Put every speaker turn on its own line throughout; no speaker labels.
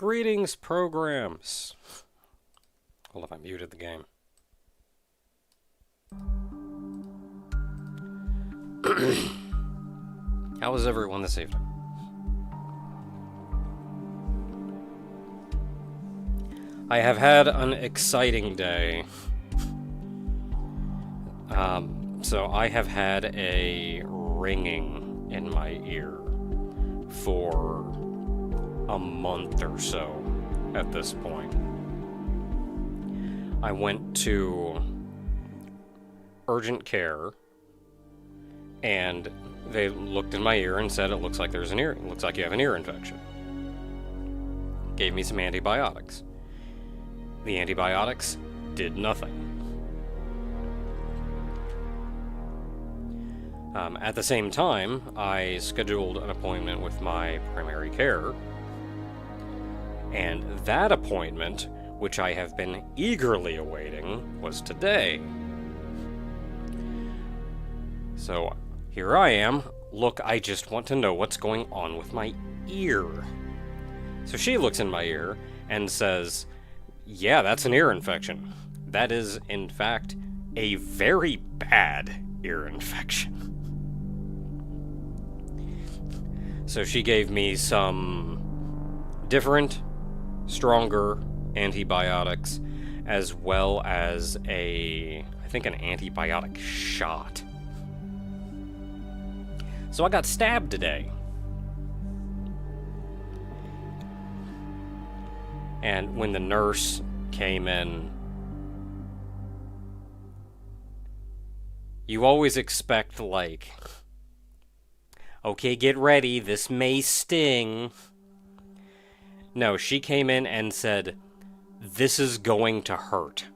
Greetings, programs. Hold up, I muted the game. How is everyone this evening? I have had an exciting day. So I have had a ringing in my ear for a month or so at this point. I went to urgent care and they looked in my ear and said, it looks like there's it looks like you have an ear infection. Gave me some antibiotics. The antibiotics did nothing. At the same time, I scheduled an appointment with my primary care, and that appointment, which I have been eagerly awaiting, was today. So, here I am. Look, I just want to know what's going on with my ear. So she looks in my ear and says, yeah, that's an ear infection. That is, in fact, a very bad ear infection. So she gave me some different, stronger antibiotics, as well as I think an antibiotic shot. So I got stabbed today. And when the nurse came in, you always expect, like, okay, get ready, this may sting. No, she came in and said, this is going to hurt.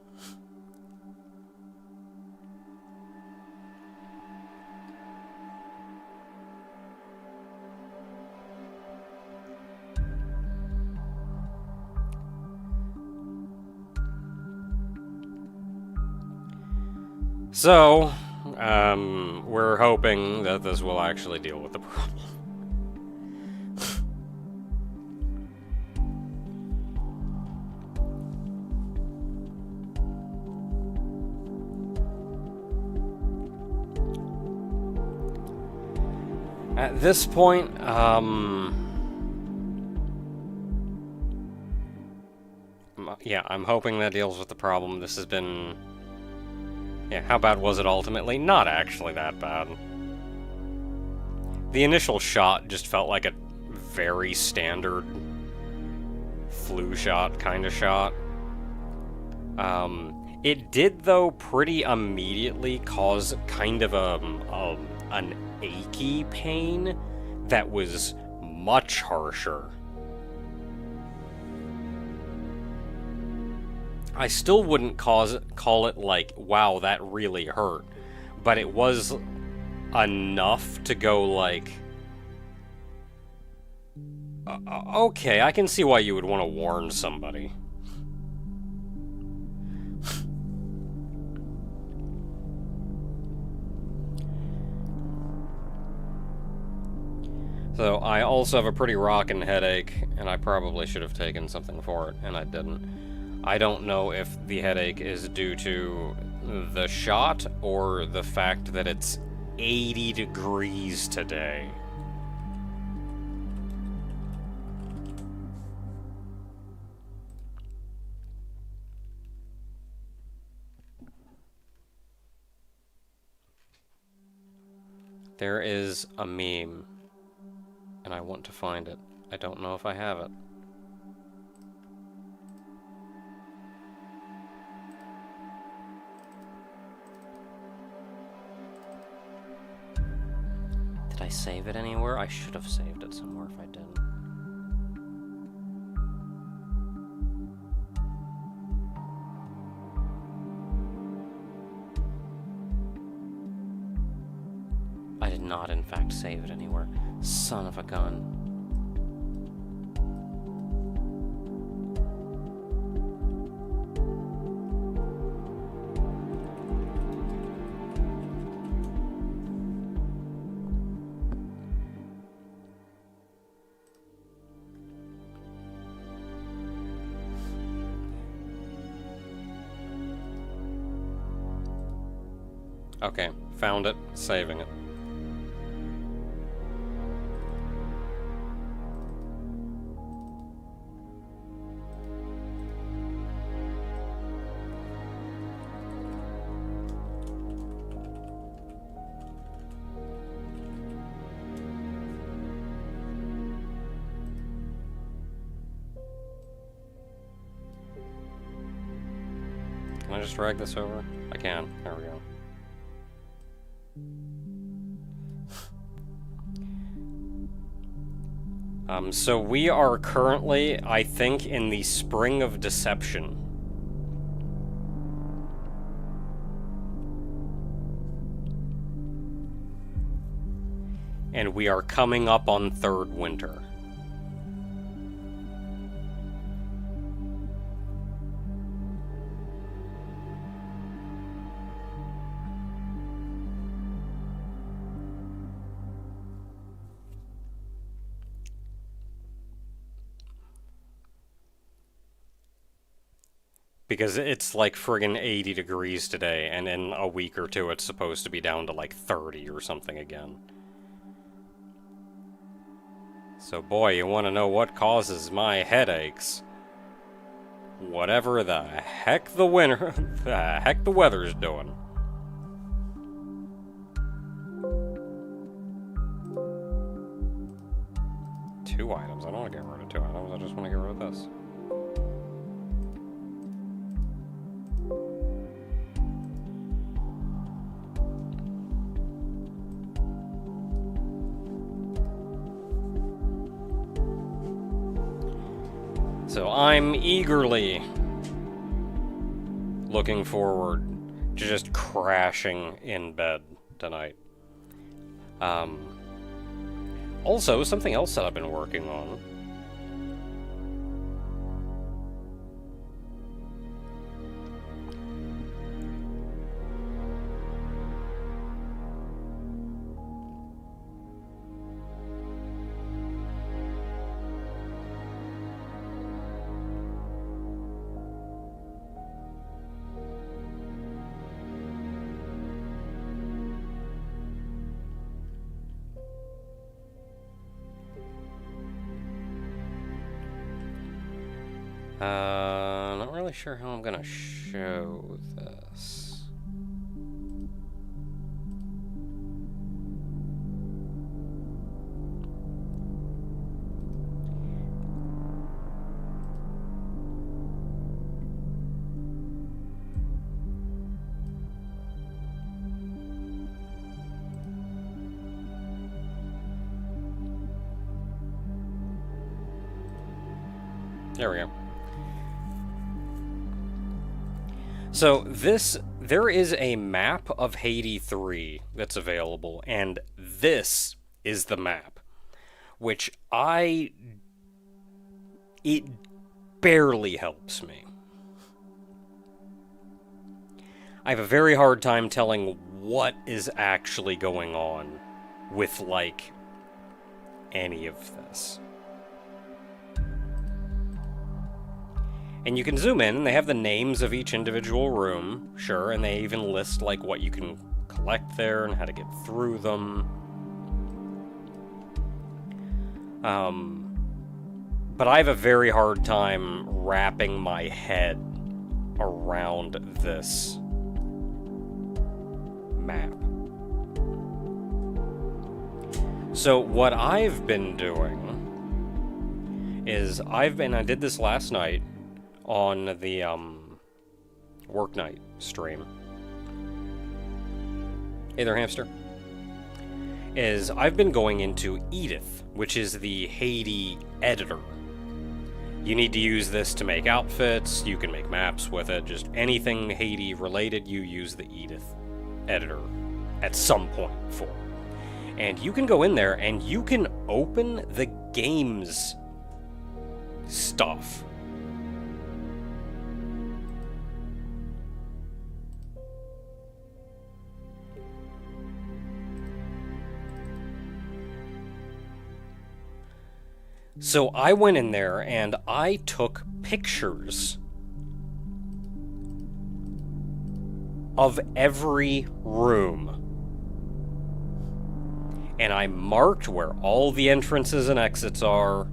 So, we're hoping that this will actually deal with the problem. At this point, yeah, I'm hoping that deals with the problem. This has been... Yeah, how bad was it ultimately? Not actually that bad. The initial shot just felt like a very standard flu shot kind of shot. It did, though, pretty immediately cause kind of an achy pain that was much harsher. I still wouldn't call it like, wow, that really hurt. But it was enough to go like, okay, I can see why you would want to warn somebody. So I also have a pretty rockin' headache, and I probably should have taken something for it, and I didn't. I don't know if the headache is due to the shot or the fact that it's 80 degrees today. There is a meme, and I want to find it. I don't know if I have it. Did I save it anywhere? I should have saved it somewhere if I didn't. I did not, in fact, save it anywhere. Son of a gun. Okay, found it, saving it. Can I just drag this over? I can. There we go. So we are currently, I think, in the Spring of Deception. And we are coming up on Third Winter. Because it's like friggin' 80 degrees today, and in a week or two it's supposed to be down to like 30 or something again. So boy, you want to know what causes my headaches? Whatever the heck the weather's doing. Two items. I don't want to get rid of two items. I just want to get rid of this. So I'm eagerly looking forward to just crashing in bed tonight. Also, something else that I've been working on. Not really sure how I'm gonna show this. There we go. So there is a map of Haydee 3 that's available, and this is the map, which it barely helps me. I have a very hard time telling what is actually going on with, like, any of this. And you can zoom in, and they have the names of each individual room, sure, and they even list, like, what you can collect there and how to get through them. But I have a very hard time wrapping my head around this map. So what I've been doing is I did this last night on the work night stream. Hey there, hamster. Is I've been going into Edith, which is the Haydee editor. You need to use this to make outfits, you can make maps with it, just anything Haydee related, you use the Edith editor at some point for. And you can go in there and you can open the game's stuff. So I went in there and I took pictures of every room. And I marked where all the entrances and exits are.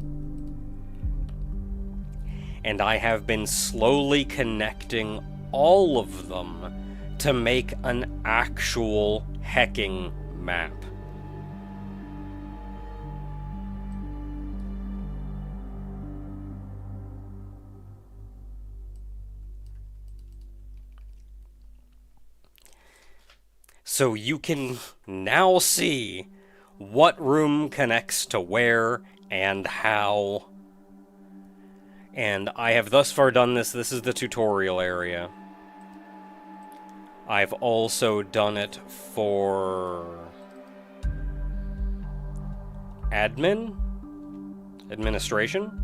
And I have been slowly connecting all of them to make an actual hecking map. So you can now see what room connects to where and how. And I have thus far done this. This is the tutorial area. I've also done it for administration.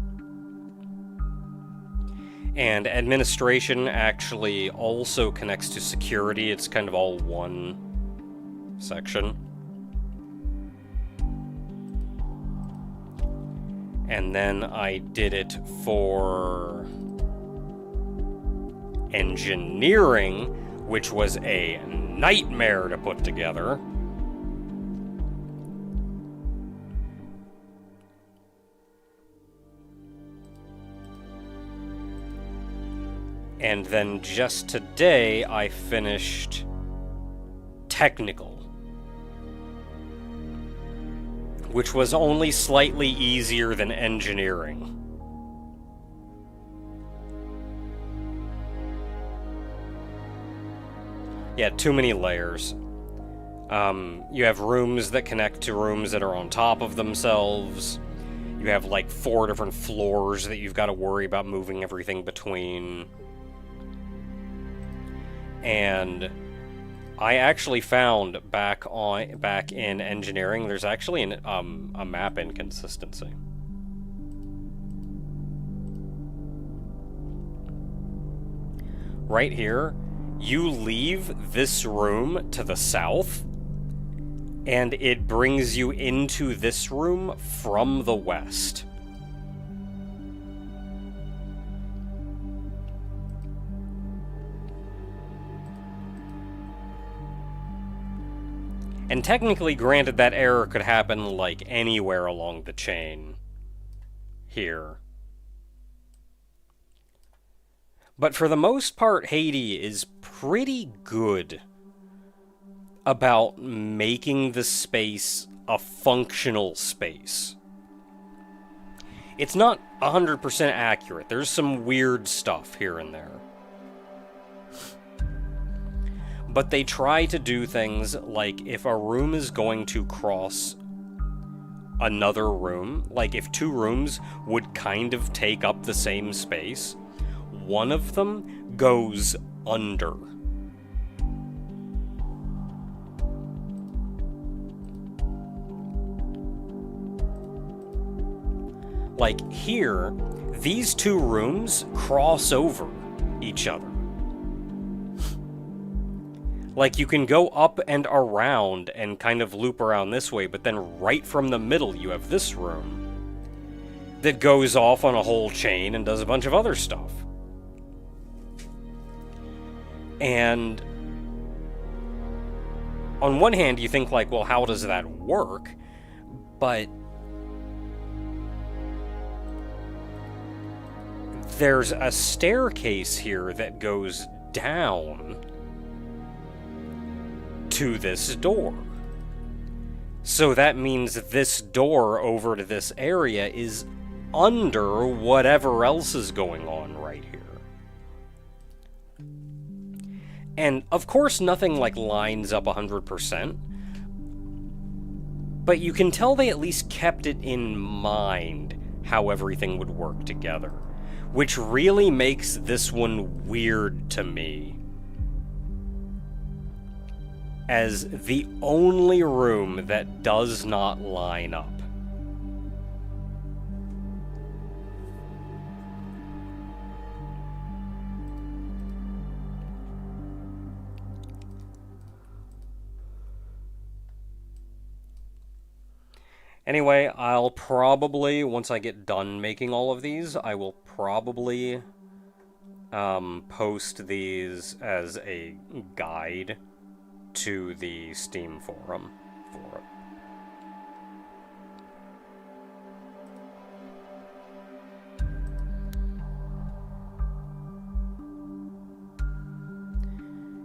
And administration actually also connects to security. It's kind of all one section. And then I did it for engineering, which was a nightmare to put together. And then just today I finished technical, which was only slightly easier than engineering. Yeah, too many layers. You have rooms that connect to rooms that are on top of themselves. You have like 4 different floors that you've got to worry about moving everything between. And I actually found back in engineering, there's actually a map inconsistency. Right here, you leave this room to the south, and it brings you into this room from the west. And technically, granted, that error could happen, like, anywhere along the chain. Here. But for the most part, Haydee is pretty good about making the space a functional space. It's not 100% accurate. There's some weird stuff here and there. But they try to do things like if a room is going to cross another room, like if 2 rooms would kind of take up the same space, one of them goes under. Like here, these 2 rooms cross over each other. Like, you can go up and around and kind of loop around this way, but then right from the middle you have this room that goes off on a whole chain and does a bunch of other stuff. And on one hand, you think, like, well, how does that work? But there's a staircase here that goes down to this door. So that means this door over to this area is under whatever else is going on right here. And of course nothing like lines up 100%, but you can tell they at least kept it in mind how everything would work together, which really makes this one weird to me. As the only room that does not line up. Anyway, I'll probably, once I get done making all of these, I will probably post these as a guide to the Steam forum for it.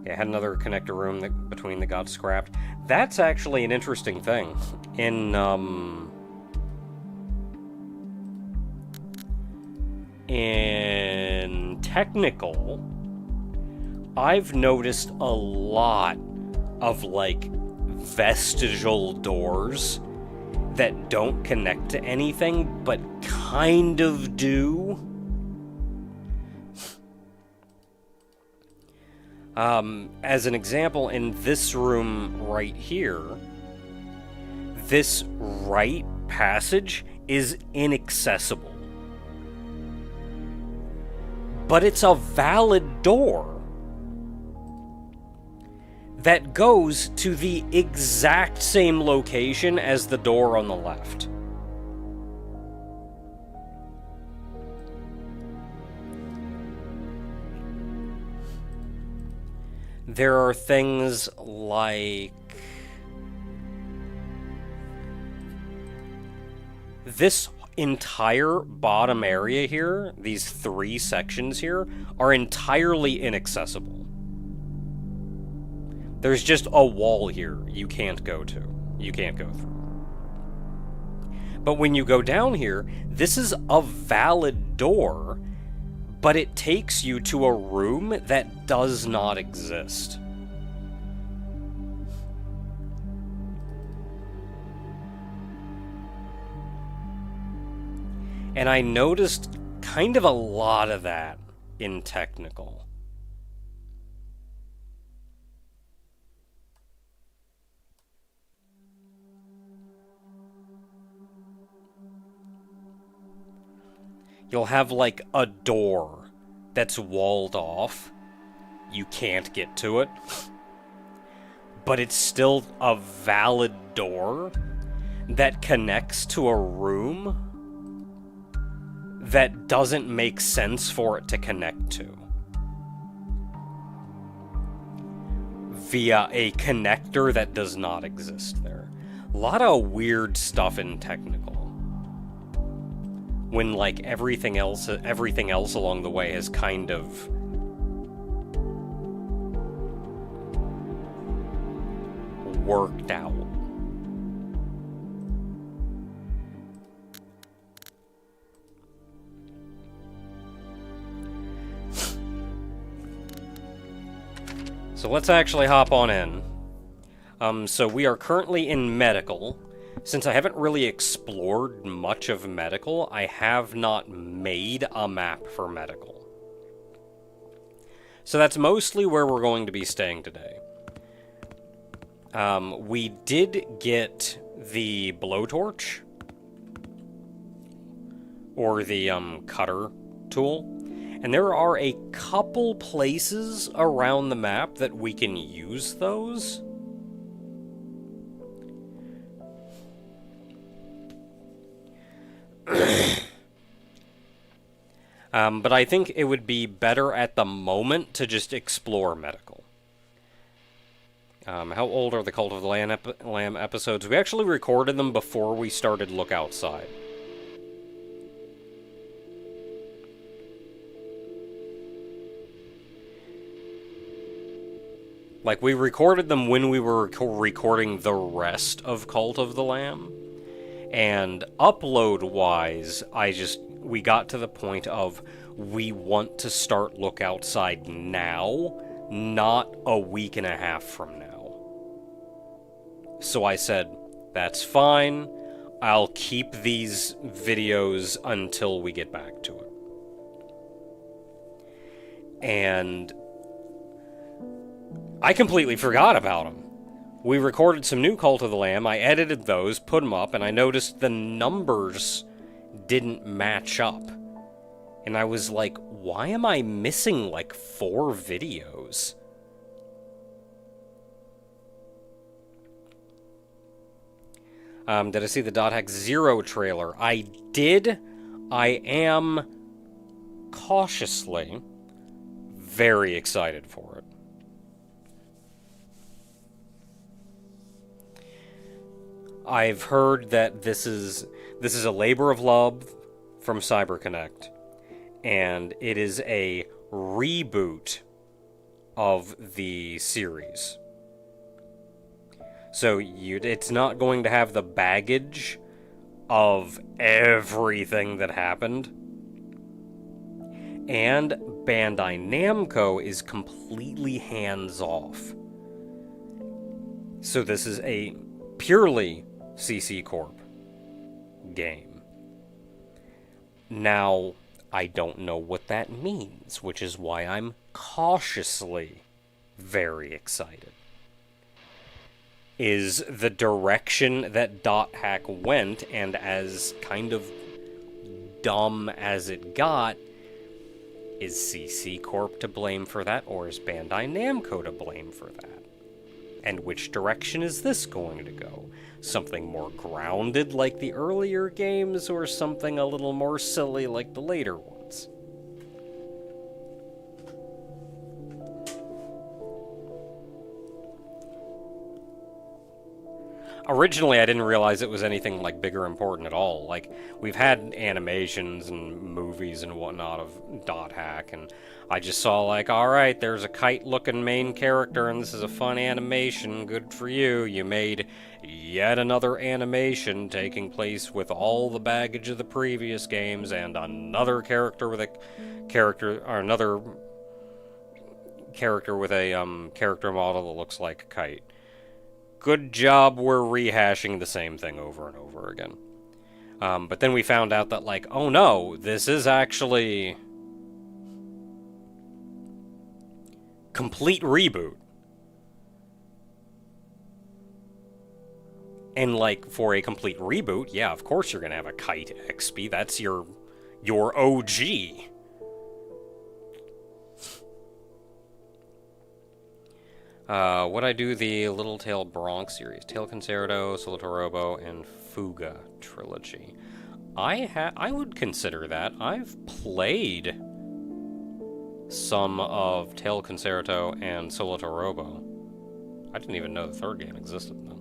Yeah, had another connector room between that got scrapped. That's actually an interesting thing. In technical, I've noticed a lot of, like, vestigial doors that don't connect to anything, but kind of do. As an example, in this room right here, this right passage is inaccessible. But it's a valid door that goes to the exact same location as the door on the left. There are things like this entire bottom area here, these 3 sections here, are entirely inaccessible. There's just a wall here you can't go to. You can't go through. But when you go down here, this is a valid door, but it takes you to a room that does not exist. And I noticed kind of a lot of that in technical. You'll have, like, a door that's walled off. You can't get to it. But it's still a valid door that connects to a room that doesn't make sense for it to connect to. Via a connector that does not exist there. A lot of weird stuff in technical. When, like, everything else along the way has kind of worked out. So let's actually hop on in. So we are currently in medical. Since I haven't really explored much of medical, I have not made a map for medical. So that's mostly where we're going to be staying today. We did get the blowtorch, or the cutter tool, and there are a couple places around the map that we can use those. But I think it would be better at the moment to just explore medical. How old are the Cult of the Lamb episodes? We actually recorded them before we started Look Outside. Like, we recorded them when we were recording the rest of Cult of the Lamb. And upload-wise, we got to the point of, we want to start Look Outside now, not a week and a half from now. So I said, that's fine, I'll keep these videos until we get back to it. And I completely forgot about them. We recorded some new Cult of the Lamb, I edited those, put them up, and I noticed the numbers didn't match up. And I was like, why am I missing, like, 4 videos? Did I see the Dot Hack Zero trailer? I did. I am cautiously very excited for it. I've heard that this is a labor of love from CyberConnect, and it is a reboot of the series. So it's not going to have the baggage of everything that happened. And Bandai Namco is completely hands-off. So this is a purely CC Corp game. Now, I don't know what that means, which is why I'm cautiously very excited. Is the direction that Dot Hack went, and as kind of dumb as it got, is CC Corp to blame for that, or is Bandai Namco to blame for that? And which direction is this going to go? Something more grounded like the earlier games, or something a little more silly like the later ones? Originally, I didn't realize it was anything like big or important at all. Like, we've had animations and movies and whatnot of Dot Hack, and I just saw like, alright, there's a kite-looking main character, and this is a fun animation, good for you. You made yet another animation taking place with all the baggage of the previous games, and another character with a character model that looks like a kite. Good job, we're rehashing the same thing over and over again. But then we found out that, like, oh no, this is actually complete reboot. And, like, for a complete reboot, yeah, of course you're gonna have a kite XP. That's your OG. Would I do the Little Tail Bronx series? Tail Concerto, Solitorobo, and Fuga trilogy. I would consider that. I've played some of Tail Concerto and Solitorobo. I didn't even know the third game existed, though.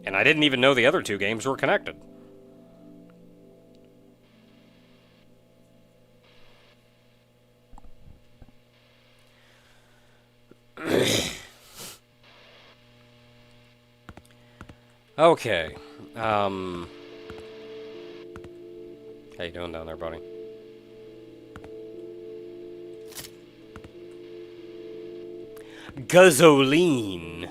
And I didn't even know the other two games were connected. Okay. How you doing down there, buddy? Gasoline.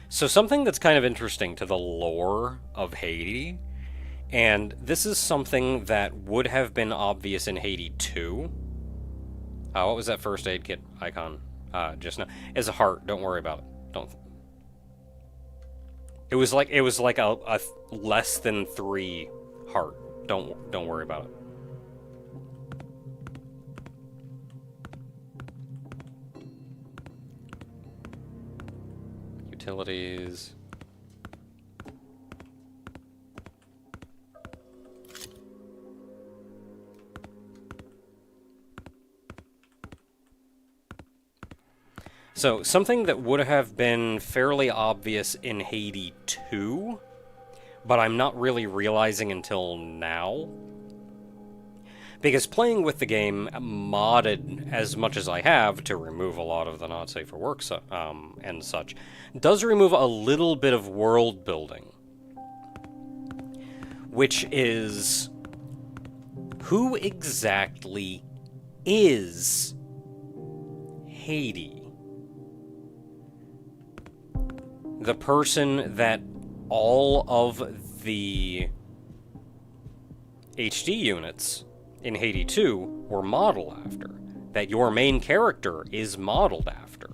So something that's kind of interesting to the lore of Haydee, and this is something that would have been obvious in Haydee 2. What was that first aid kit icon just now? It's a heart. Don't worry about it. Don't. It was like a less than 3 heart. Don't worry about it. Utilities. So, something that would have been fairly obvious in Haydee 2, but I'm not really realizing until now. Because playing with the game modded as much as I have to remove a lot of the not safe for work and such, does remove a little bit of world building. Which is, who exactly is Haydee? The person that all of the HD units in Haydee 2 were modeled after. That your main character is modeled after.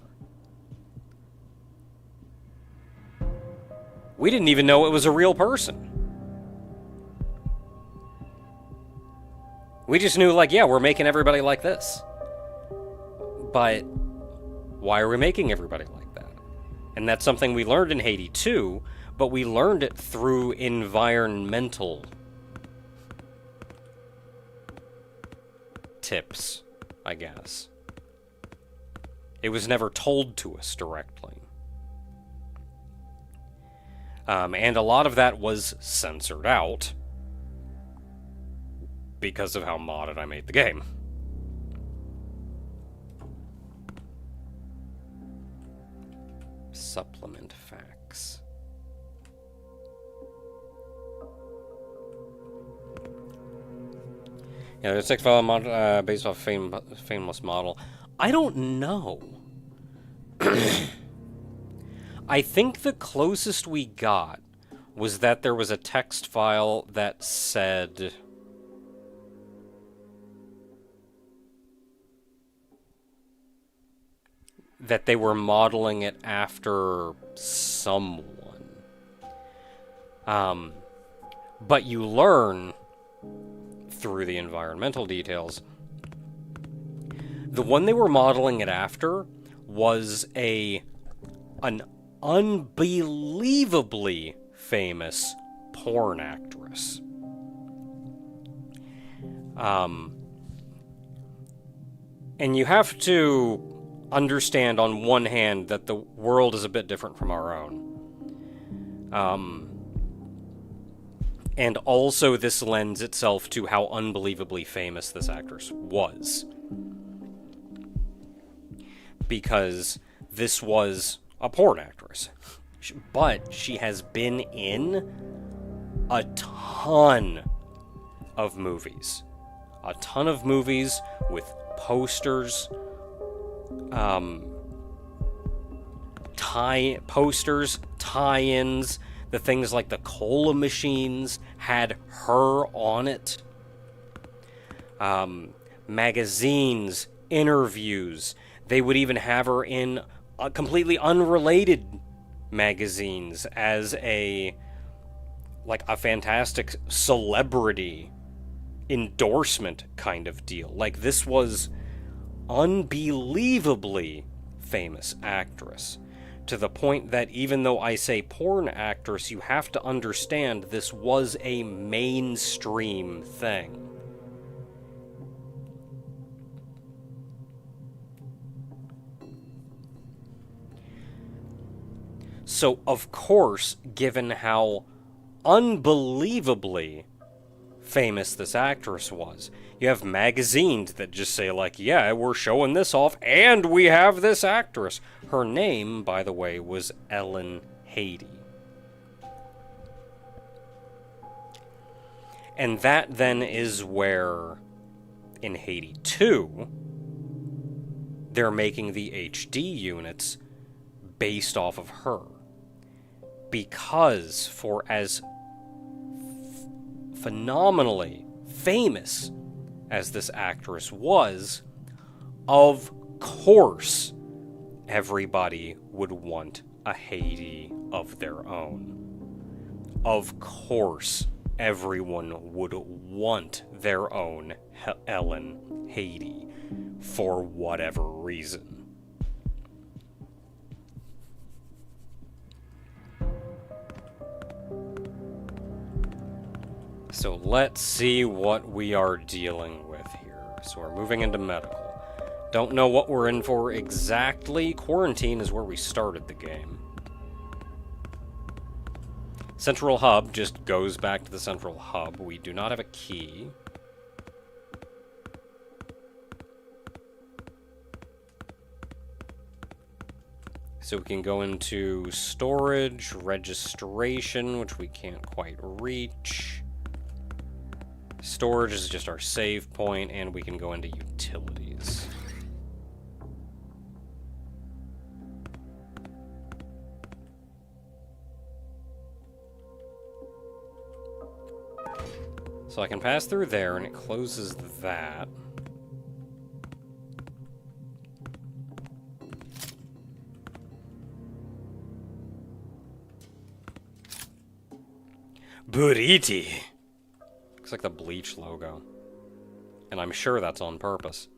We didn't even know it was a real person. We just knew, like, yeah, we're making everybody like this. But Why are we making everybody like that? And that's something we learned in Haydee too, but we learned it through environmental tips, I guess. It was never told to us directly. And a lot of that was censored out because of how modded I made the game. Supplement facts. Yeah, there's 6 file mod based off famous model. I don't know. I think the closest we got was that there was a text file that said that they were modeling it after someone. But you learn through the environmental details. The one they were modeling it after was an unbelievably famous porn actress. And you have to understand on one hand that the world is a bit different from our own. And also this lends itself to how unbelievably famous this actress was. Because this was a porn actress. But she has been in a ton of movies. A ton of movies with posters, tie-ins, the things like the cola machines had her on it. Magazines, interviews. They would even have her in completely unrelated magazines as a fantastic celebrity endorsement kind of deal. Like, this was unbelievably famous actress, to the point that even though I say porn actress, you have to understand this was a mainstream thing. So, of course, given how unbelievably famous this actress was, you have magazines that just say, like, yeah, we're showing this off, and we have this actress. Her name, by the way, was Ellen Haydee. And that then is where, in Haydee 2, they're making the HD units based off of her. Because for as phenomenally famous as this actress was, of course everybody would want a Haydee of their own. Of course everyone would want their own Ellen Haydee for whatever reason. So let's see what we are dealing with here. So we're moving into medical. Don't know what we're in for exactly. Quarantine is where we started the game. Central hub just goes back to the central hub. We do not have a key. So we can go into storage, registration, which we can't quite reach. Storage is just our save point, and we can go into utilities. So I can pass through there, and it closes that. Buriti! Looks like the Bleach logo. And I'm sure that's on purpose.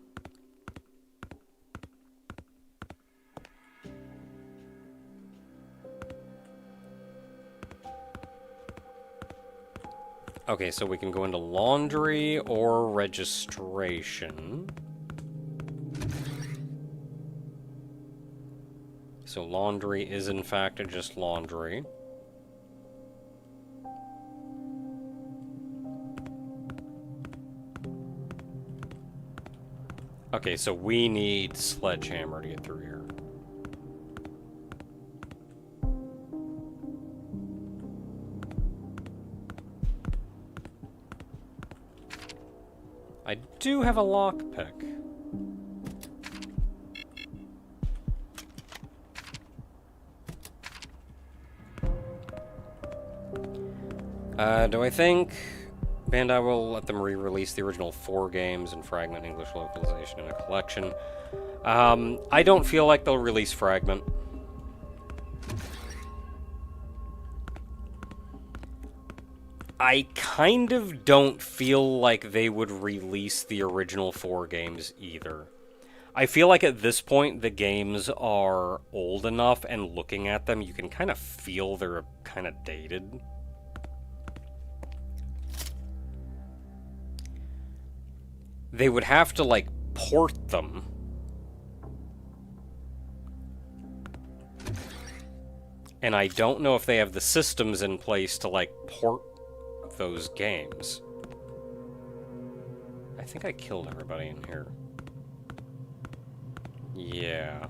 Okay, so we can go into laundry or registration. So laundry is in fact just laundry. Okay, so we need sledgehammer to get through here. I do have a lockpick. Do I think Bandai will let them re-release the original 4 games and Fragment English localization in a collection? I don't feel like they'll release Fragment. I kind of don't feel like they would release the original 4 games either. I feel like at this point the games are old enough, and looking at them you can kind of feel they're kind of dated. They would have to, like, port them. And I don't know if they have the systems in place to, like, port those games. I think I killed everybody in here. Yeah.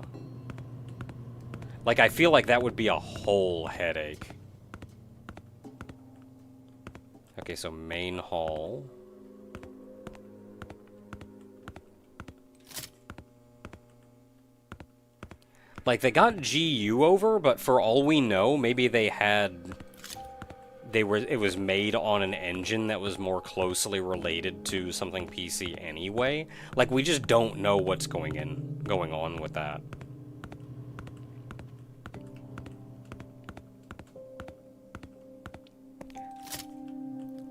Like, I feel like that would be a whole headache. Okay, so main hall. Like, they got GU over, but for all we know, maybe they had... it was made on an engine that was more closely related to something PC anyway. Like, we just don't know what's going on with that.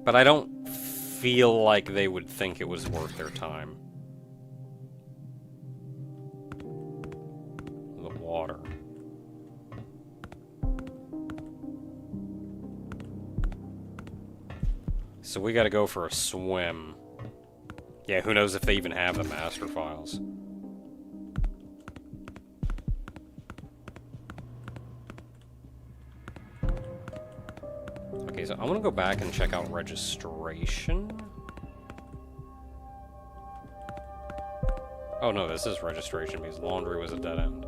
But I don't feel like they would think it was worth their time. Water. So we gotta go for a swim. Yeah, who knows if they even have the master files. Okay, so I want to go back and check out registration. Oh no, this is registration because laundry was a dead end.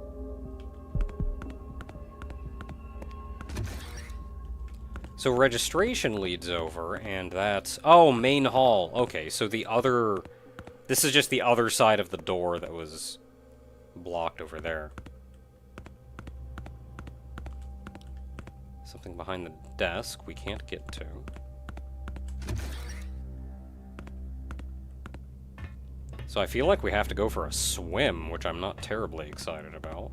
So registration leads over, and that's... Oh, main hall. Okay, so the other... This is just the other side of the door that was blocked over there. Something behind the desk we can't get to. So I feel like we have to go for a swim, which I'm not terribly excited about.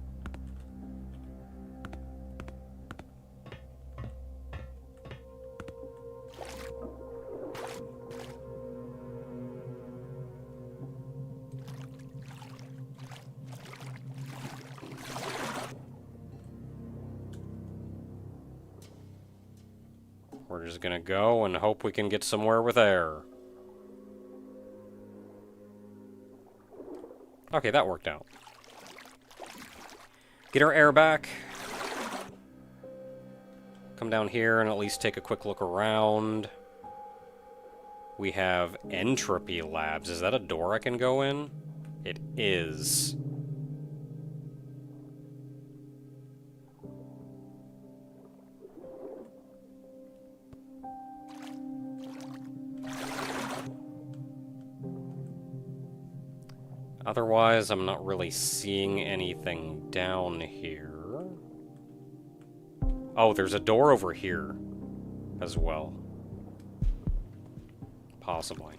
We're just gonna go and hope we can get somewhere with air. Okay, that worked out. Get our air back. Come down here and at least take a quick look around. We have Entropy Labs. Is that a door I can go in? It is. Otherwise, I'm not really seeing anything down here. Oh, there's a door over here as well. Possibly.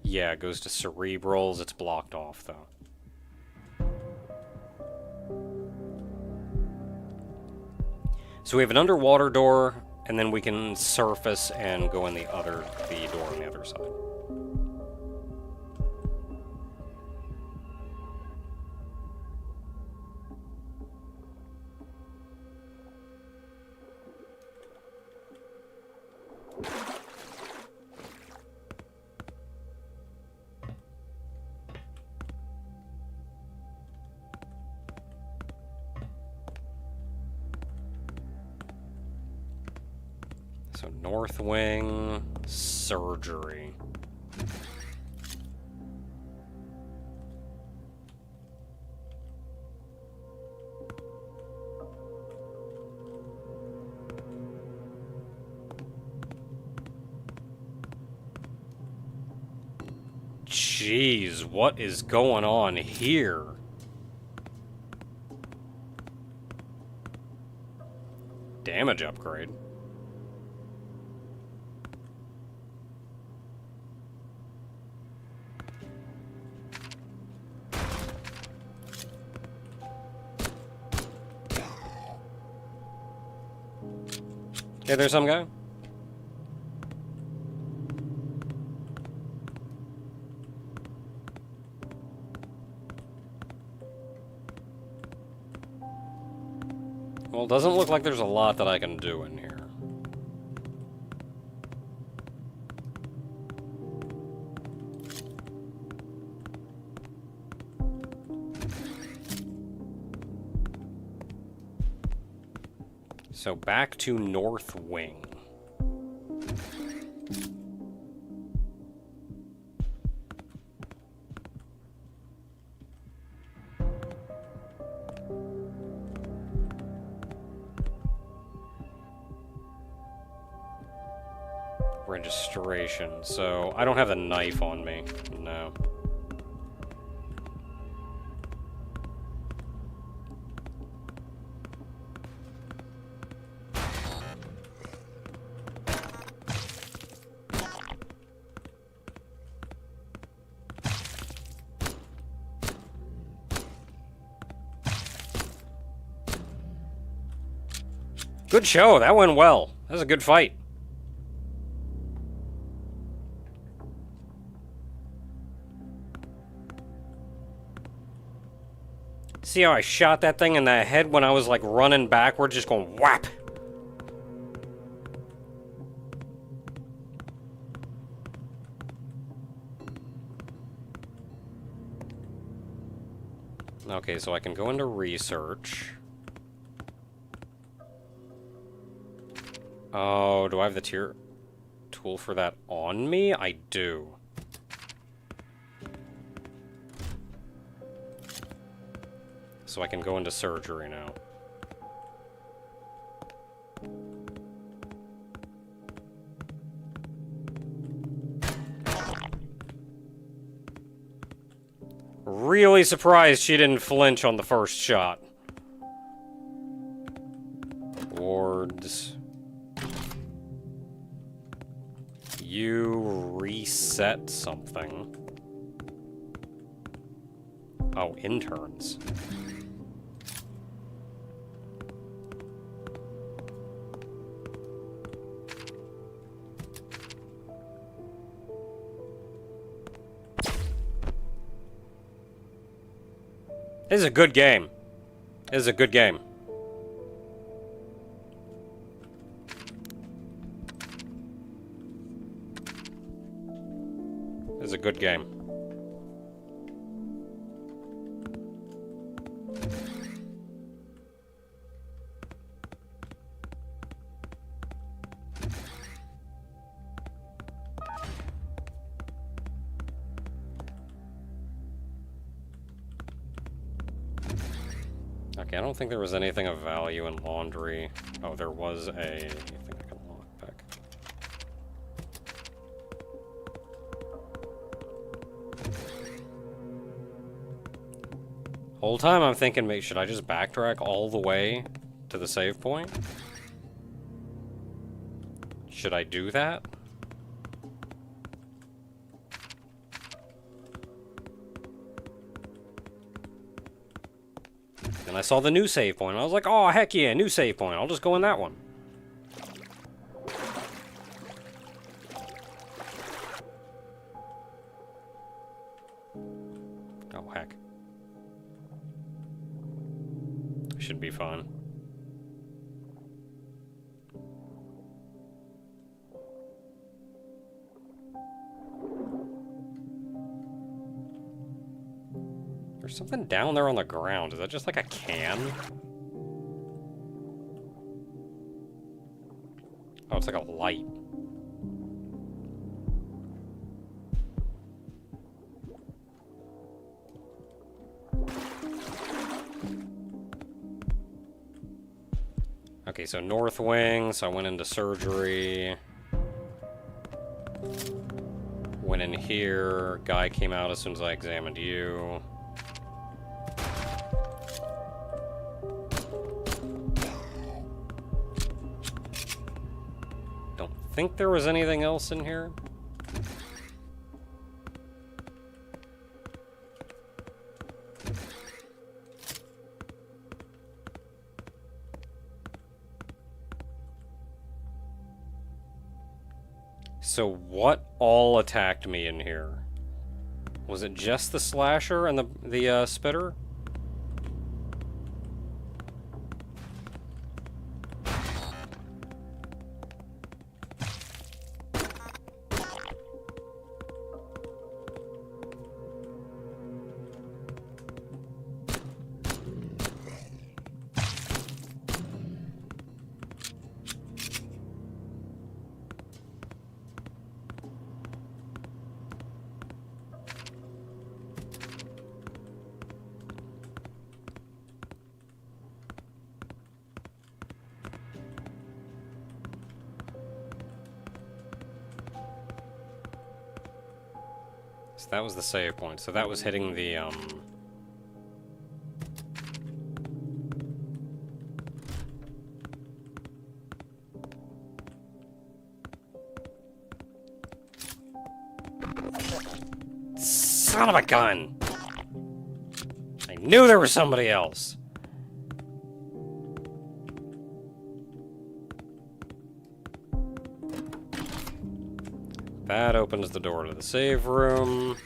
Yeah, it goes to cerebrals. It's blocked off, though. So we have an underwater door, and then we can surface and go in the door on the other side. So north wing, surgery. Jeez, what is going on here? Damage upgrade. Hey, there's some guy. Well, it doesn't look like there's a lot that I can do in here. So back to North Wing. Registration. So I don't have the knife on me. No. Good show. That went well. That was a good fight. See how I shot that thing in the head when I was like running backward, just going whap. Okay, so I can go into research. Oh, do I have the tier tool for that on me? I do. So I can go into surgery now. Really surprised she didn't flinch on the first shot. Wards. You reset something. Oh, interns. This is a good game. This is a good game. This is a good game. Okay, I don't think there was anything of value in laundry. Oh, there was a... I think I can lockpick. Whole time I'm thinking, should I just backtrack all the way to the save point? Should I do that? And I saw the new save point. I was like, oh, heck yeah, new save point. I'll just go in that one. Oh, heck. Should be fun. There's something down there on the ground. Is that just like a can? Oh, it's like a light. Okay, so north wing, so I went into surgery. Went in here, guy came out as soon as I examined you. Don't think there was anything else in here. So what all attacked me in here? Was it just the slasher and the spitter? So that was the save point. So that was hitting the, Son of a gun! I knew there was somebody else! That opens the door to the save room.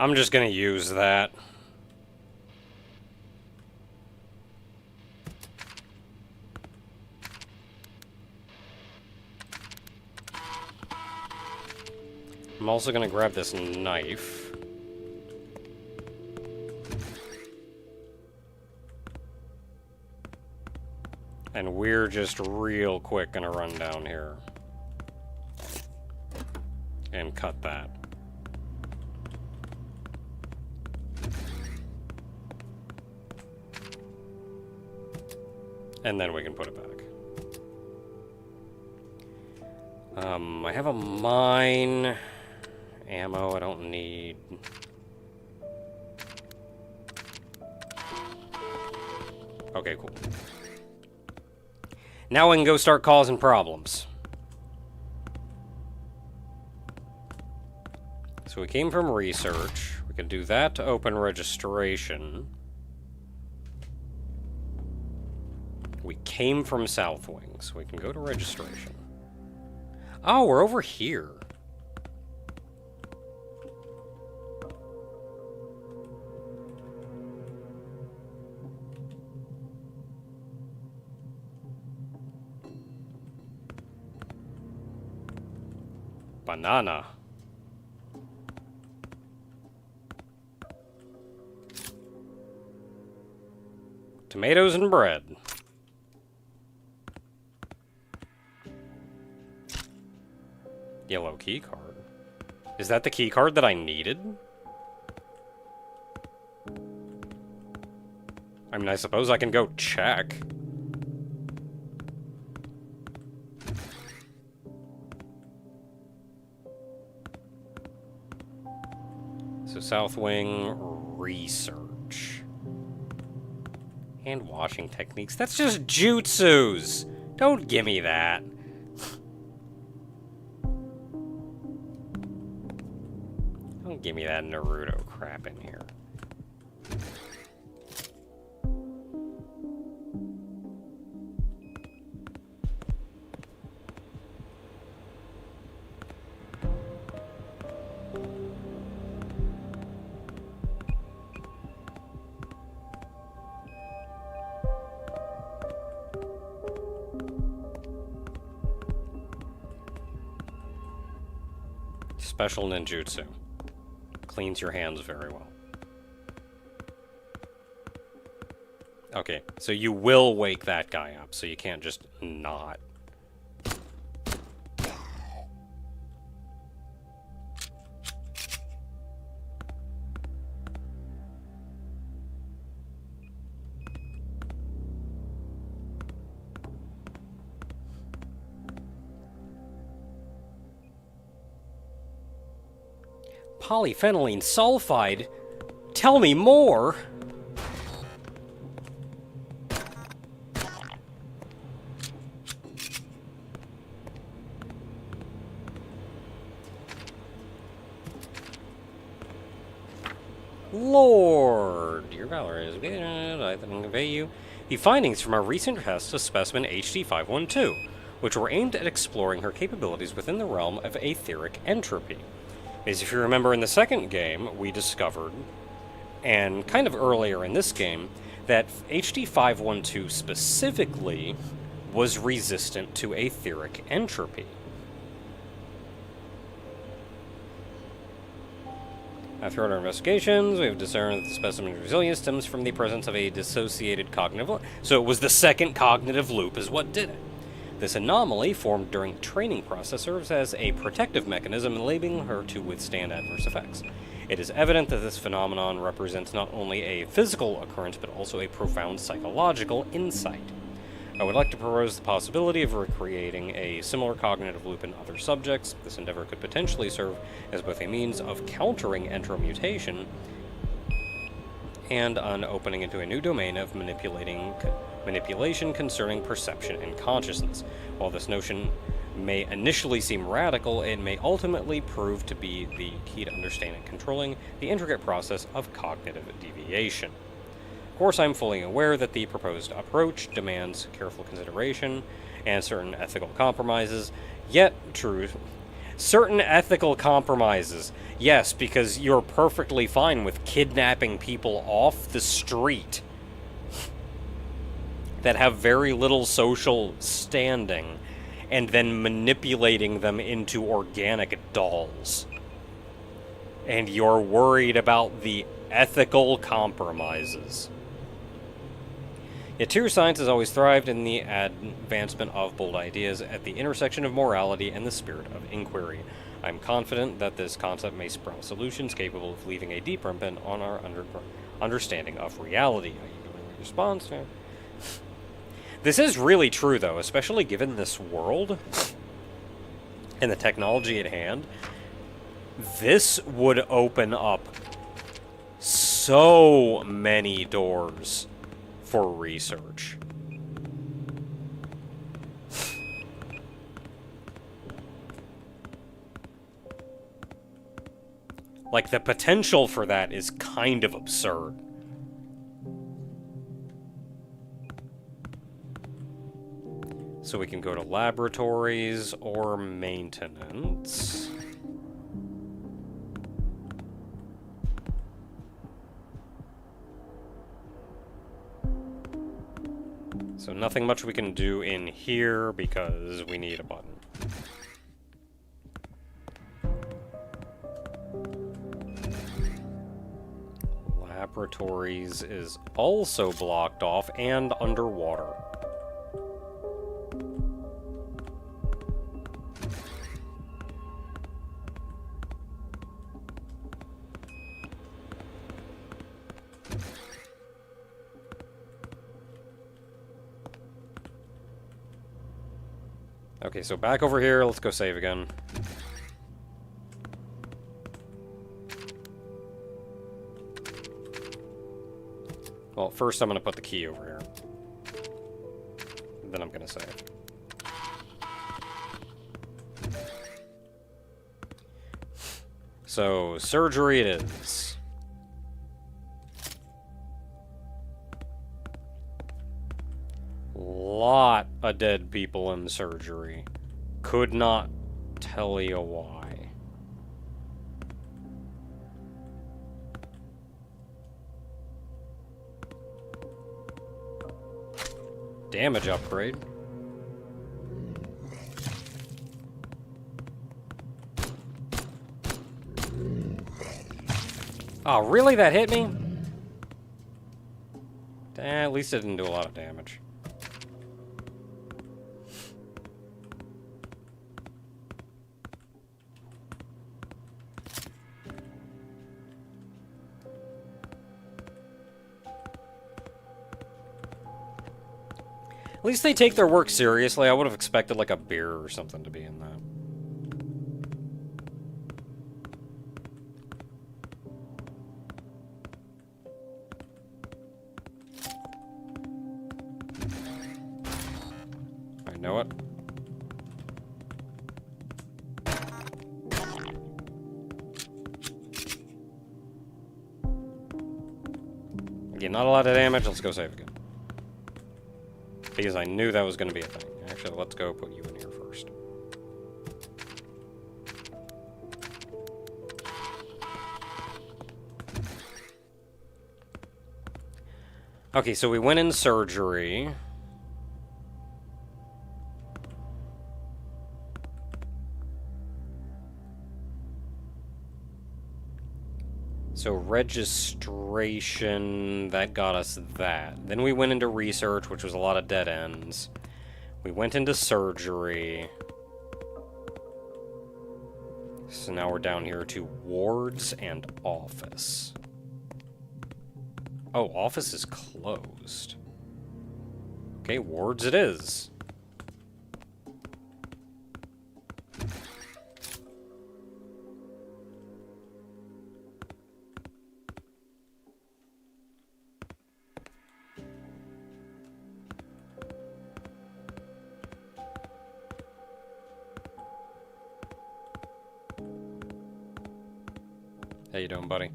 I'm just gonna use that. I'm also gonna grab this knife. And we're just real quick gonna run down here. And cut that. And then we can put it back. I have a mine. Ammo I don't need. Okay, cool. Now we can go start causing problems. So we came from research. We can do that to open registration. We came from South Wing, so we can go to registration. Oh, we're over here. Banana. Tomatoes and bread. Yellow key card. Is that the key card that I needed? I mean, I suppose I can go check. So South Wing research. Hand washing techniques. That's just jutsus! Don't give me that. Don't give me that Naruto crap in here. Special ninjutsu. Cleans your hands very well. Okay, so you will wake that guy up, so you can't just not. Polyphenylene sulfide? Tell me more! Lord, your valor is good. I can convey you the findings from our recent test of specimen HD512, which were aimed at exploring her capabilities within the realm of etheric entropy. As if you remember in the second game, we discovered, and kind of earlier in this game, that HD512 specifically was resistant to etheric entropy. After our investigations, we have discerned that the specimen's resilience stems from the presence of a dissociated cognitive loop. So it was the second cognitive loop is what did it. This anomaly, formed during the training process, serves as a protective mechanism enabling her to withstand adverse effects. It is evident that this phenomenon represents not only a physical occurrence, but also a profound psychological insight. I would like to propose the possibility of recreating a similar cognitive loop in other subjects. This endeavor could potentially serve as both a means of countering entromutation and an opening into a new domain of manipulation concerning perception and consciousness. While this notion may initially seem radical, it may ultimately prove to be the key to understanding and controlling the intricate process of cognitive deviation. Of course, I'm fully aware that the proposed approach demands careful consideration and certain ethical compromises, yet certain ethical compromises. Yes, because you're perfectly fine with kidnapping people off the street that have very little social standing and then manipulating them into organic dolls. And you're worried about the ethical compromises. Yet true science has always thrived in the advancement of bold ideas at the intersection of morality and the spirit of inquiry. I'm confident that this concept may sprout solutions capable of leaving a deep imprint on our understanding of reality. Response? This is really true, though, especially given this world and the technology at hand. This would open up so many doors for research. Like, the potential for that is kind of absurd. So we can go to laboratories or maintenance. So nothing much we can do in here because we need a button. Laboratories is also blocked off and underwater. Okay, so back over here, let's go save again. Well, first I'm going to put the key over here. Then I'm going to save. So, surgery it is. Lot of dead people in surgery. Could not tell you why. Damage upgrade. Oh, really? That hit me? At least it didn't do a lot of damage. At least they take their work seriously. I would have expected like a beer or something to be in that. I know it. Again, not a lot of damage. Let's go save again. Because I knew that was going to be a thing. Actually, let's go put you in here first. Okay, so we went in surgery. So registration, that got us that. Then we went into research, which was a lot of dead ends. We went into surgery. So now we're down here to wards and office. Oh, office is closed. Okay, wards it is. How you doing, buddy?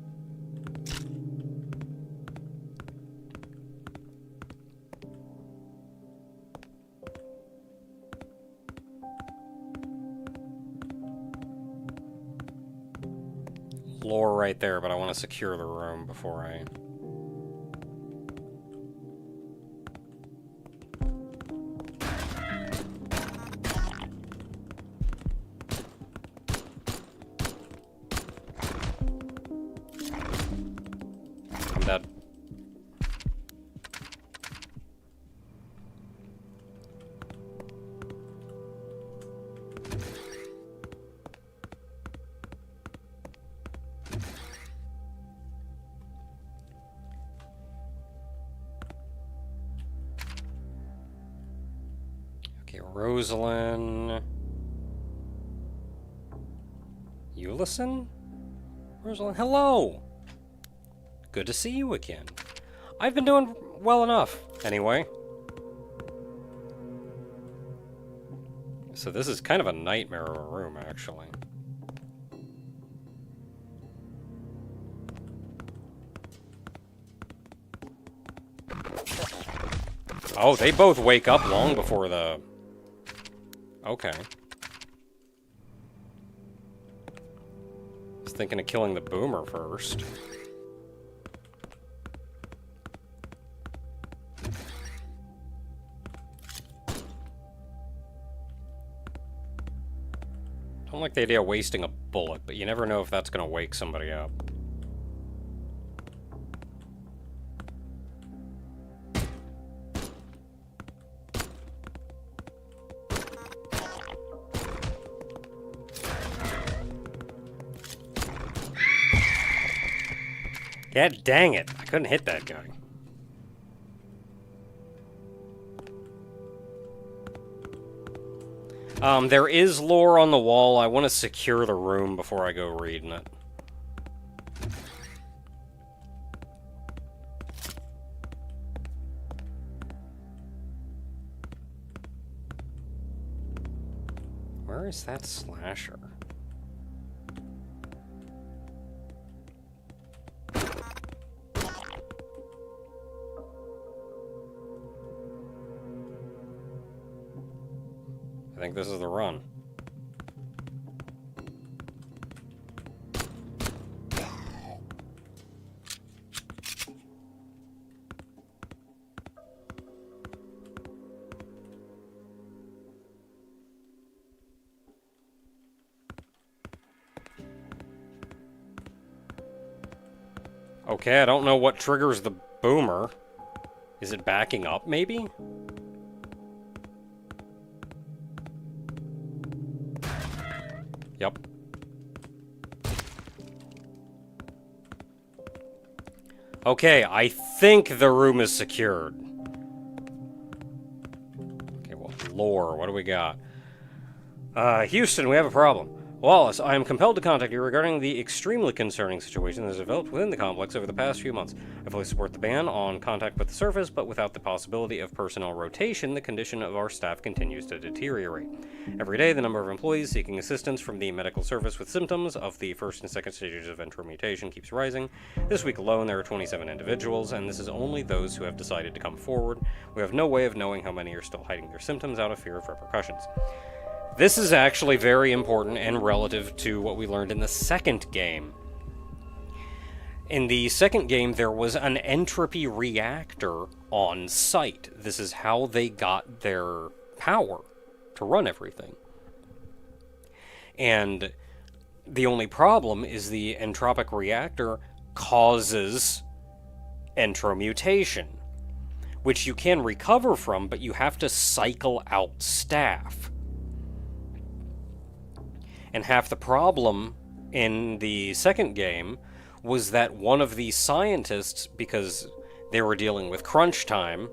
Lore right there, but I want to secure the room before I... I'm dead. Okay, Rosalind... Ulison? Rosalind, hello! Good to see you again. I've been doing well enough, anyway. So this is kind of a nightmare of a room, actually. Oh, they both wake up long before the... Okay. I was thinking of killing the boomer first. Don't like the idea of wasting a bullet, but you never know if that's gonna wake somebody up. God dang it, I couldn't hit that guy. There is lore on the wall. I want to secure the room before I go reading it. Where is that slasher? I think this is the run. Okay, I don't know what triggers the boomer. Is it backing up, maybe? Yep. Okay, I think the room is secured. Okay, well, lore, what do we got? Houston, we have a problem. Wallace, I am compelled to contact you regarding the extremely concerning situation that has developed within the complex over the past few months. I fully support the ban on contact with the surface, but without the possibility of personnel rotation, the condition of our staff continues to deteriorate. Every day, the number of employees seeking assistance from the medical service with symptoms of the first and second stages of enteromutation keeps rising. This week alone, there are 27 individuals, and this is only those who have decided to come forward. We have no way of knowing how many are still hiding their symptoms out of fear of repercussions. This is actually very important and relative to what we learned in the second game. In the second game, there was an entropy reactor on site. This is how they got their power to run everything. And the only problem is the entropic reactor causes enteromutation, which you can recover from, but you have to cycle out staff. And half the problem in the second game was that one of the scientists, because they were dealing with crunch time,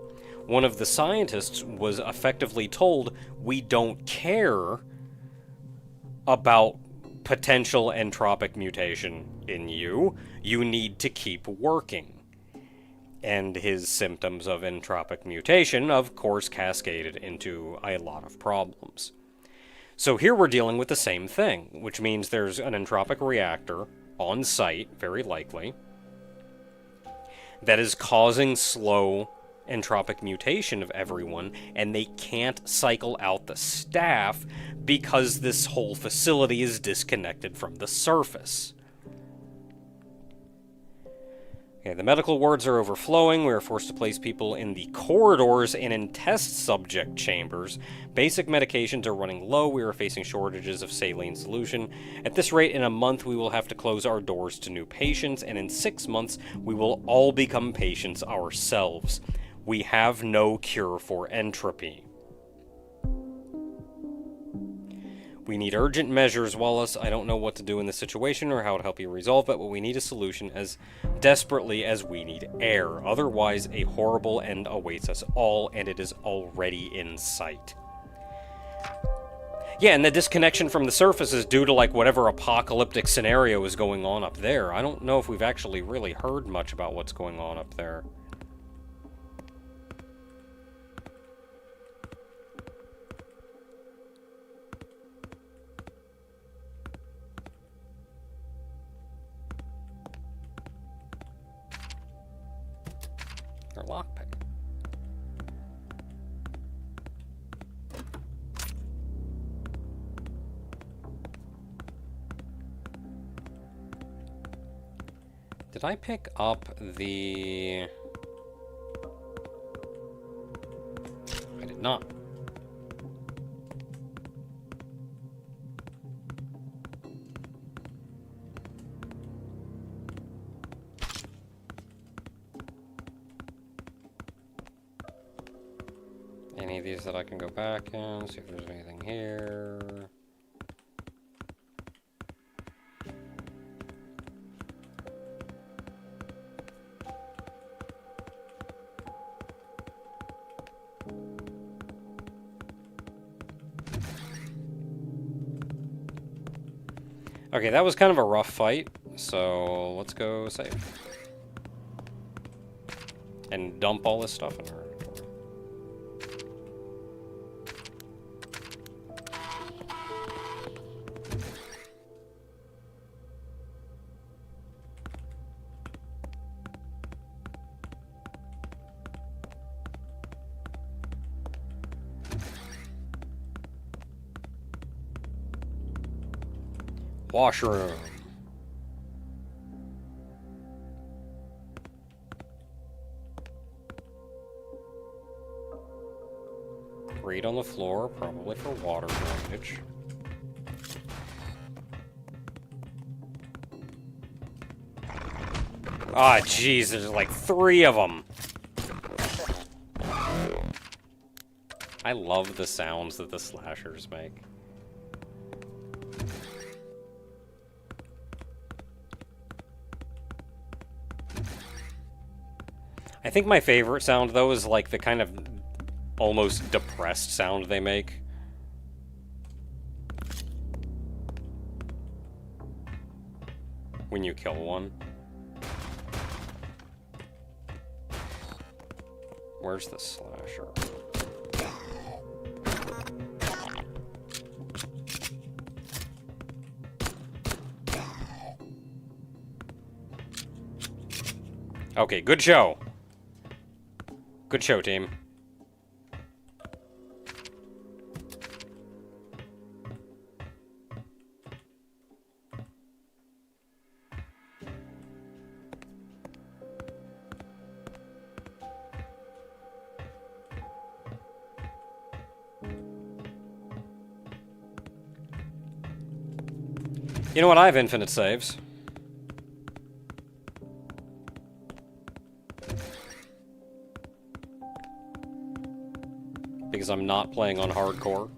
one of the scientists was effectively told, we don't care about potential entropic mutation in you. You need to keep working. And his symptoms of entropic mutation, of course, cascaded into a lot of problems. So here we're dealing with the same thing, which means there's an entropic reactor on site, very likely, that is causing slow entropic mutation of everyone, and they can't cycle out the staff because this whole facility is disconnected from the surface. Okay, the medical wards are overflowing. We are forced to place people in the corridors and in test subject chambers. Basic medications are running low. We are facing shortages of saline solution. At this rate, in a month, we will have to close our doors to new patients, and in 6 months, we will all become patients ourselves. We have no cure for entropy. We need urgent measures, Wallace. I don't know what to do in this situation or how to help you resolve it, but we need a solution as desperately as we need air. Otherwise, a horrible end awaits us all, and it is already in sight. Yeah, and the disconnection from the surface is due to, like, whatever apocalyptic scenario is going on up there. I don't know if we've actually really heard much about what's going on up there. Or lockpick. Did I pick up the... I did not. Any of these that I can go back and see if there's anything here. Okay, that was kind of a rough fight, so let's go save. And dump all this stuff in her. Washroom. Grate on the floor, probably for water drainage. Ah, jeez, there's like 3 of them. I love the sounds that the slashers make. I think my favorite sound, though, is like the kind of almost depressed sound they make. When you kill one. Where's the slasher? Okay, good show. Good show, team. You know what? I have infinite saves. Because I'm not playing on hardcore.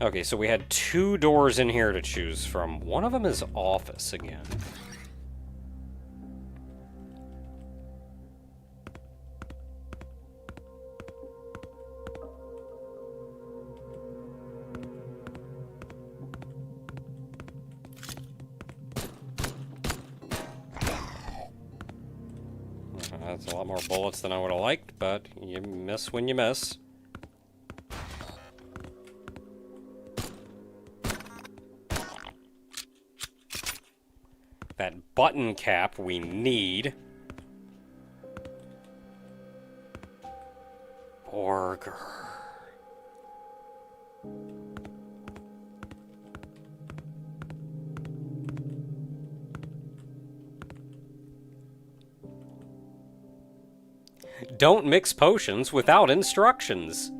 Okay, so we had 2 doors in here to choose from. One of them is office again. That's a lot more bullets than I would have liked, but you miss when you miss. That button cap we need. Burger. Don't mix potions without instructions.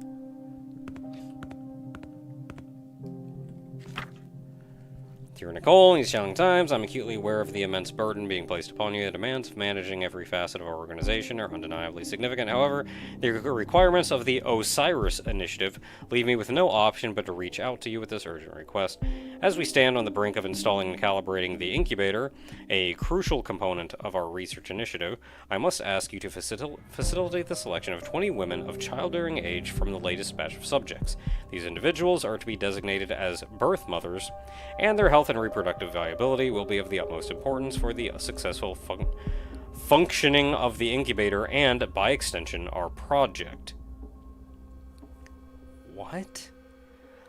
Dear Nicole, in these challenging times, I'm acutely aware of the immense burden being placed upon you. The demands of managing every facet of our organization are undeniably significant. However, the requirements of the Osiris Initiative leave me with no option but to reach out to you with this urgent request. As we stand on the brink of installing and calibrating the incubator, a crucial component of our research initiative, I must ask you to facilitate the selection of 20 women of childbearing age from the latest batch of subjects. These individuals are to be designated as birth mothers, and their health and reproductive viability will be of the utmost importance for the successful functioning of the incubator and, by extension, our project. What?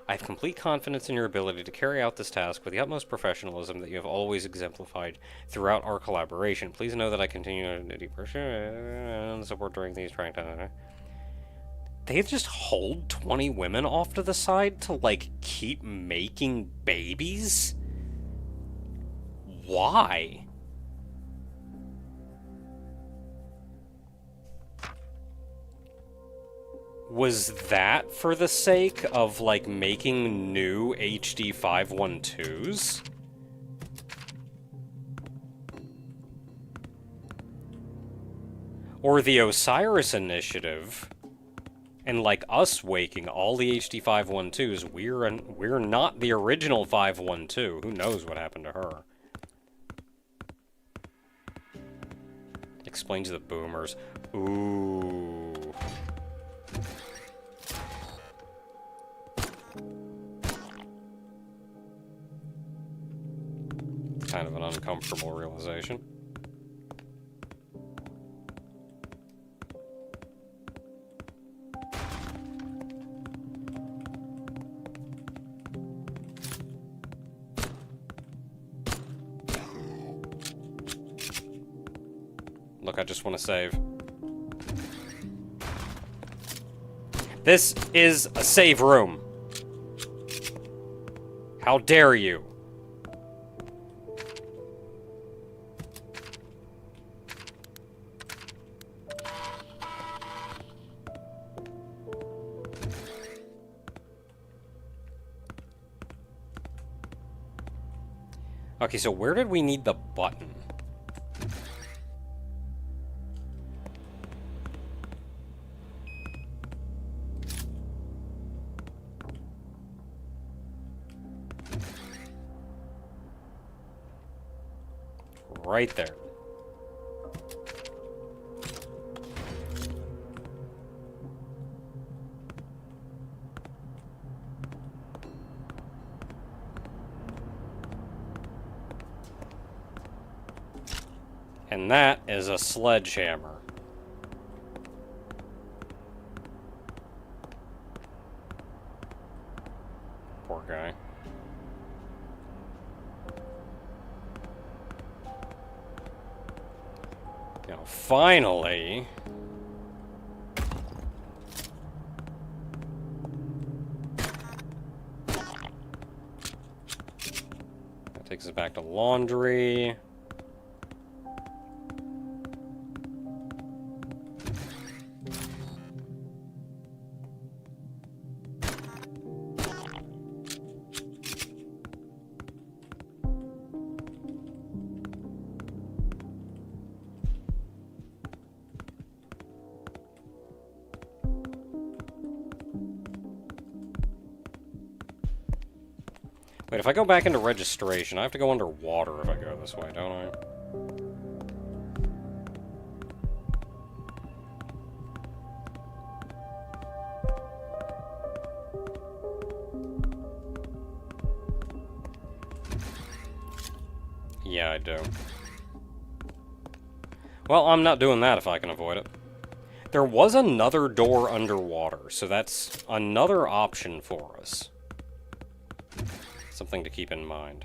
I have complete confidence in your ability to carry out this task with the utmost professionalism that you have always exemplified throughout our collaboration. Please know that I continue to support during these trying times. They just hold 20 women off to the side to, like, keep making babies? Why? Was that for the sake of, like, making new HD 512s? Or the Osiris Initiative, and like us waking all the HD 512s, we're not the original 512. Who knows what happened to her? Explains the boomers. Ooh. Kind of an uncomfortable realization. Look, I just want to save. This is a save room. How dare you? Okay, so where did we need the button? Right there. And that is a sledgehammer. Poor guy. Now, finally... That takes us back to laundry. Wait, if I go back into registration, I have to go underwater if I go this way, don't I? Yeah, I do. Well, I'm not doing that if I can avoid it. There was another door underwater, so that's another option for us. Something to keep in mind.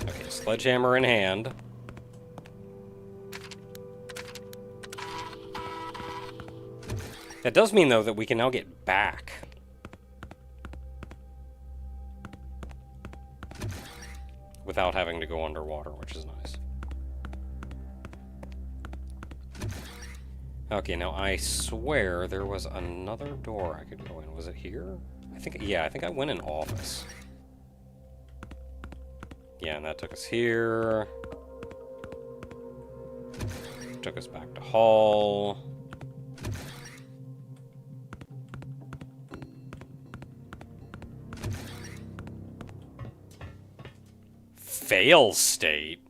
Okay, sledgehammer in hand. That does mean, though, that we can now get back. Without having to go underwater, which is nice. Okay, now I swear there was another door I could go in. Was it here? I think I went in office. Yeah, and that took us here. Took us back to hall. Fail state?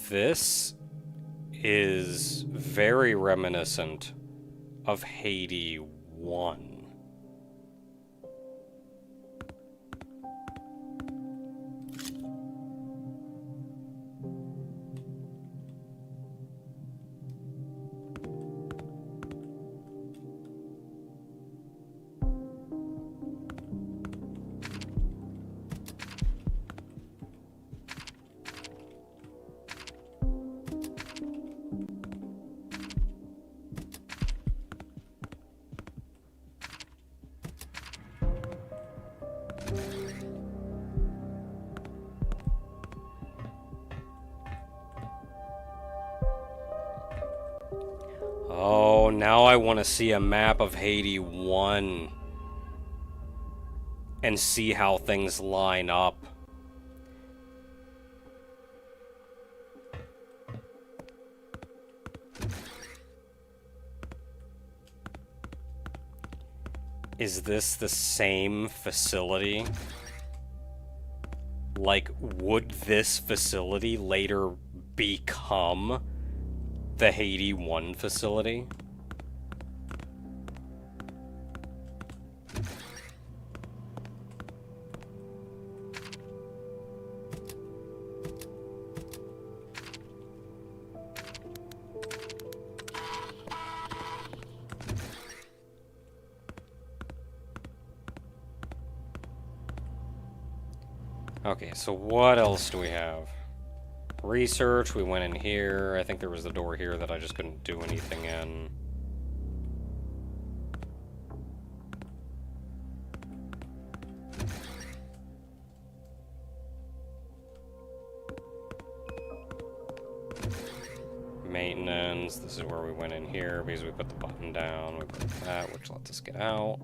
This is very reminiscent of Haydee 1. Oh, now I want to see a map of Haydee 1 and see how things line up. Is this the same facility? Like, would this facility later become the Haydee 1 facility? Okay, so what else do we have? Research, we went in here. I think there was the door here that I just couldn't do anything in. Maintenance, this is where we went in here because we put the button down, we put that, which lets us get out.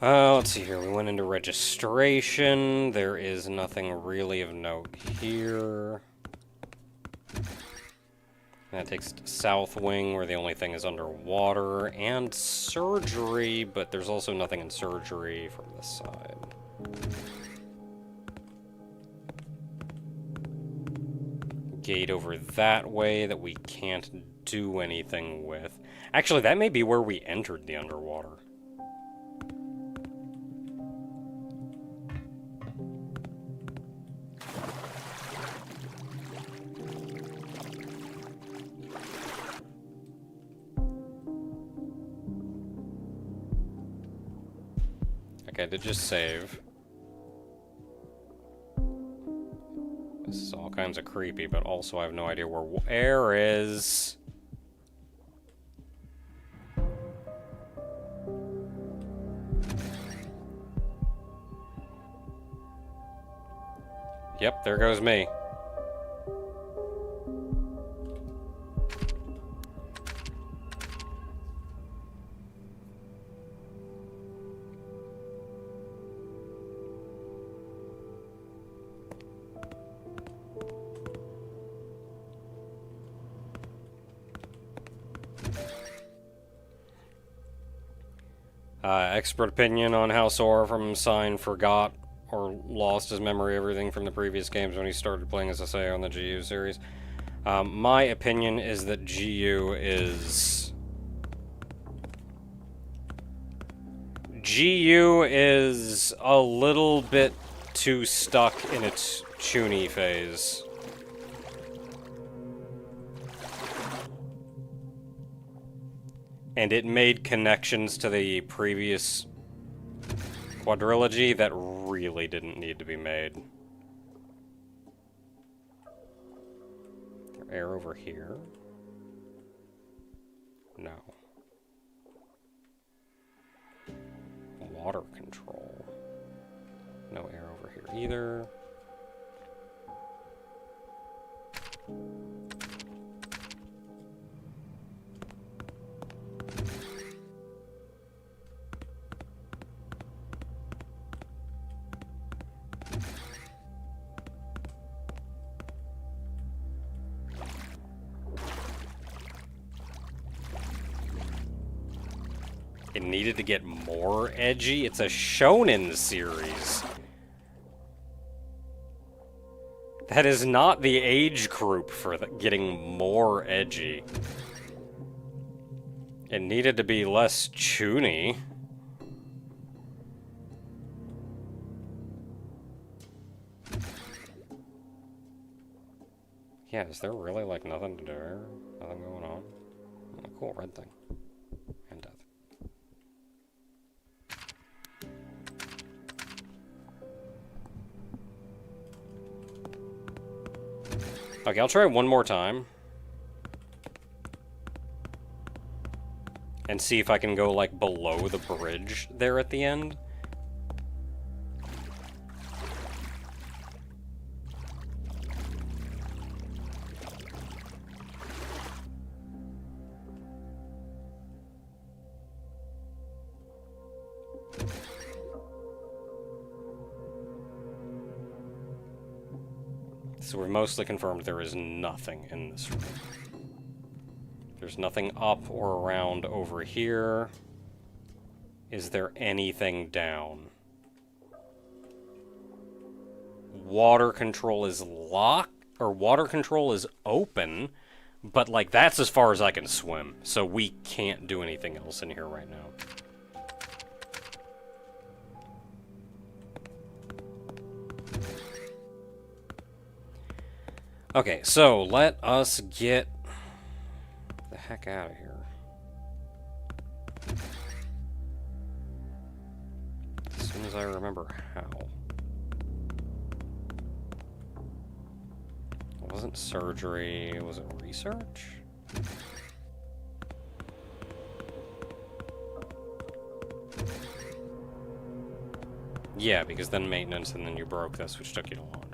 Let's see here, we went into registration, there is nothing really of note here. That takes to South Wing, where the only thing is underwater, and surgery, but there's also nothing in surgery from this side. Gate over that way that we can't do anything with. Actually, that may be where we entered the underwater. Okay, to just save. This is all kinds of creepy, but also I have no idea where air is. Yep, there goes me. Expert opinion on how Sora from Sign forgot or lost his memory of everything from the previous games when he started playing as SA on the GU series. My opinion is that GU is a little bit too stuck in its Chuny phase. And it made connections to the previous quadrilogy that really didn't need to be made. Air over here? No. Water control. No air over here either. It needed to get more edgy? It's a shonen series. That is not the age group for getting more edgy. It needed to be less chuny. Yeah, is there really, like, nothing to do here? Nothing going on? Oh, cool, red thing. And death. Okay, I'll try one more time. And see if I can go, like, below the bridge there at the end. So we've mostly confirmed there is nothing in this room. There's nothing up or around over here. Is there anything down? Water control is locked, or water control is open, but like that's as far as I can swim, so we can't do anything else in here right now. Okay, so let us get the heck out of here. remember how. It wasn't surgery, was it research? Yeah, because then maintenance and then you broke, that's which took you to laundry.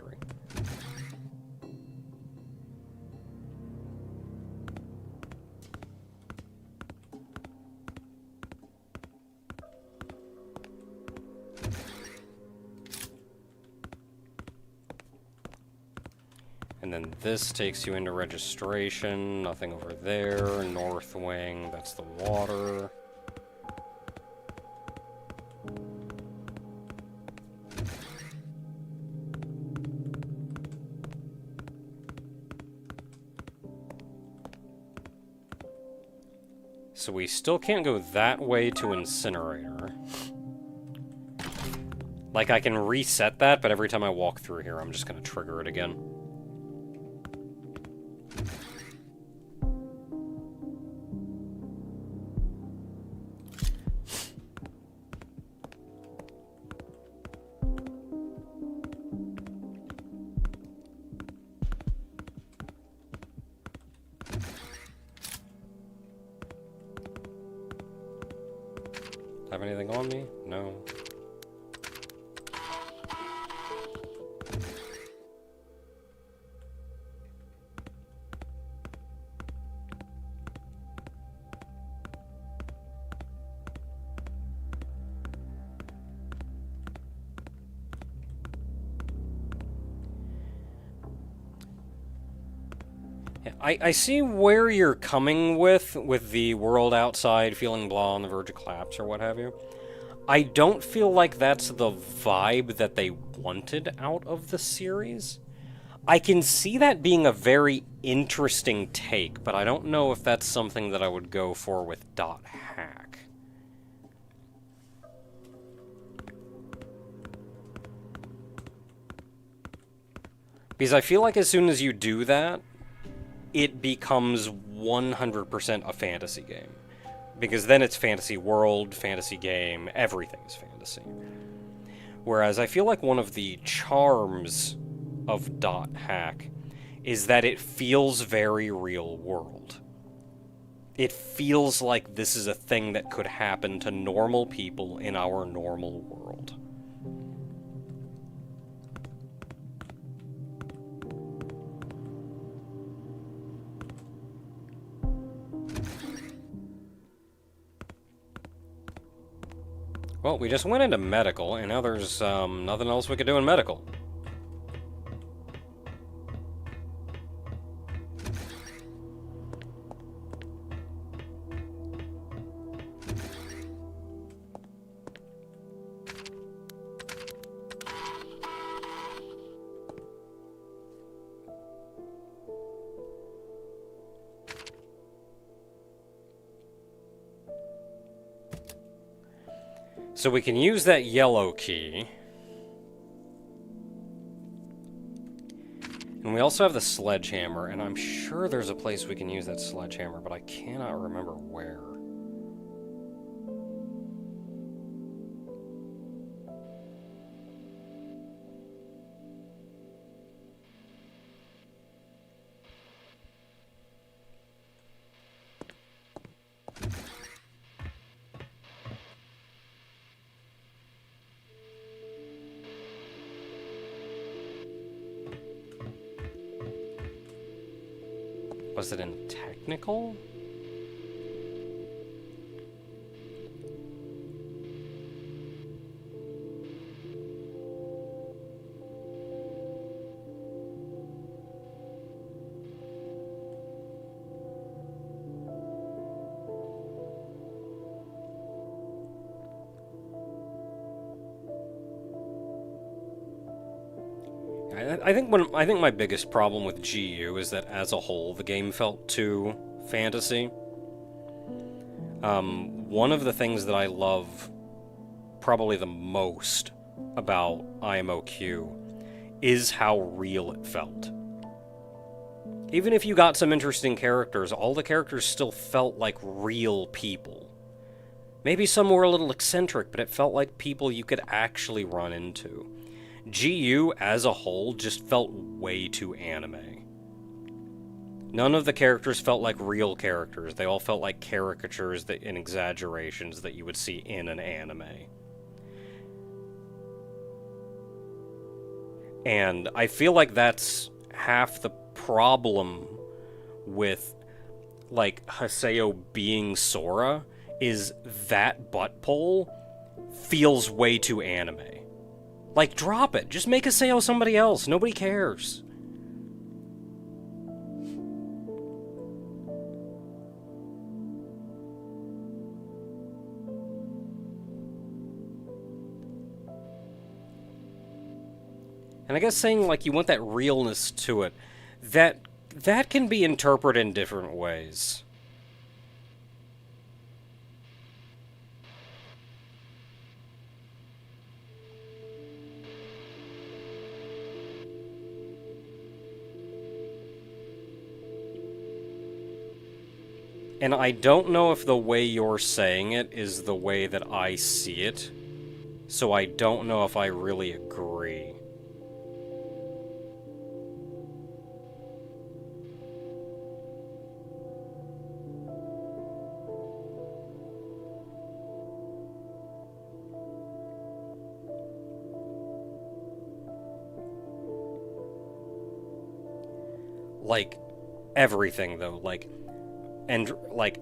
And then this takes you into registration, nothing over there, north wing, that's the water. So we still can't go that way to incinerator. Like, I can reset that, but every time I walk through here, I'm just gonna trigger it again. Have anything on me? No. I see where you're coming with the world outside feeling blah on the verge of collapse or what have you. I don't feel like that's the vibe that they wanted out of the series. I can see that being a very interesting take, but I don't know if that's something that I would go for with .hack. Because I feel like as soon as you do that, it becomes 100% a fantasy game. Because then it's fantasy world, fantasy game, everything's fantasy. Whereas I feel like one of the charms of .hack is that it feels very real world. It feels like this is a thing that could happen to normal people in our normal world. Well, we just went into medical, and now there's nothing else we could do in medical. So we can use that yellow key. And we also have the sledgehammer, and I'm sure there's a place we can use that sledgehammer, but I cannot remember where. Was it in technical? I think my biggest problem with GU is that as a whole the game felt too fantasy. One of the things that I love probably the most about IMOQ is how real it felt. Even if you got some interesting characters, all the characters still felt like real people. Maybe some were a little eccentric, but it felt like people you could actually run into. GU as a whole just felt way too anime. None of the characters felt like real characters. They all felt like caricatures and exaggerations that you would see in an anime. And I feel like that's half the problem with, like, Haseo being Sora, is that butt pull feels way too anime. Like, drop it. Just make Haseo somebody else. Nobody cares. And I guess saying, like, you want that realness to it, that can be interpreted in different ways. And I don't know if the way you're saying it is the way that I see it, so I don't know if I really agree. Like, everything, though. Like,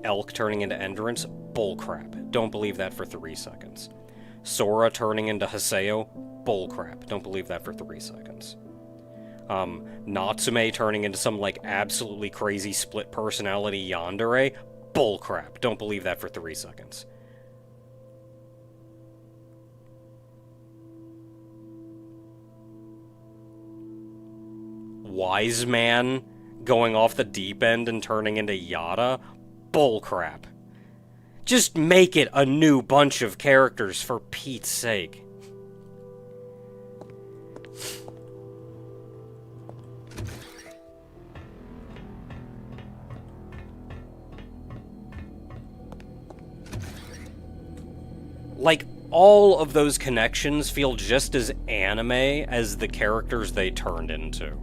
Elk turning into Endurance, bullcrap. Don't believe that for 3 seconds. Sora turning into Haseo, bullcrap. Don't believe that for 3 seconds. Natsume turning into some, like, absolutely crazy split personality yandere, bullcrap. Don't believe that for 3 seconds. Wise Man going off the deep end and turning into Yada? Bullcrap. Just make it a new bunch of characters, for Pete's sake. Like, all of those connections feel just as anime as the characters they turned into.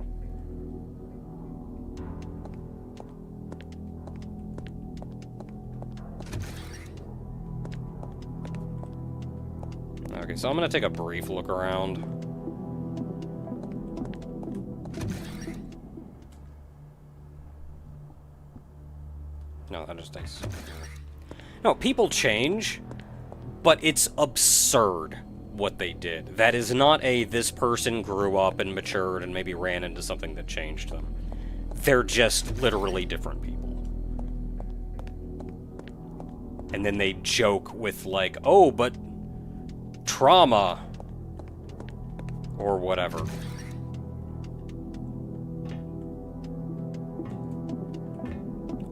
Okay, so I'm gonna take a brief look around. No, that just takes... No, people change, but it's absurd what they did. That is not a, this person grew up and matured and maybe ran into something that changed them. They're just literally different people. And then they joke with, like, oh, but trauma, or whatever.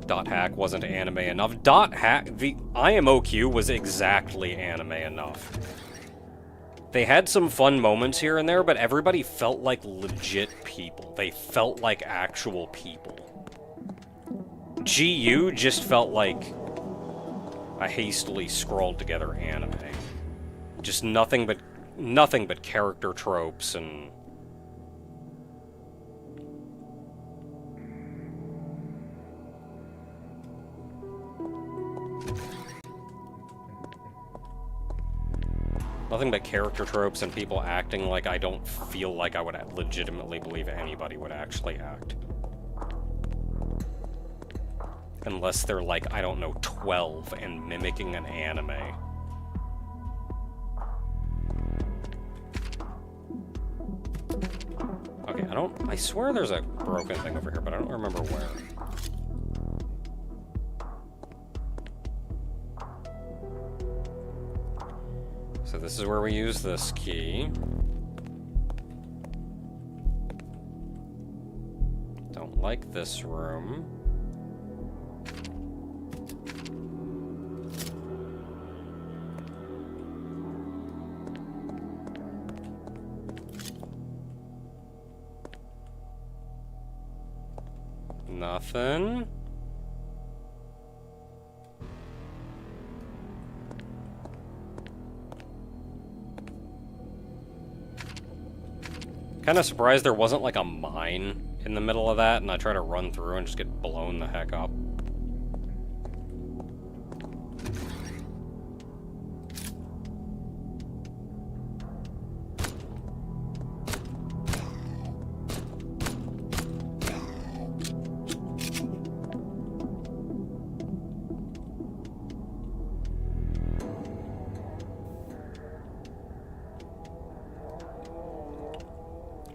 Dot hack wasn't anime enough. Dot hack, the IMOQ was exactly anime enough. They had some fun moments here and there, but everybody felt like legit people. They felt like actual people. GU just felt like a hastily scrawled together anime. Just nothing but character tropes and... Nothing but character tropes and people acting like I don't feel like I would legitimately believe anybody would actually act. Unless they're like, I don't know, 12 and mimicking an anime. Okay, I swear there's a broken thing over here, but I don't remember where. So this is where we use this key. Don't like this room. Nothing. Kind of surprised there wasn't like a mine in the middle of that, and I try to run through and just get blown the heck up.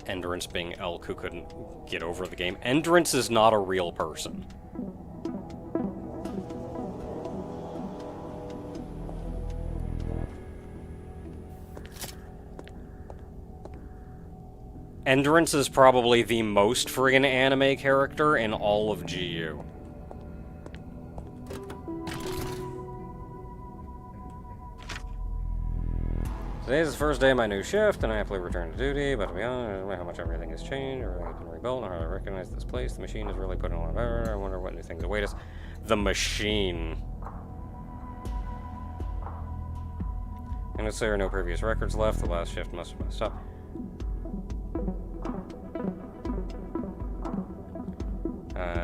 Endurance being Elk who couldn't get over the game. Endurance is not a real person. Endurance is probably the most friggin' anime character in all of GU. Today is the first day of my new shift, and I happily return to duty, but to be honest, I don't know how much everything has changed, or everything has been rebuilt, and how I recognize this place. The machine is really putting a lot of effort. I wonder what new things await us. The machine. And if there are no previous records left, the last shift must have messed up.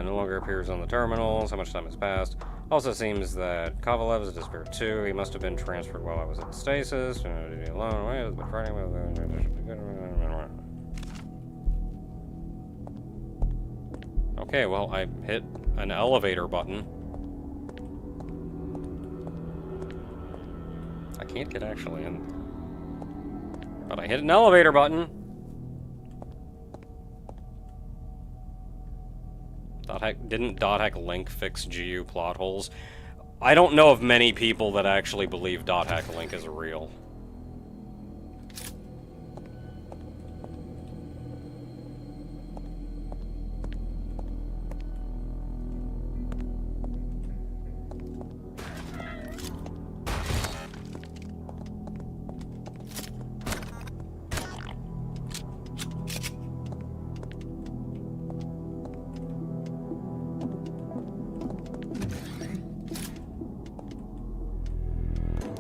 No longer appears on the terminals. How much time has passed? Also seems that Kovalev has disappeared too. He must have been transferred while I was in stasis. Alone. Okay, well, I hit an elevator button. I can't get actually in. But I hit an elevator button. Didn't .hack Link fix GU plot holes? I don't know of many people that actually believe .hack Link is real.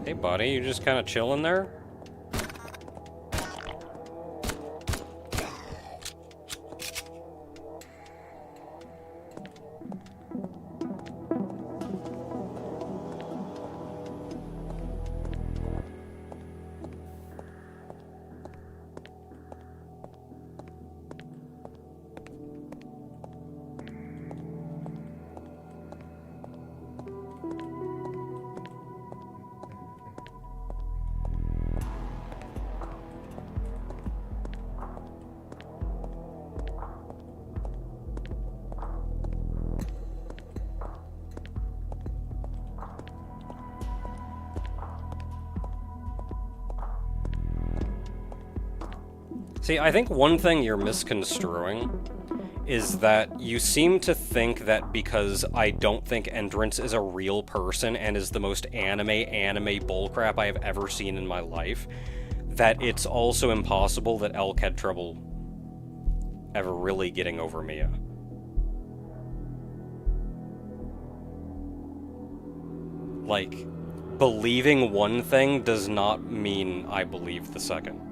Hey buddy, you just kind of chilling there? See, I think one thing you're misconstruing is that you seem to think that because I don't think Endurance is a real person and is the most anime bullcrap I have ever seen in my life, that it's also impossible that Elk had trouble ever really getting over Mia. Like, believing one thing does not mean I believe the second.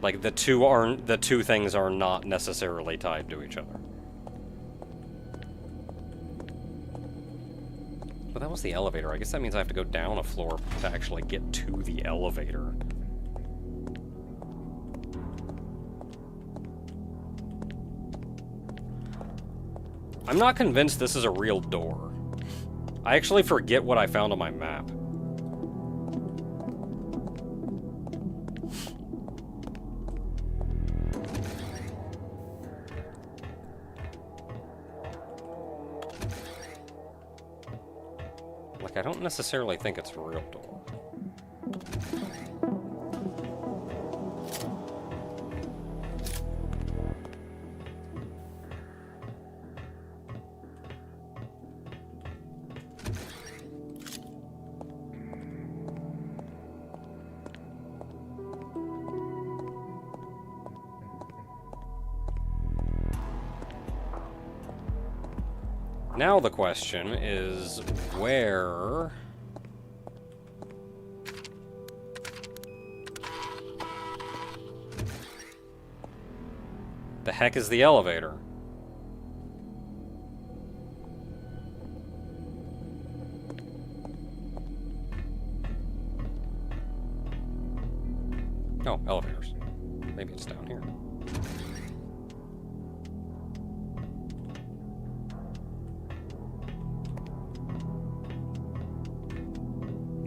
Like, the two things are not necessarily tied to each other. But that was the elevator. I guess that means I have to go down a floor to actually get to the elevator. I'm not convinced this is a real door. I actually forget what I found on my map. Like, I don't necessarily think it's a real door. Now the question is, where... the heck is the elevator? Oh, elevators. Maybe it's down here.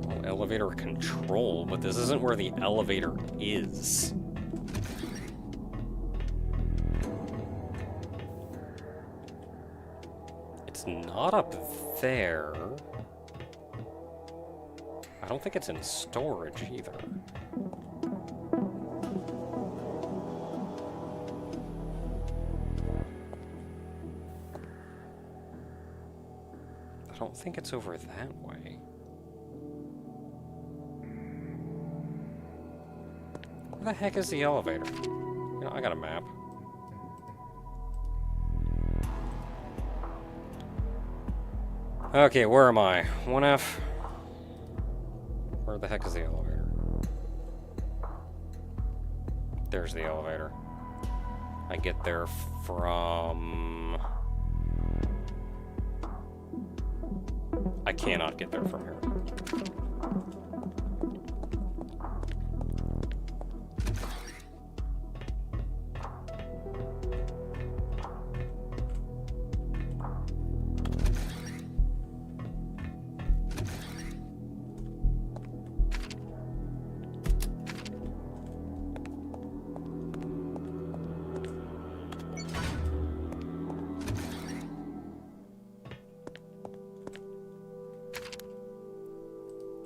Oh, elevator control, but this isn't where the elevator is. It's not up there. I don't think it's in storage either. I don't think it's over that way. Where the heck is the elevator? You know, I got a map. Okay, where am I? 1F? Where the heck is the elevator? There's the elevator. I get there from... I cannot get there from here.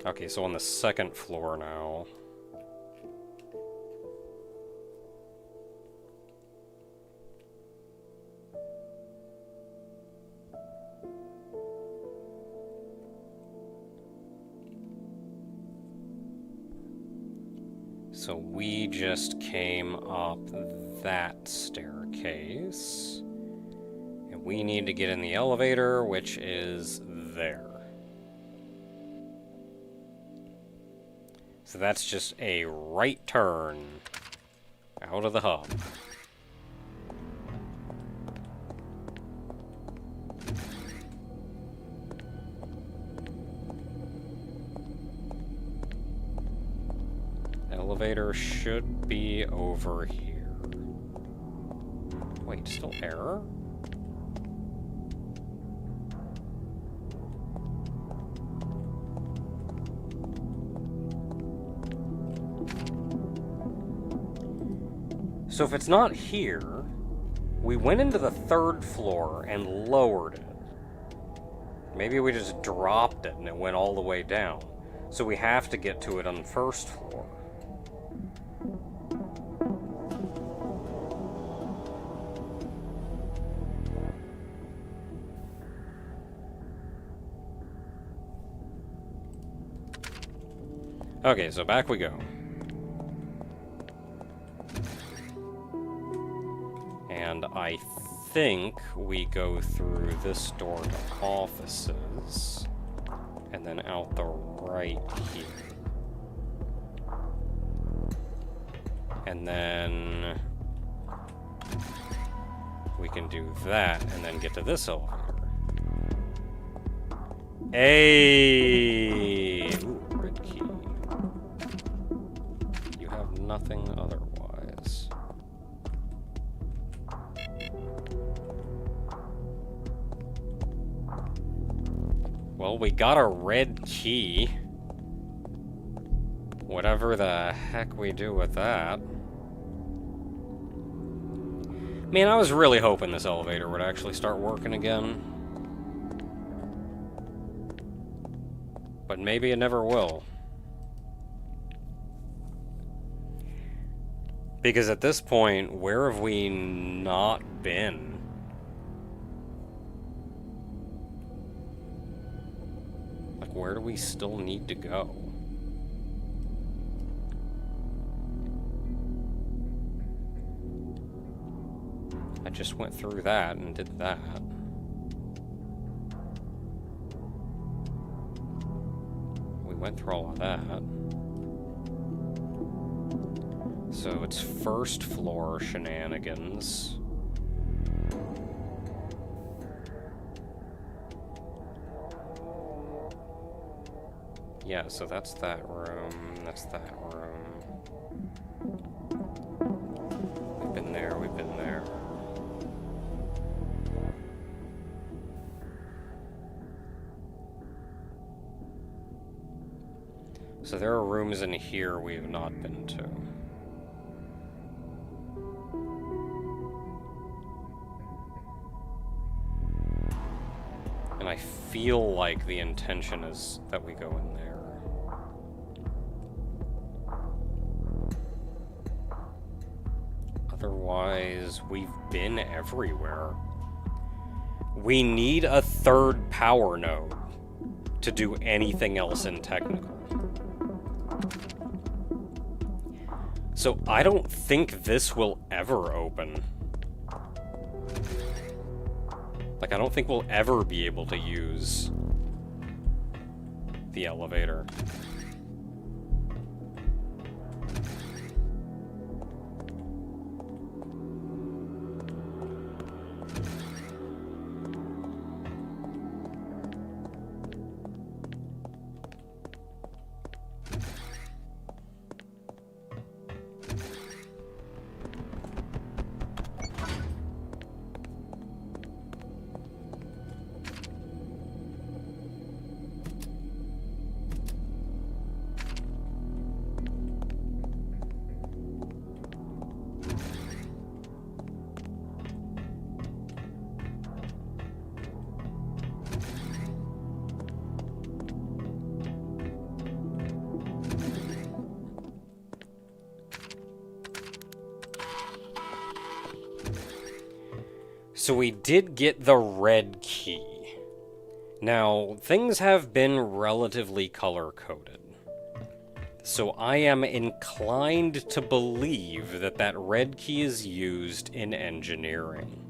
Okay, so on the second floor now. So we just came up that staircase. And we need to get in the elevator, which is there. So that's just a right turn out of the hub. Elevator should be over here. Wait, still error? So if it's not here, we went into the third floor and lowered it. Maybe we just dropped it and it went all the way down. So we have to get to it on the first floor. Okay, so back we go. And I think we go through this door to offices, and then out the right here. And then we can do that, and then get to this elevator. Hey! Ooh, red key. You have nothing otherwise. Well, we got a red key. Whatever the heck we do with that. Man, I was really hoping this elevator would actually start working again. But maybe it never will. Because at this point, where have we not been? Like, where do we still need to go? I just went through that and did that. went through all of that. So it's first floor shenanigans. Yeah, so that's that room, that's that room. We've been there, we've been there. So there are rooms in here we have not been to. And I feel like the intention is that we go in there. Otherwise, we've been everywhere. We need a third power node to do anything else in technical. So I don't think this will ever open. Like, I don't think we'll ever be able to use the elevator. So we did get the red key. Now, things have been relatively color-coded. So I am inclined to believe that that red key is used in engineering.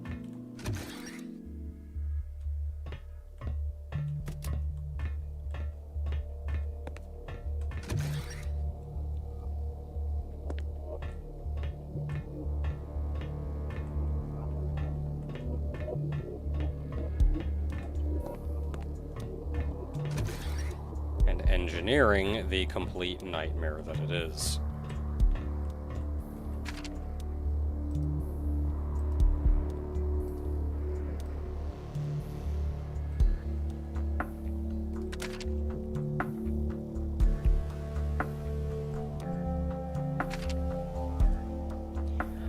Engineering the complete nightmare that it is.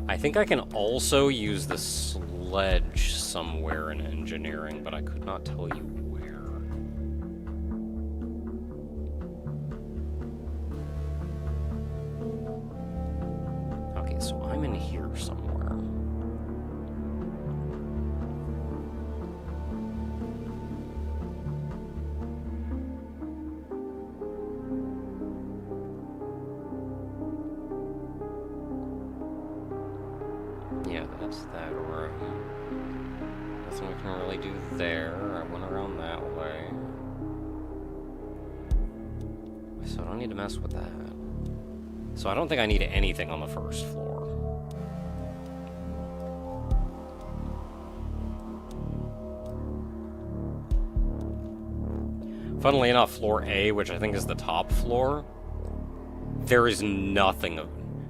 I think I can also use the sledge somewhere in engineering, but I could not tell you where. Okay, so I'm in here somewhere. Yeah, that's that room. Nothing we can really do there. I went around that way. So I don't need to mess with that. So I don't think I need anything on the first floor. Funnily enough, floor A, which I think is the top floor, there is nothing of...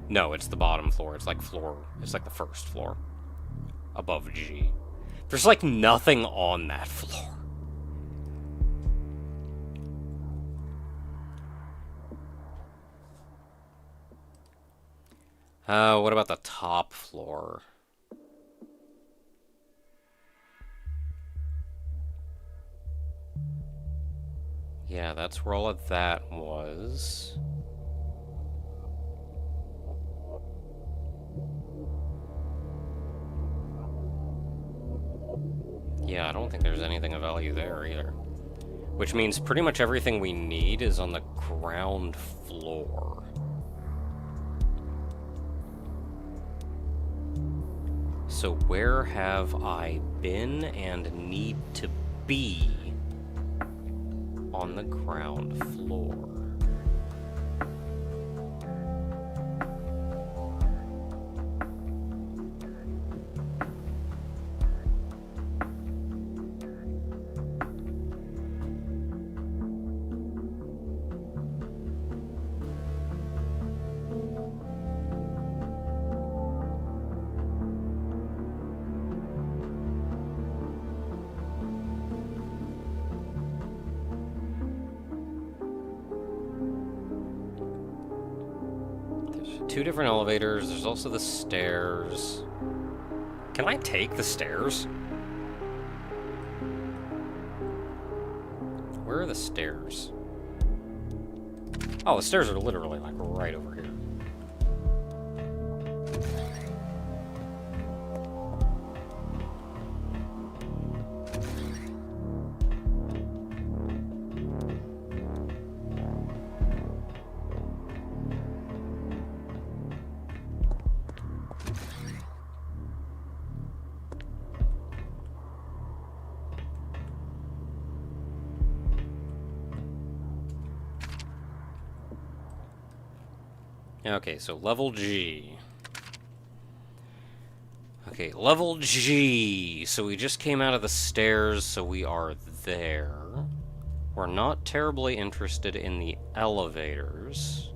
No, it's the bottom floor. It's like the first floor. Above G. There's like nothing on that floor. What about the top floor? Yeah, that's where all of that was. Yeah, I don't think there's anything of value there either. Which means pretty much everything we need is on the ground floor. So where have I been and need to be on the ground floor? 2 different elevators. There's also the stairs. Can I take the stairs? Where are the stairs? Oh, the stairs are literally, like, right over here. Okay, so level G. Okay, level G. So we just came out of the stairs, so we are there. We're not terribly interested in the elevators.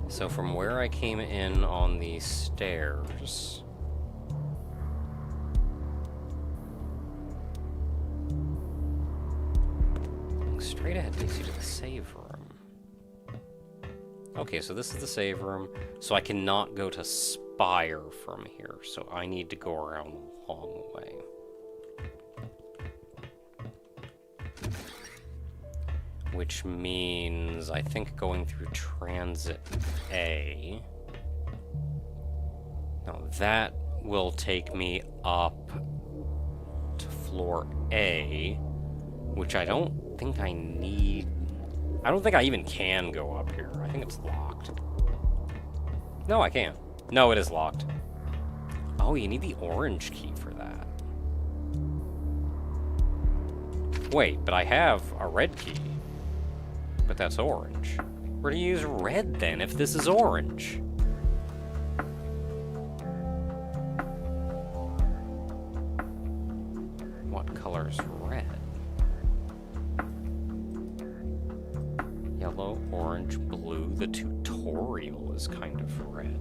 So from where I came in on the stairs... straight ahead takes you to the save room. Okay, so this is the save room. So I cannot go to Spire from here. So I need to go around the long way. Which means I think going through Transit A. Now that will take me up to floor A, which I don't think I need... I don't think I even can go up here. I think it's locked. No, I can't. No, it is locked. Oh, you need the orange key for that. Wait, but I have a red key. But that's orange. Where do you use red then, if this is orange? What color is red? Yellow, orange, blue. The tutorial is kind of red.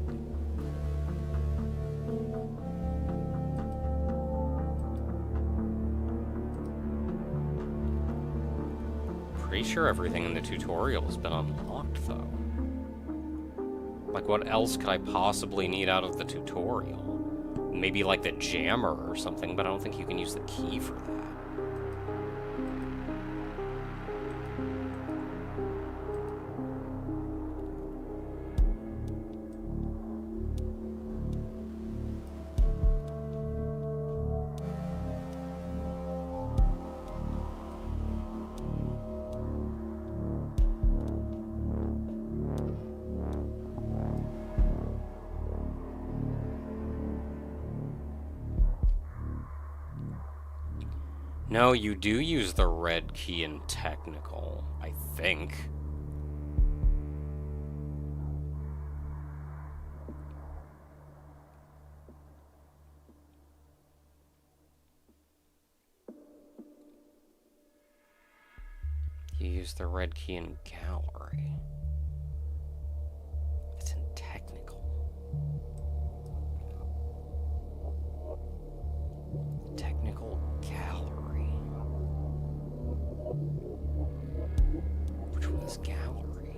Pretty sure everything in the tutorial has been unlocked, though. Like, what else could I possibly need out of the tutorial? Maybe, like, the jammer or something, but I don't think you can use the key for that. No, you do use the red key in technical, I think. You use the red key in gallery. It's in technical. Technical gallery. Which one is gallery?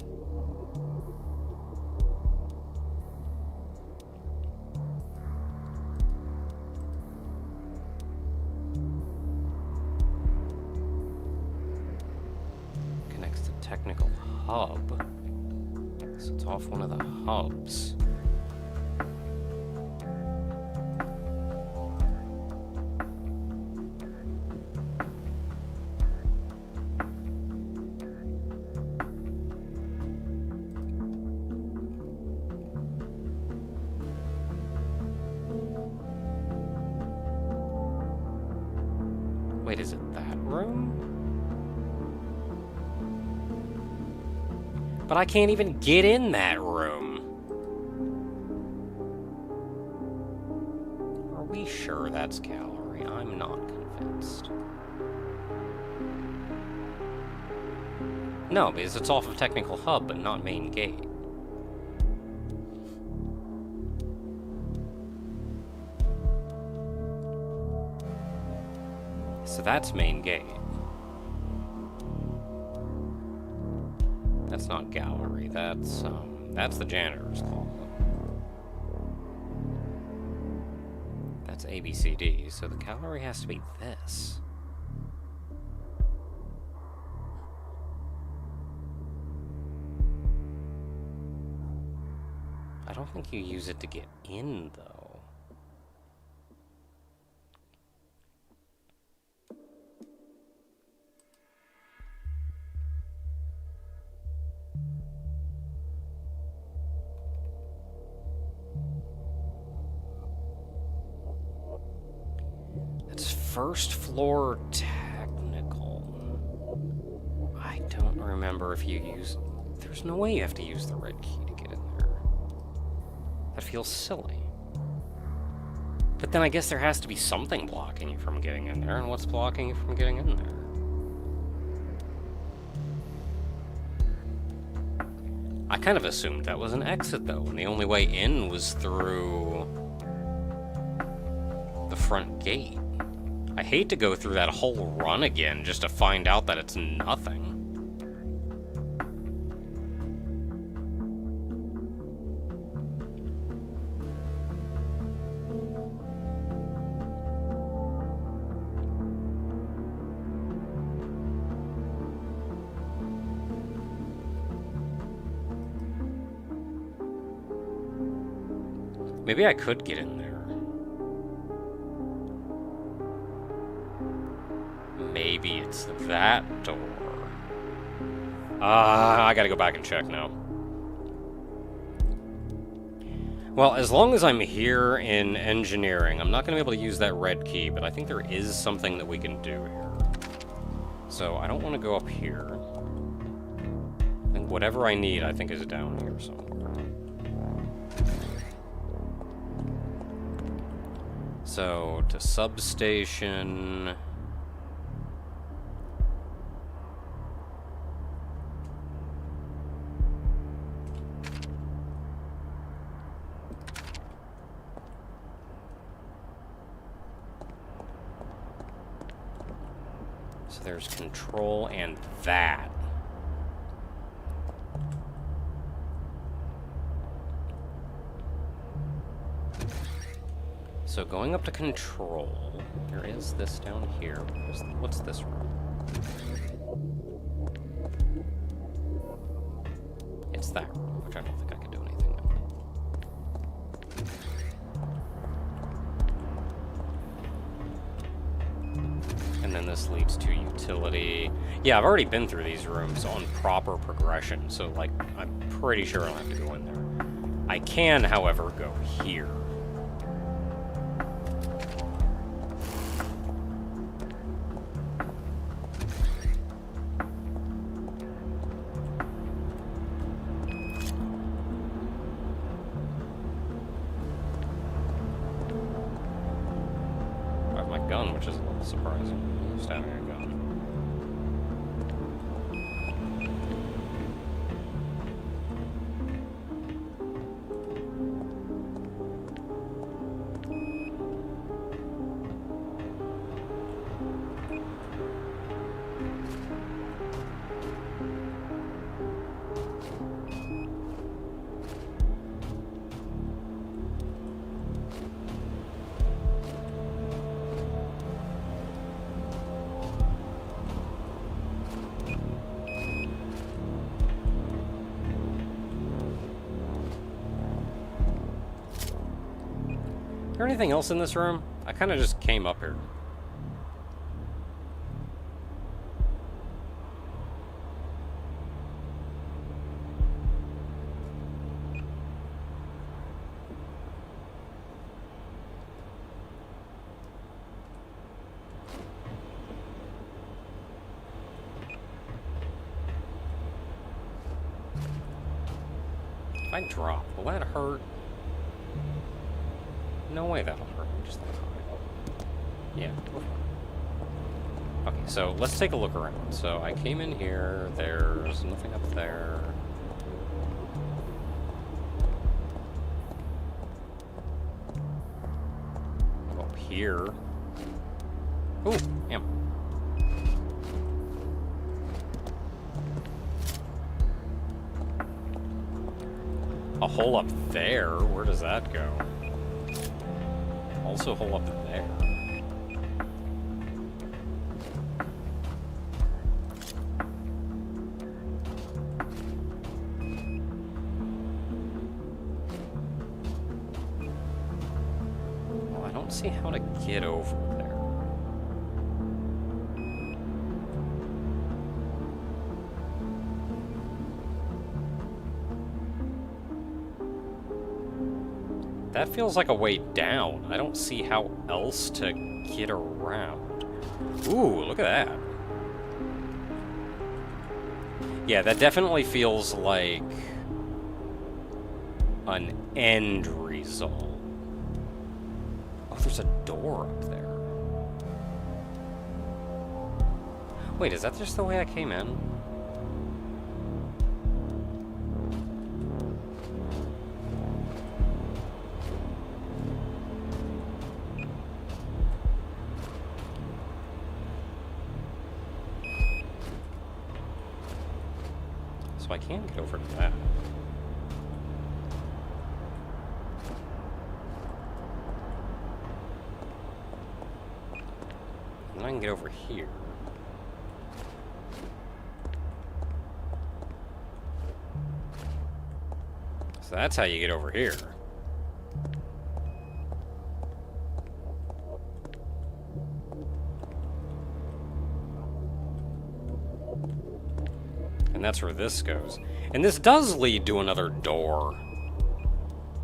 Connects to technical hub. So it's off one of the hubs. Wait, is it that room? But I can't even get in that room. Are we sure that's gallery? I'm not convinced. No, because it's off of technical hub, but not main gate. So that's main gate. That's not gallery, that's the janitor's closet. That's ABCD, so the gallery has to be this. I don't think you use it to get in, though. That's first floor technical. I don't remember if you use... There's no way you have to use the red key to get in there. That feels silly. But then I guess there has to be something blocking you from getting in there, and what's blocking you from getting in there? I kind of assumed that was an exit, though, and the only way in was through the front gate. I hate to go through that whole run again just to find out that it's nothing. Maybe I could get in there. Maybe it's that door. I gotta go back and check now. Well, as long as I'm here in engineering, I'm not gonna be able to use that red key, but I think there is something that we can do here. So I don't want to go up here. I think whatever I need, I think, is down here somewhere. So, to substation... So there's control and that. So going up to control, there is this down here. What's this room? It's that room, which I don't think I can do anything in. And then this leads to utility. Yeah, I've already been through these rooms on proper progression, so, like, I'm pretty sure I'll have to go in there. I can, however, go here. Gun, which is a little surprising. Just having a gun. Is there anything else in this room? I kind of just came up here. If I drop, will that hurt? No way that'll hurt. Just that high. Yeah. Okay, so let's take a look around. So I came in here. There's nothing up there. Up here. Ooh, ammo. A hole up there? Where does that go? Also a hole up there. Well, I don't see how to get over there. That feels like a way down. I don't see how else to get around. Ooh, look at that. Yeah, that definitely feels like an end result. Oh, there's a door up there. Wait, is that just the way I came in? So I can get over to that. And I can get over here. So that's how you get over here. And that's where this goes. And this does lead to another door.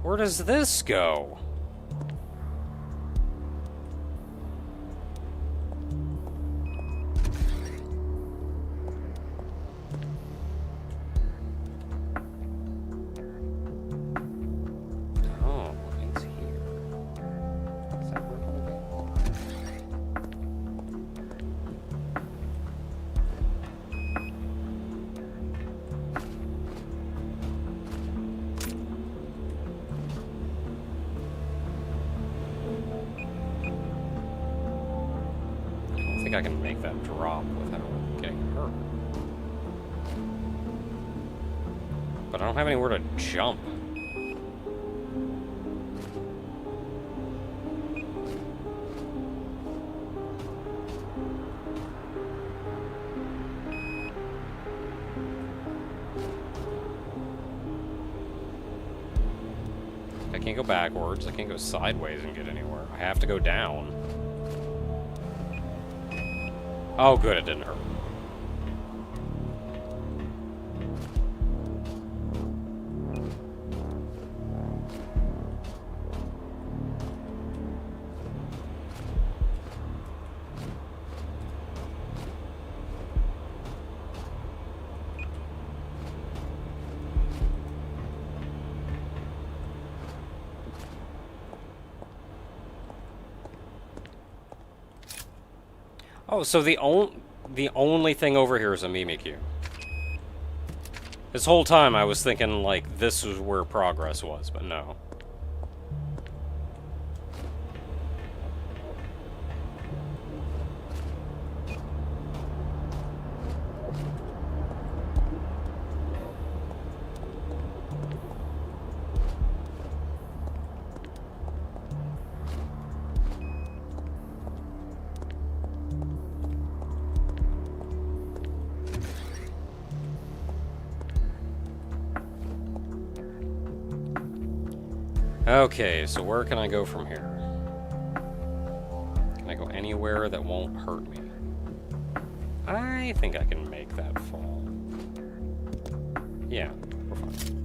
Where does this go? Oh, it's here. Is that where it will I think I can make that drop without getting hurt. But I don't have anywhere to jump. I can't go backwards. I can't go sideways and get anywhere. I have to go down. Oh, good, it didn't hurt. Oh, so the only thing over here is a Mimikyu. This whole time I was thinking, like, this was where progress was, but no. Okay, so where can I go from here? Can I go anywhere that won't hurt me? I think I can make that fall. Yeah, we're fine.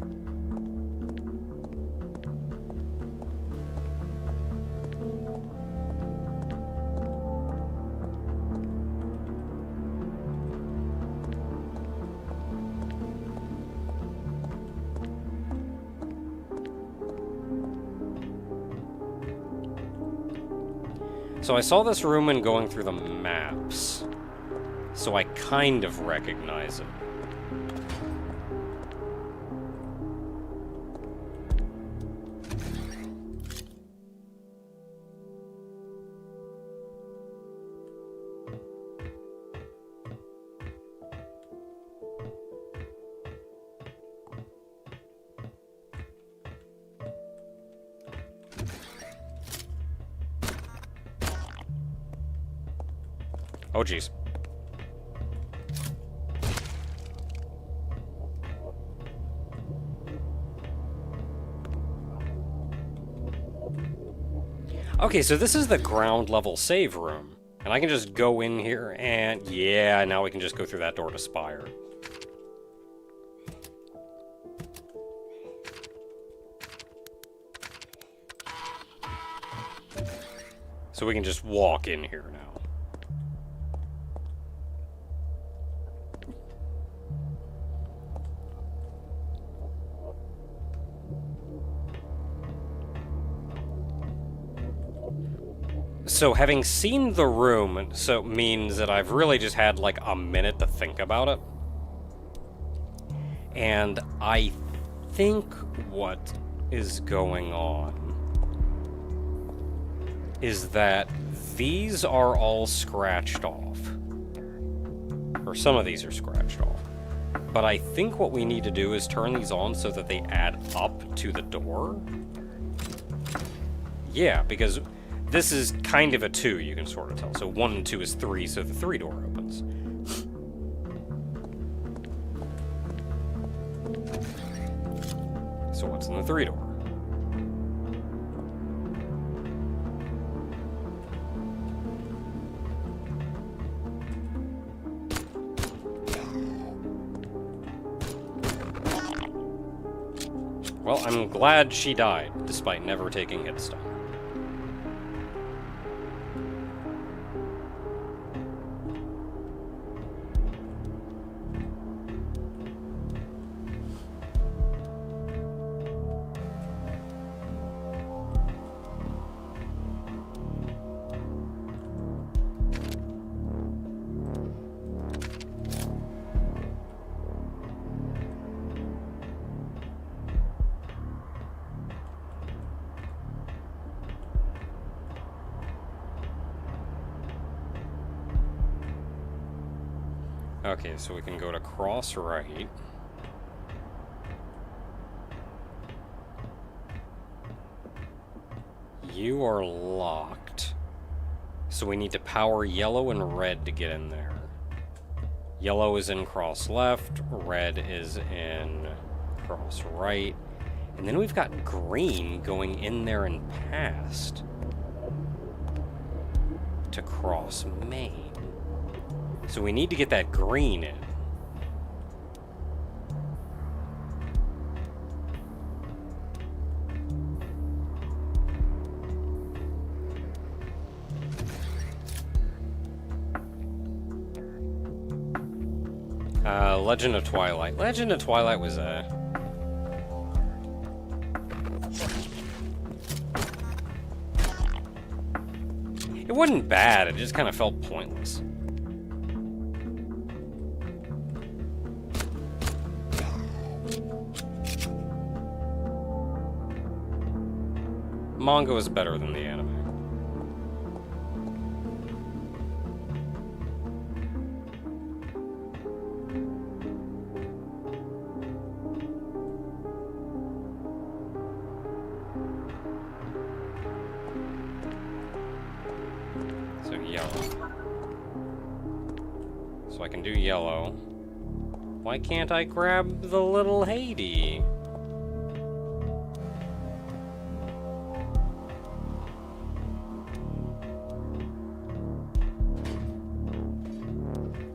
So I saw this room in going through the maps, so I kind of recognize it. Oh, jeez. Okay, so this is the ground level save room. And I can just go in here and... yeah, now we can just go through that door to Spire. So we can just walk in here now. So having seen the room, so means that I've really just had like a minute to think about it. And I think what is going on is that these are all scratched off. Or some of these are scratched off. But I think what we need to do is turn these on so that they add up to the door. Yeah, because this is kind of a 2, you can sort of tell. So 1 and 2 is 3, so the 3 door opens. So what's in the 3 door? Well, I'm glad she died, despite never taking hit stun. Okay, so we can go to cross right. You are locked. So we need to power yellow and red to get in there. Yellow is in cross left, red is in cross right. And then we've got green going in there and past to cross main. So we need to get that green in. Legend of Twilight. Legend of Twilight was it wasn't bad, it just kind of felt pointless. Manga is better than the anime. So yellow. So I can do yellow. Why can't I grab the little Haydee?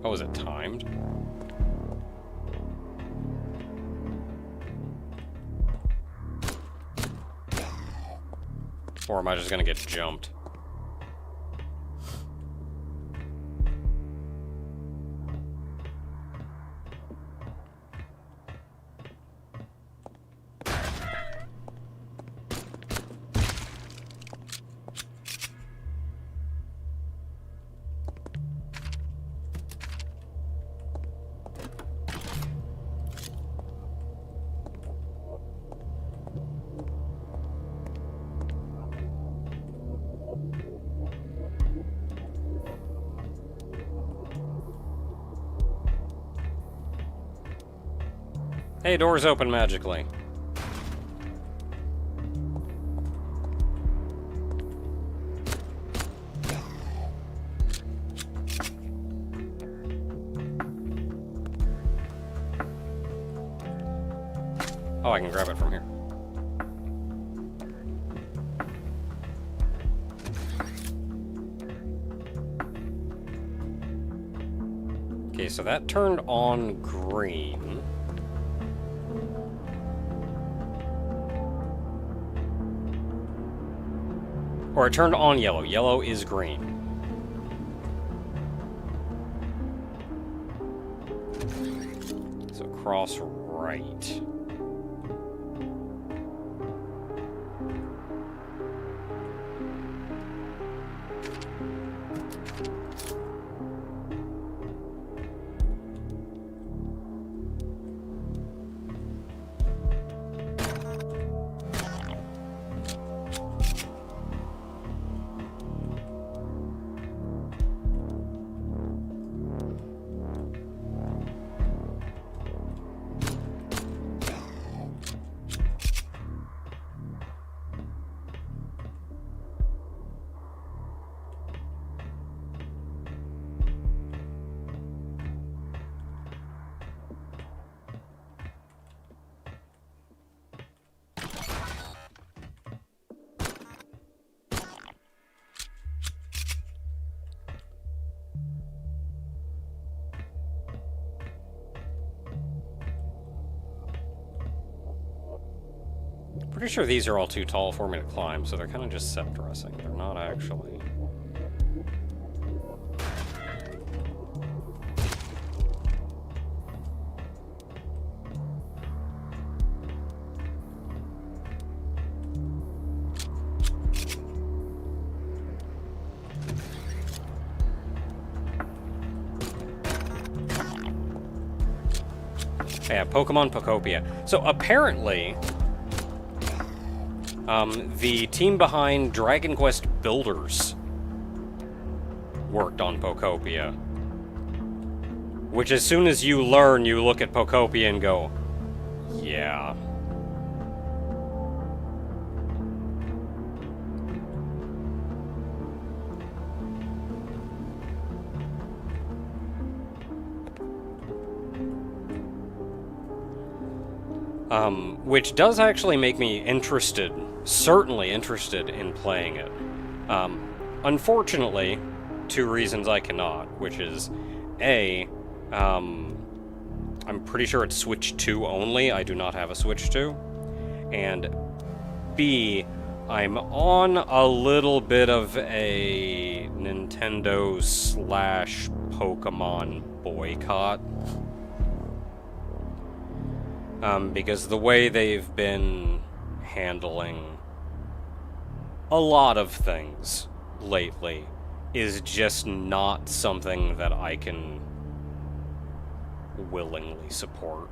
Oh, is it timed? Or am I just gonna get jumped? Hey, doors open magically. Oh, I can grab it from here. Okay, so that turned on green. Or it turned on yellow. Yellow is green. So cross right. Pretty sure these are all too tall for me to climb, so they're kind of just set dressing. They're not actually. Yeah, Pokemon Pokopia. So apparently, the team behind Dragon Quest Builders worked on Pokopia. Which, as soon as you learn, you look at Pokopia and go, yeah. Which does actually make me interested, certainly interested in playing it. Unfortunately, two reasons I cannot, which is, A, I'm pretty sure it's Switch 2 only, I do not have a Switch 2, and B, I'm on a little bit of a Nintendo/Pokemon boycott. Because the way they've been handling a lot of things lately is just not something that I can willingly support.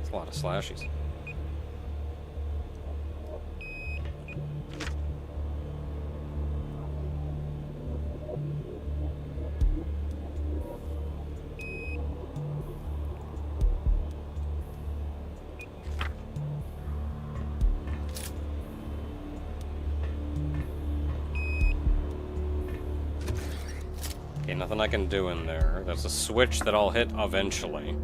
It's a lot of slashies. Okay, nothing I can do in there. There's a switch that I'll hit eventually.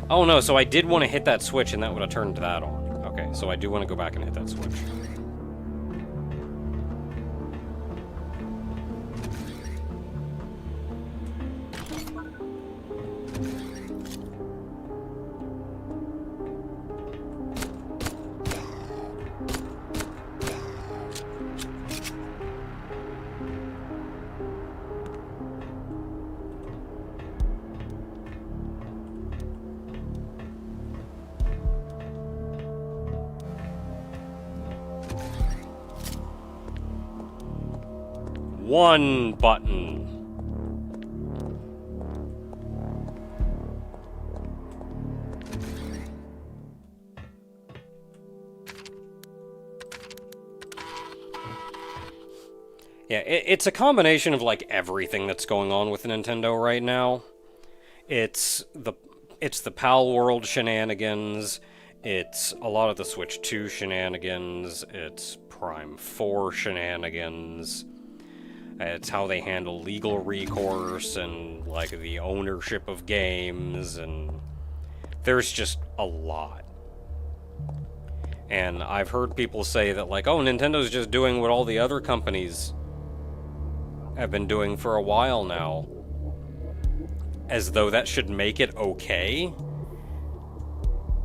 Oh no, so I did want to hit that switch and that would have turned that on. Okay, so I do want to go back and hit that switch. One button. Yeah, it's a combination of, like, everything that's going on with Nintendo right now. It's the Pal World shenanigans, it's a lot of the Switch 2 shenanigans, it's Prime 4 shenanigans, it's how they handle legal recourse and, like, the ownership of games, and there's just a lot. And I've heard people say that, like, oh, Nintendo's just doing what all the other companies have been doing for a while now, as though that should make it okay.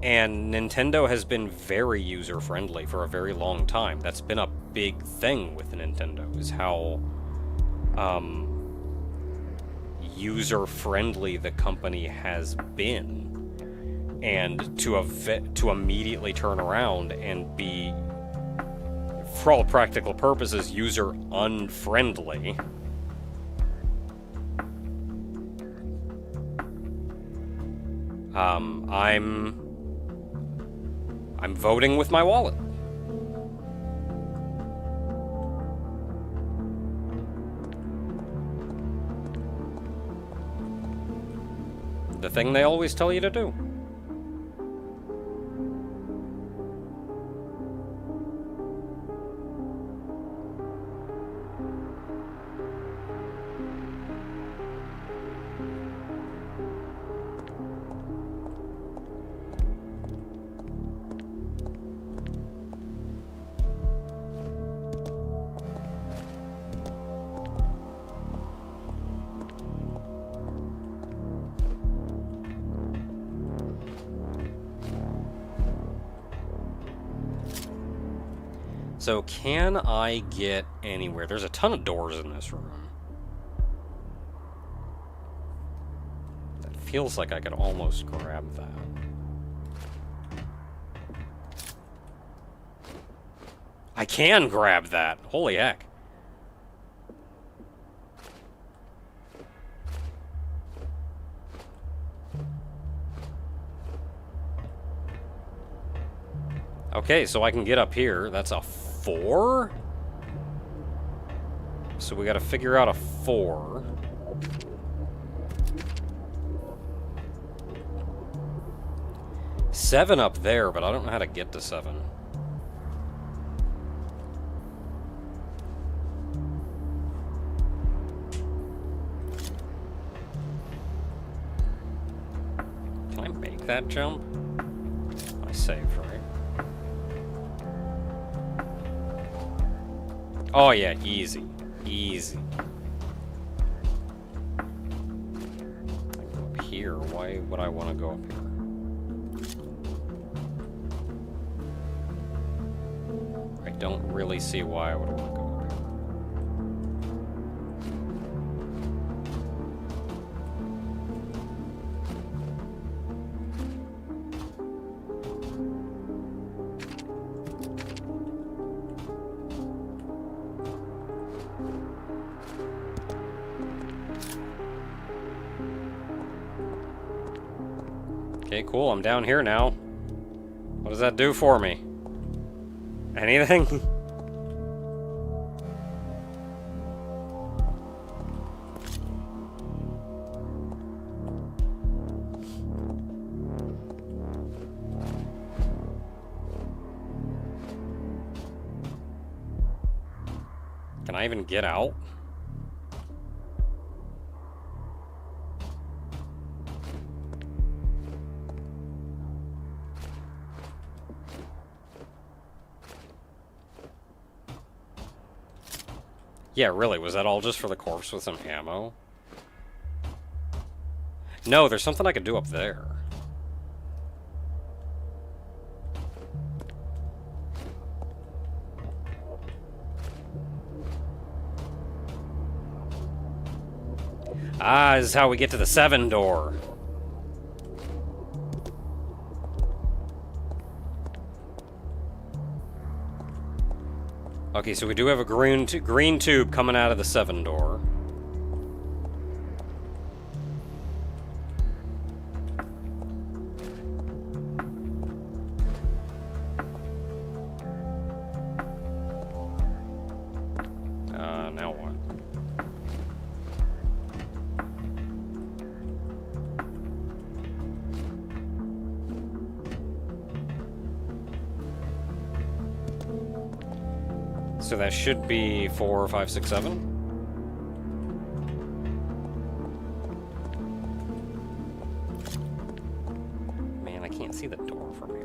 And Nintendo has been very user-friendly for a very long time. That's been a big thing with Nintendo, is how user-friendly the company has been. And to immediately turn around and be, for all practical purposes, user-unfriendly. I'm voting with my wallet. The thing they always tell you to do. So, can I get anywhere? There's a ton of doors in this room. That feels like I could almost grab that. I can grab that! Holy heck. Okay, so I can get up here. That's a 4? So we gotta figure out a 4. Seven up there, but I don't know how to get to 7. Can I make that jump? I saved, right? Oh yeah, easy. Easy. I go up here. Why would I want to go up here? I don't really see why I would want to go up here. Okay, cool, I'm down here now. What does that do for me? Anything? Can I even get out? Yeah, really, was that all just for the corpse with some ammo? No, there's something I could do up there. Ah, this is how we get to the 7 door. Okay, so we do have a green tube coming out of the 7 door. now what? So that should be 4, 5, 6, 7. Man, I can't see the door from here.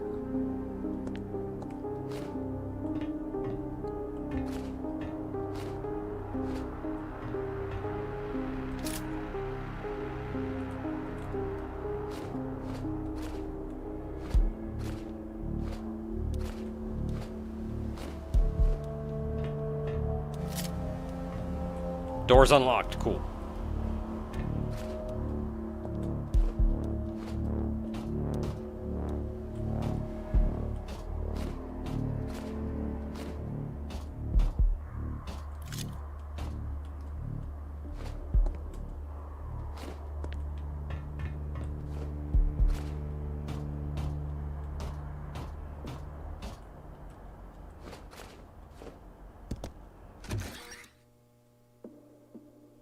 Door's unlocked. Cool.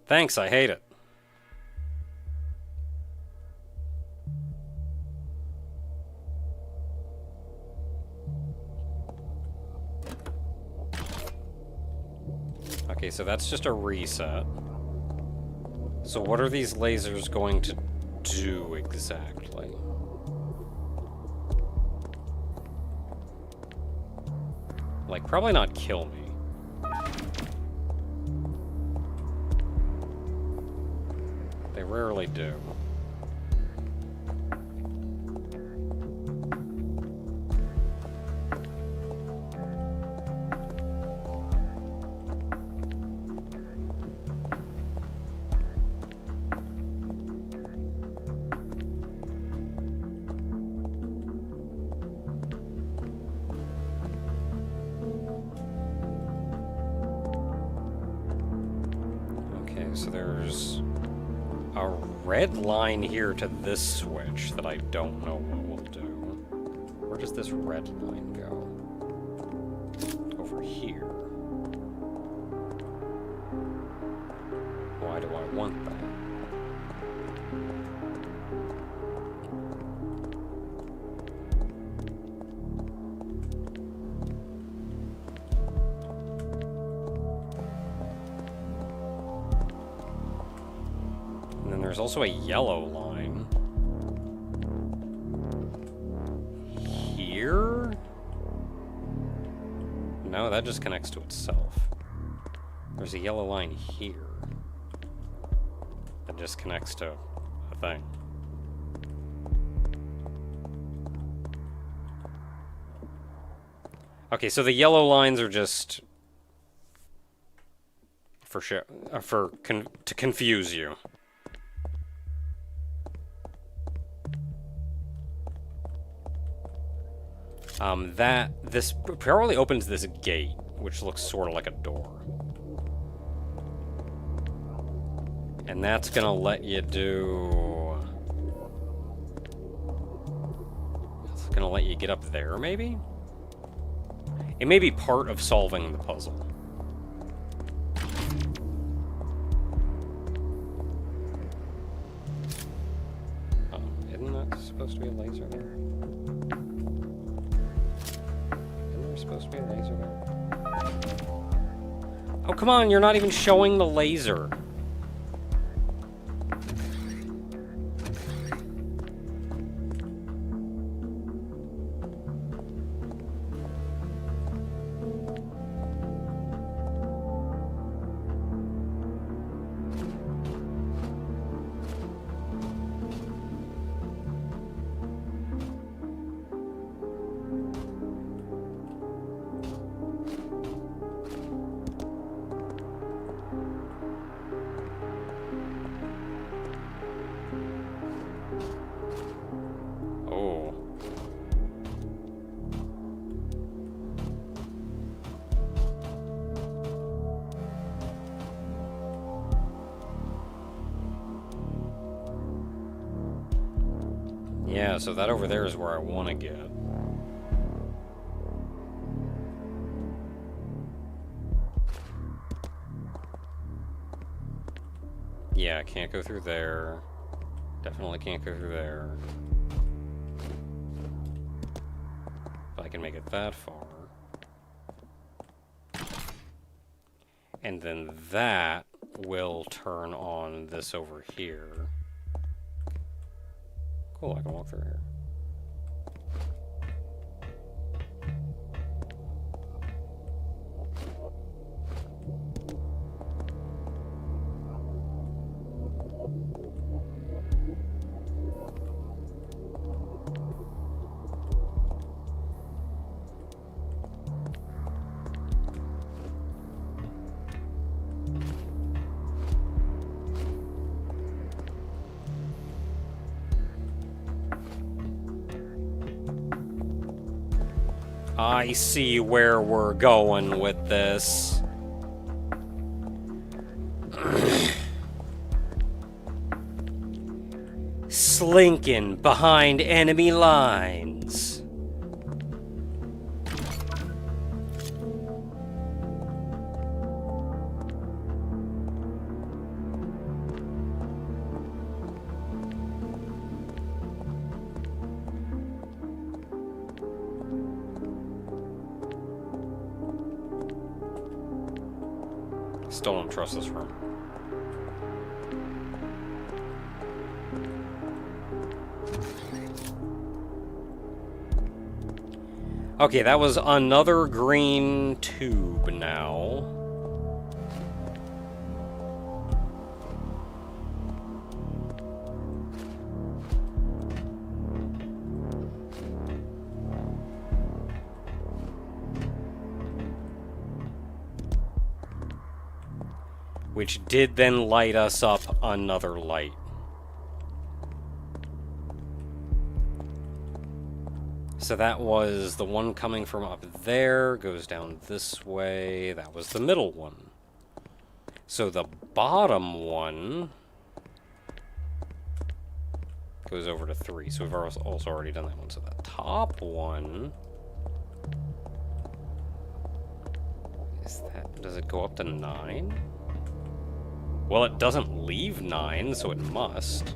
Thanks, I hate it. Okay, so that's just a reset. So what are these lasers going to do exactly? Like, probably not kill me. They rarely do. Okay, so there's a red line here to this switch that I don't know what will do. Where does this red line go? Over here. Why do I want that? There's also a yellow line here. No, that just connects to itself. There's a yellow line here that just connects to a thing. Okay, so the yellow lines are just for sure to confuse you. This probably opens this gate, which looks sort of like a door. And that's gonna let you do... It's gonna let you get up there, maybe? It may be part of solving the puzzle. Oh, isn't that supposed to be a laser there? Supposed to be a laser there. Oh, come on, you're not even showing the laser. Yeah, so that over there is where I want to get. Yeah, can't go through there. Definitely can't go through there. If I can make it that far. And then that will turn on this over here. Cool, I can walk through here. I see where we're going with this. Slinking behind enemy lines. Still don't trust this room. Okay, that was another green tube now. Which did then light us up another light. So that was the one coming from up there, goes down this way. That was the middle one. So the bottom one goes over to 3. So we've also already done that one. So the top one... Does it go up to 9? Well, it doesn't leave 9, so it must.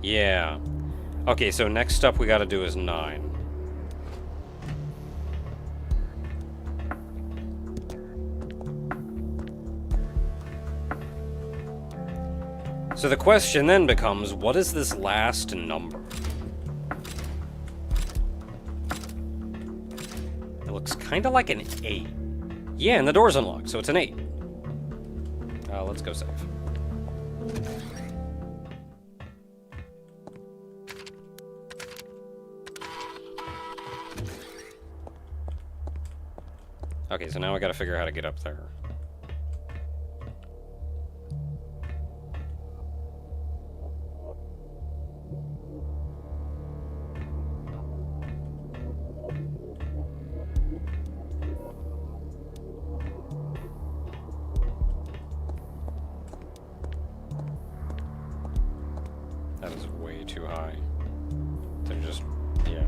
Yeah. Okay, so next up we gotta do is 9. So the question then becomes, what is this last number? It looks kind of like an 8. Yeah, and the door's unlocked, so it's an 8. Let's go save. Okay, so now I gotta figure out how to get up there. That is way too high. They're just, yeah.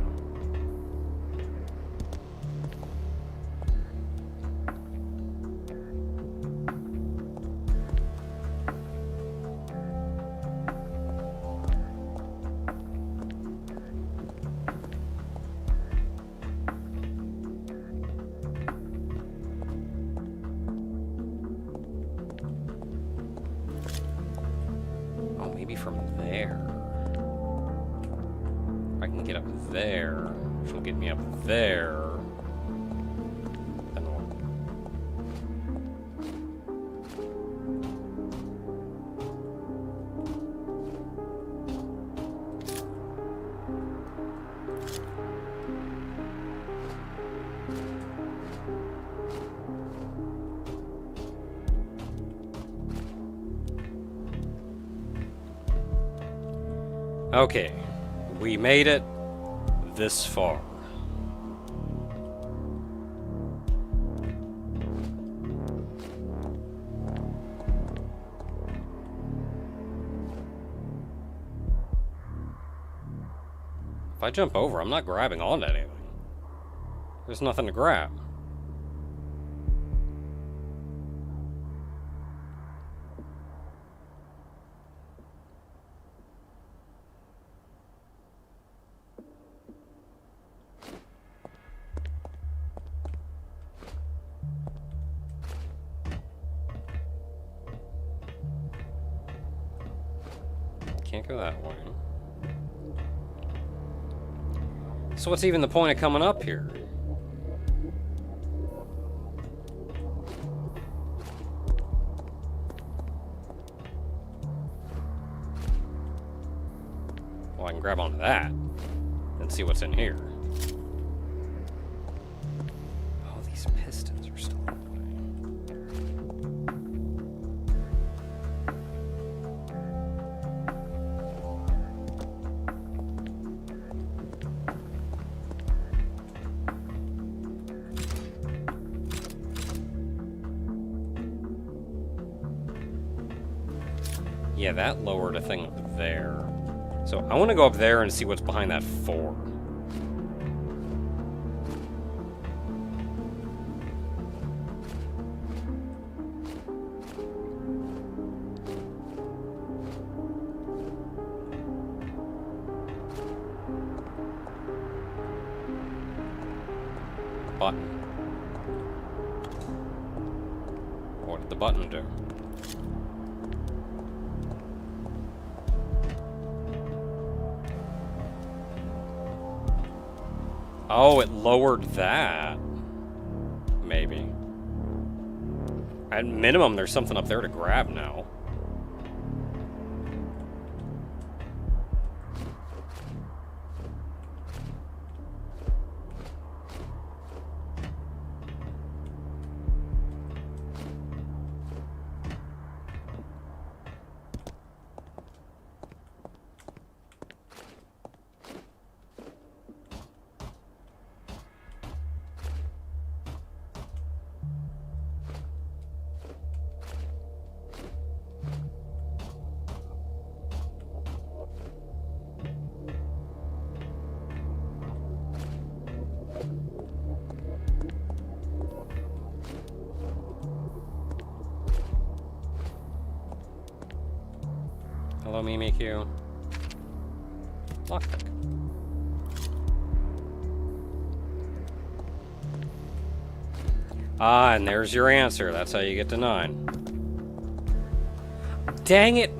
Oh, maybe from there. I can get up there, which will get me up there. Then what? Okay, we made it this far. If I jump over, I'm not grabbing onto anything. There's nothing to grab. Can't go that way. So what's even the point of coming up here? Well, I can grab onto that and see what's in here. Oh, these pistons are still in Yeah, that lowered a thing up there. So I want to go up there and see what's behind that 4. Button. What did the button do? Oh, it lowered that. Maybe. At minimum, there's something up there to grab now. Hello, Mimikyu. Lockpick. Ah, and there's your answer. That's how you get to 9. Dang it!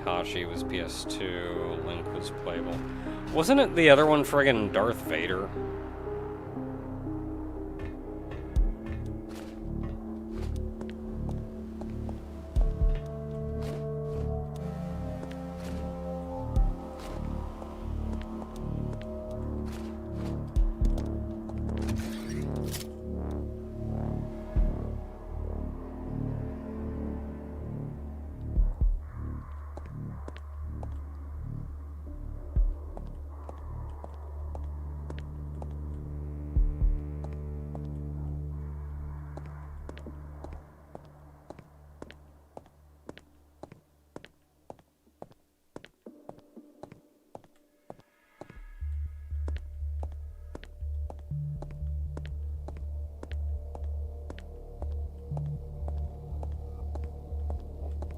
Hashi was PS2, Link was playable. Wasn't it the other one friggin' Darth Vader?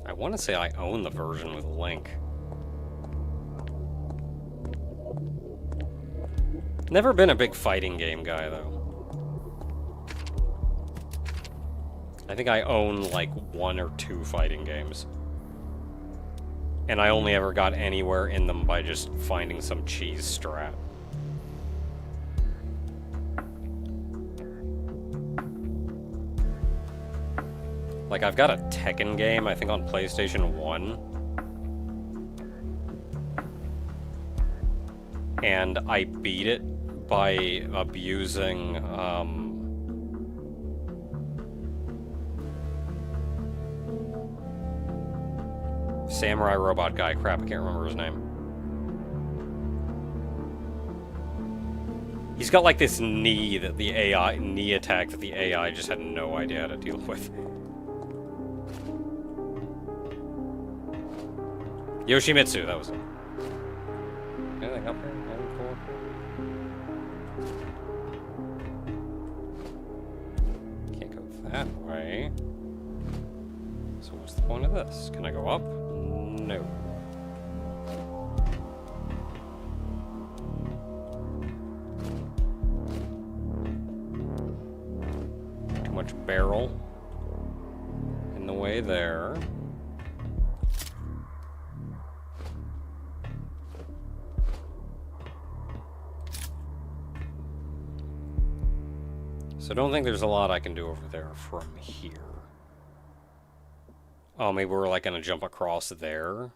I want to say I own the version with Link. Never been a big fighting game guy, though. I think I own, like, 1 or 2 fighting games. And I only ever got anywhere in them by just finding some cheese strat. Like, I've got a Tekken game, I think on PlayStation 1. and I beat it by abusing, samurai robot guy. Crap, I can't remember his name. He's got like this knee attack that the AI just had no idea how to deal with. Yoshimitsu, that was it. Anything up here? Anything cool? Can't go that way. So what's the point of this? Can I go up? No. Too much barrel in the way there. So I don't think there's a lot I can do over there from here. Oh, maybe we're like gonna jump across there?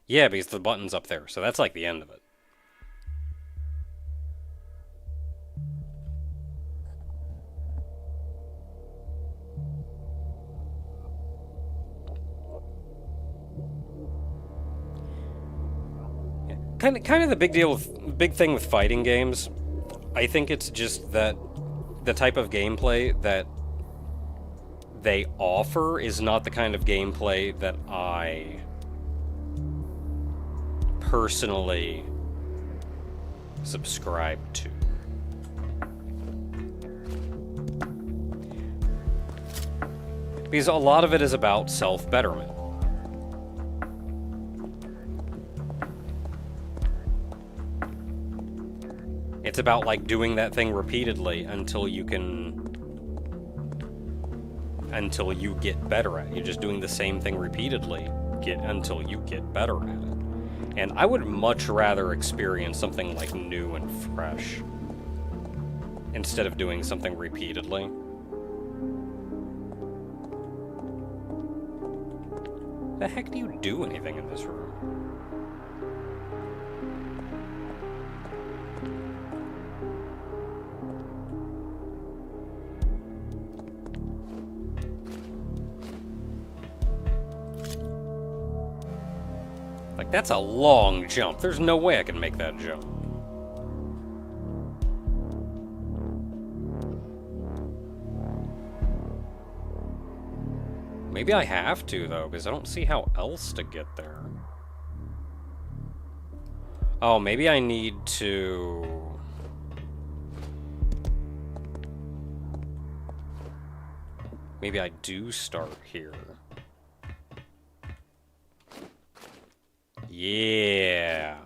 Yeah, because the button's up there, so that's like the end of it. Yeah. Kind of the big thing with fighting games, I think it's just that the type of gameplay that they offer is not the kind of gameplay that I personally subscribe to. Because a lot of it is about self-betterment. It's about like doing that thing repeatedly until you get better at it. You're just doing the same thing repeatedly until you get better at it. And I would much rather experience something like new and fresh instead of doing something repeatedly. The heck do you do anything in this room? Like, that's a long jump. There's no way I can make that jump. Maybe I have to, though, because I don't see how else to get there. Oh, maybe I need to... Maybe I do start here. Yeah.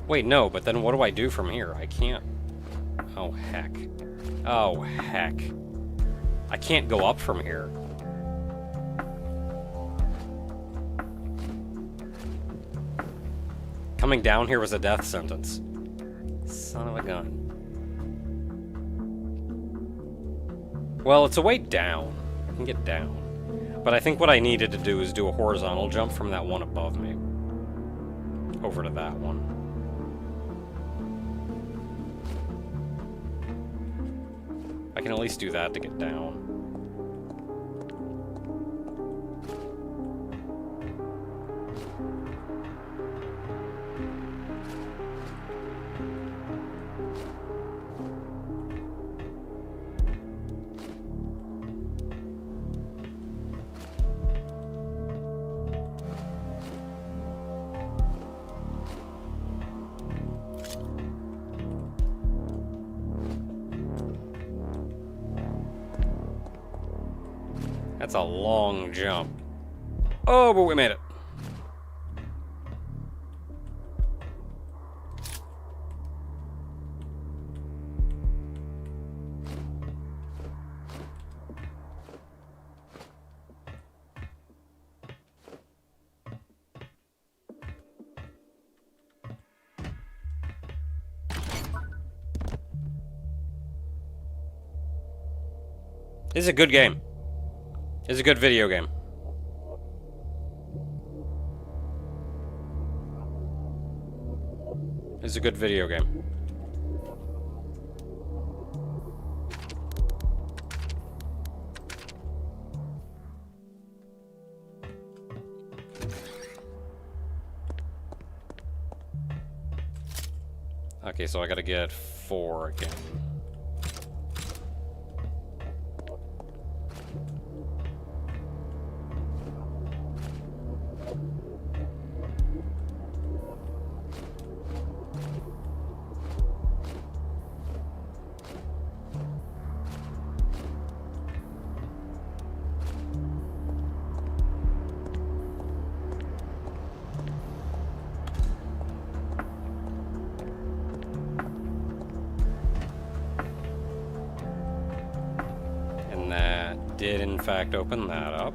Wait, no, but then what do I do from here? I can't... Oh, heck. Oh, heck. I can't go up from here. Coming down here was a death sentence. Son of a gun. Well, it's a way down. I can get down. But I think what I needed to do is do a horizontal jump from that one above me. Over to that one. I can at least do that to get down. That's a long jump. Oh, but we made it. This is a good game. It's a good video game. It's a good video game. Okay, so I gotta get 4 again. Did in fact open that up.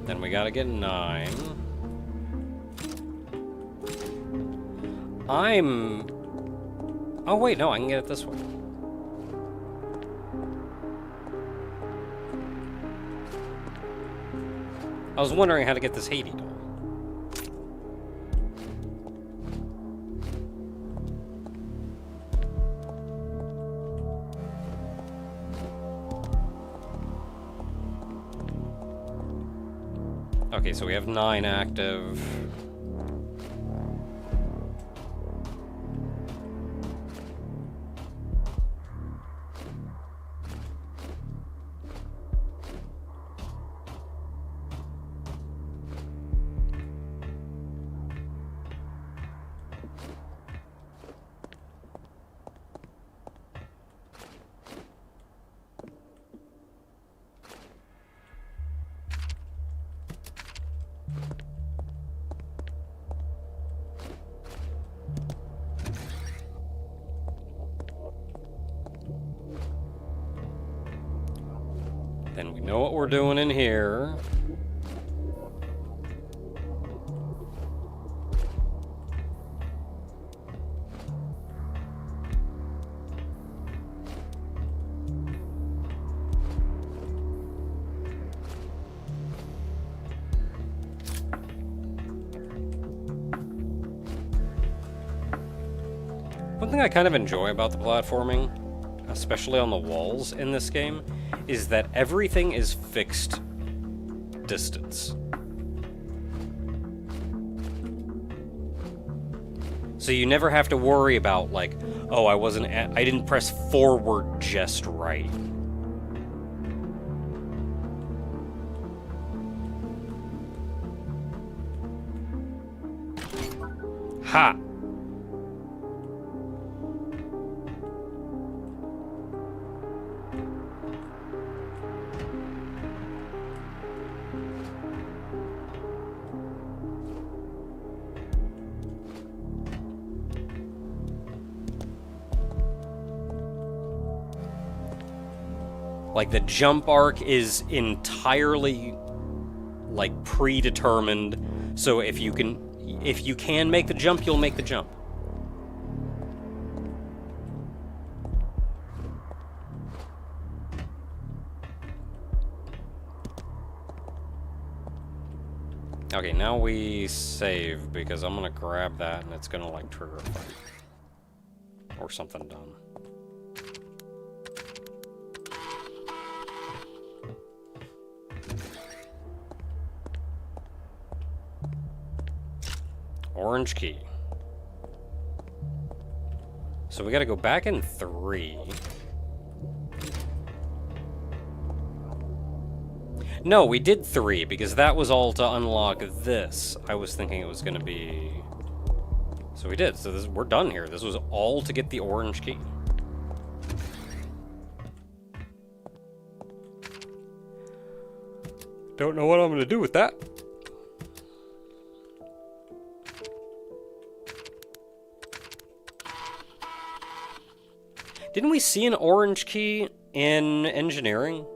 Then we gotta get 9. Oh wait, no, I can get it this way. I was wondering how to get this Haydee doll. Okay, so we have 9 active. Then we know what we're doing in here. One thing I kind of enjoy about the platforming, especially on the walls in this game, is that everything is fixed distance. So you never have to worry about, like, oh, I didn't press forward just right. Ha! Like, the jump arc is entirely, like, predetermined. So if you can make the jump, you'll make the jump. Okay, now we save, because I'm gonna grab that and it's gonna, like, trigger a fight. Or something dumb. Orange key. So we gotta go back in 3. No, we did 3, because that was all to unlock this. I was thinking it was gonna be... So we did. So we're done here. This was all to get the orange key. Don't know what I'm gonna do with that. Didn't we see an orange key in engineering?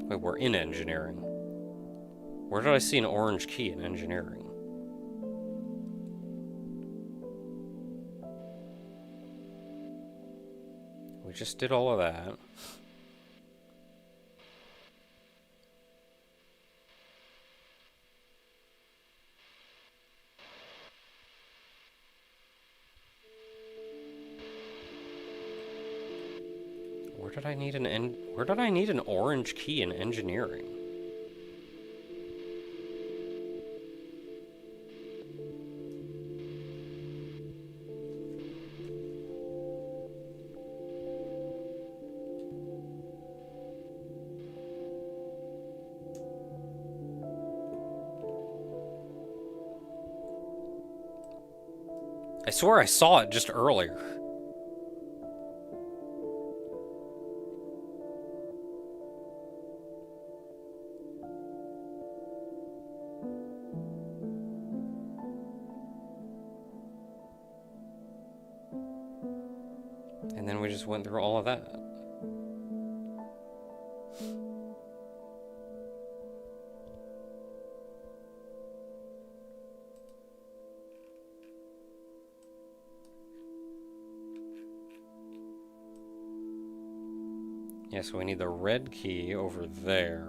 Wait, we're in engineering. Where did I see an orange key in engineering? We just did all of that. Where did I need an orange key in engineering? I swear I saw it just earlier. And then we just went through all of that. Yeah, so we need the red key over there.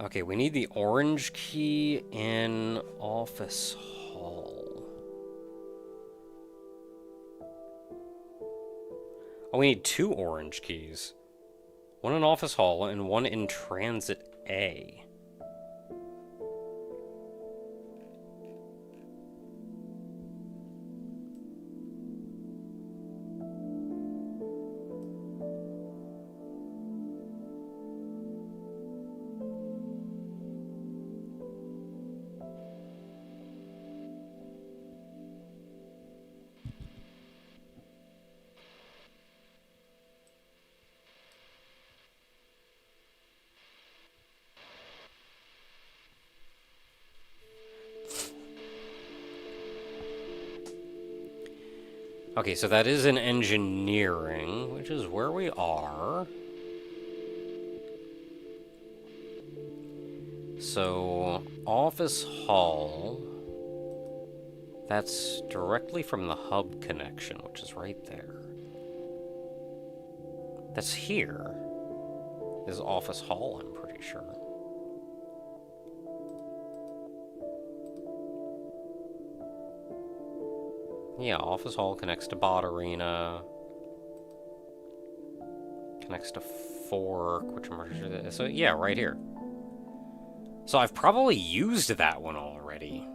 Okay, we need the orange key in office hall. Oh, we need 2 orange keys. One in office hall and one in transit A. Okay, so that is in engineering, which is where we are. So, office hall, that's directly from the hub connection, which is right there. That's here. This is office hall, I'm pretty sure. Yeah, office hall connects to bot arena. Connects to fork, which I'm so yeah, right here. So I've probably used that one already.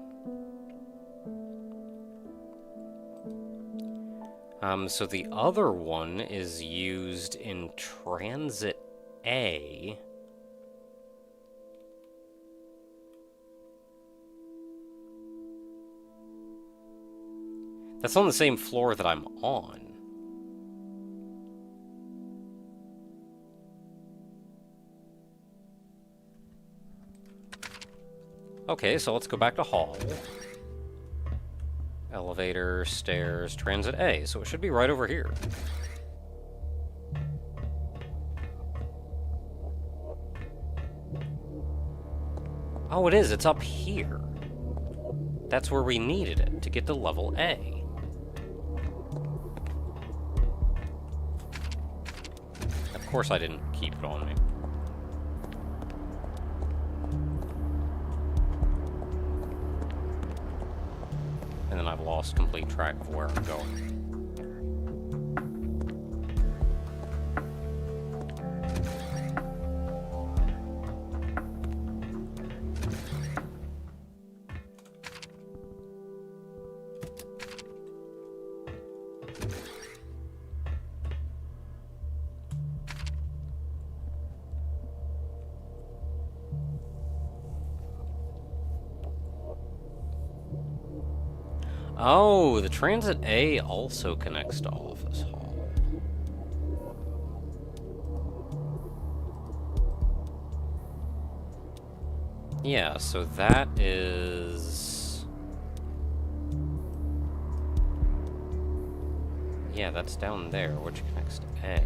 So the other one is used in transit A. That's on the same floor that I'm on. Okay, so let's go back to hall. Elevator, stairs, transit A. So it should be right over here. Oh, it is. It's up here. That's where we needed it to get to level A. Of course I didn't keep it on me. And then I've lost complete track of where I'm going. Oh, the transit A also connects to office hall. Yeah, so that is... Yeah, that's down there, which connects to A.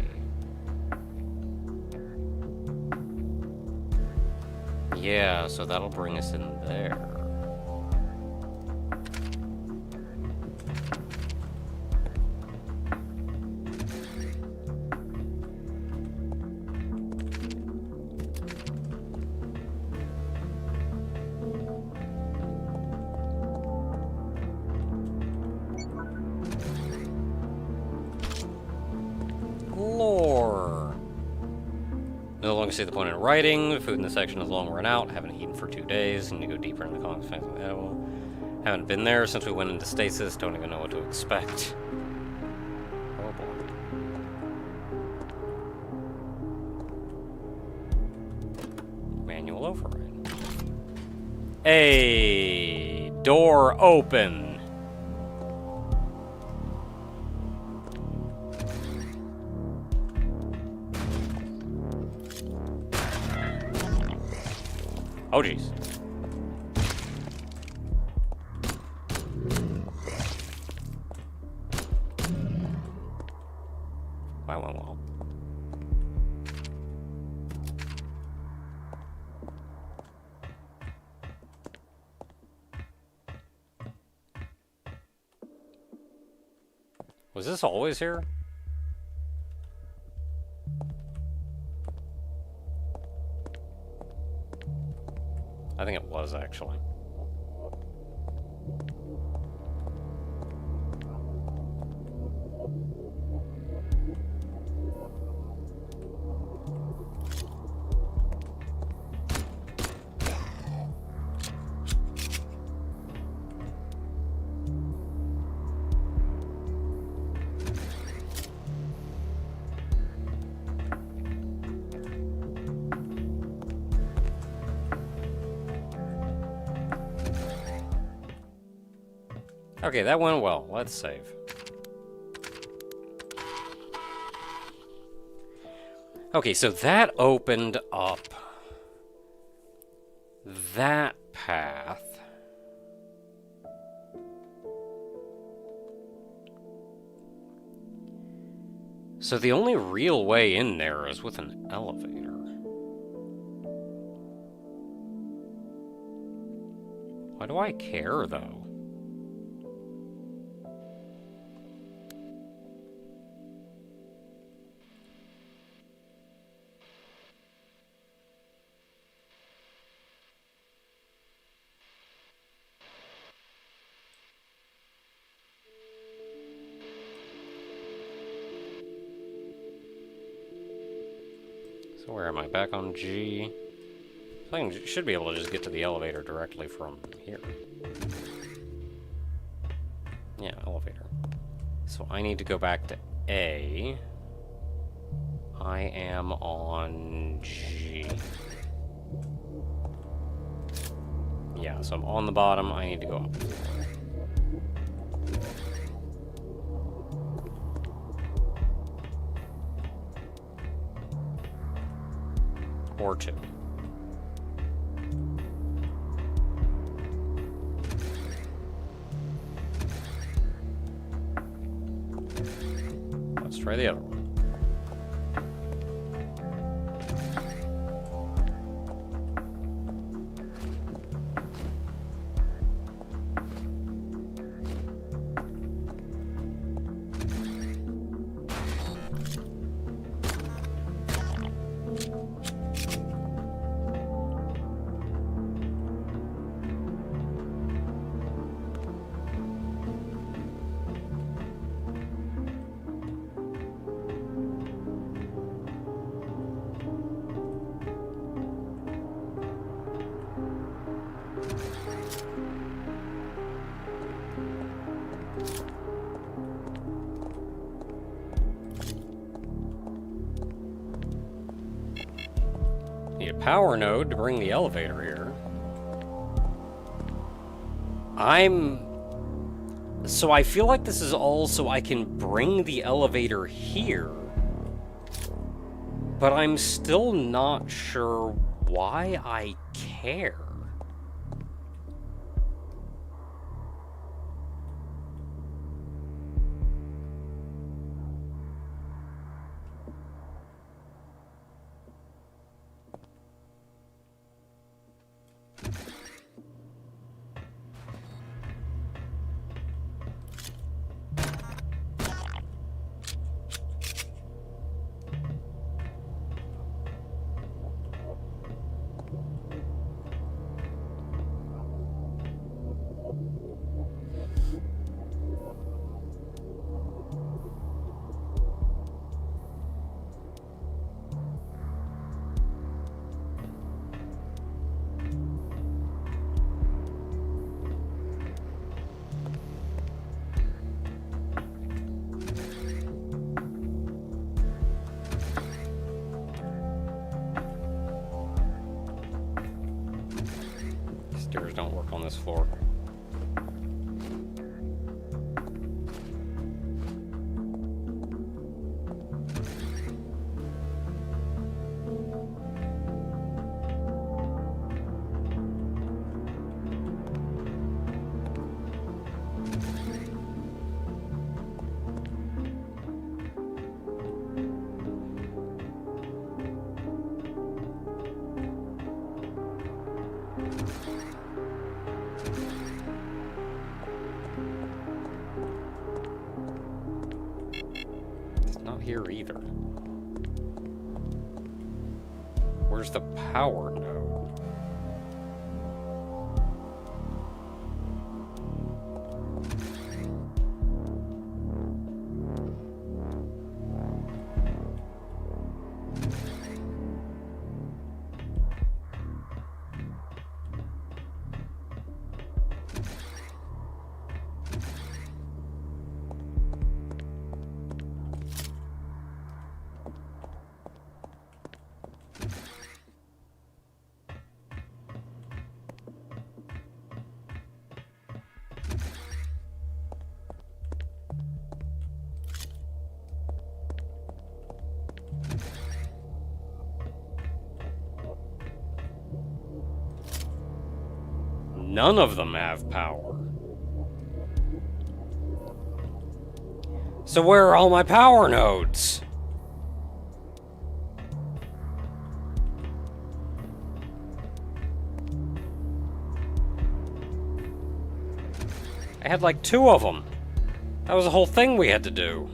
Yeah, so that'll bring us in there. Lore. No longer see the point in writing. The food in the section is long run out. Haven't eaten for 2 days. Need to go deeper into the comics. Haven't been there since we went into stasis. Don't even know what to expect. Oh boy. Manual override. Hey! Door open! Oh, jeez. That went well. Was this always here? I think it was, actually. Okay, that went well. Let's save. Okay, so that opened up that path. So the only real way in there is with an elevator. Why do I care, though? So where am I? Back on G? I should be able to just get to the elevator directly from here. Yeah, elevator. So I need to go back to A. I am on G. Yeah, so I'm on the bottom. I need to go up. Or 2. Let's try the other one. Need a power node to bring the elevator here. So I feel like this is all so I can bring the elevator here. But I'm still not sure why I care. stairs don't work on this floor. Here either. Where's the power node? None of them have power. So where are all my power nodes? I had like 2 of them. That was the whole thing we had to do.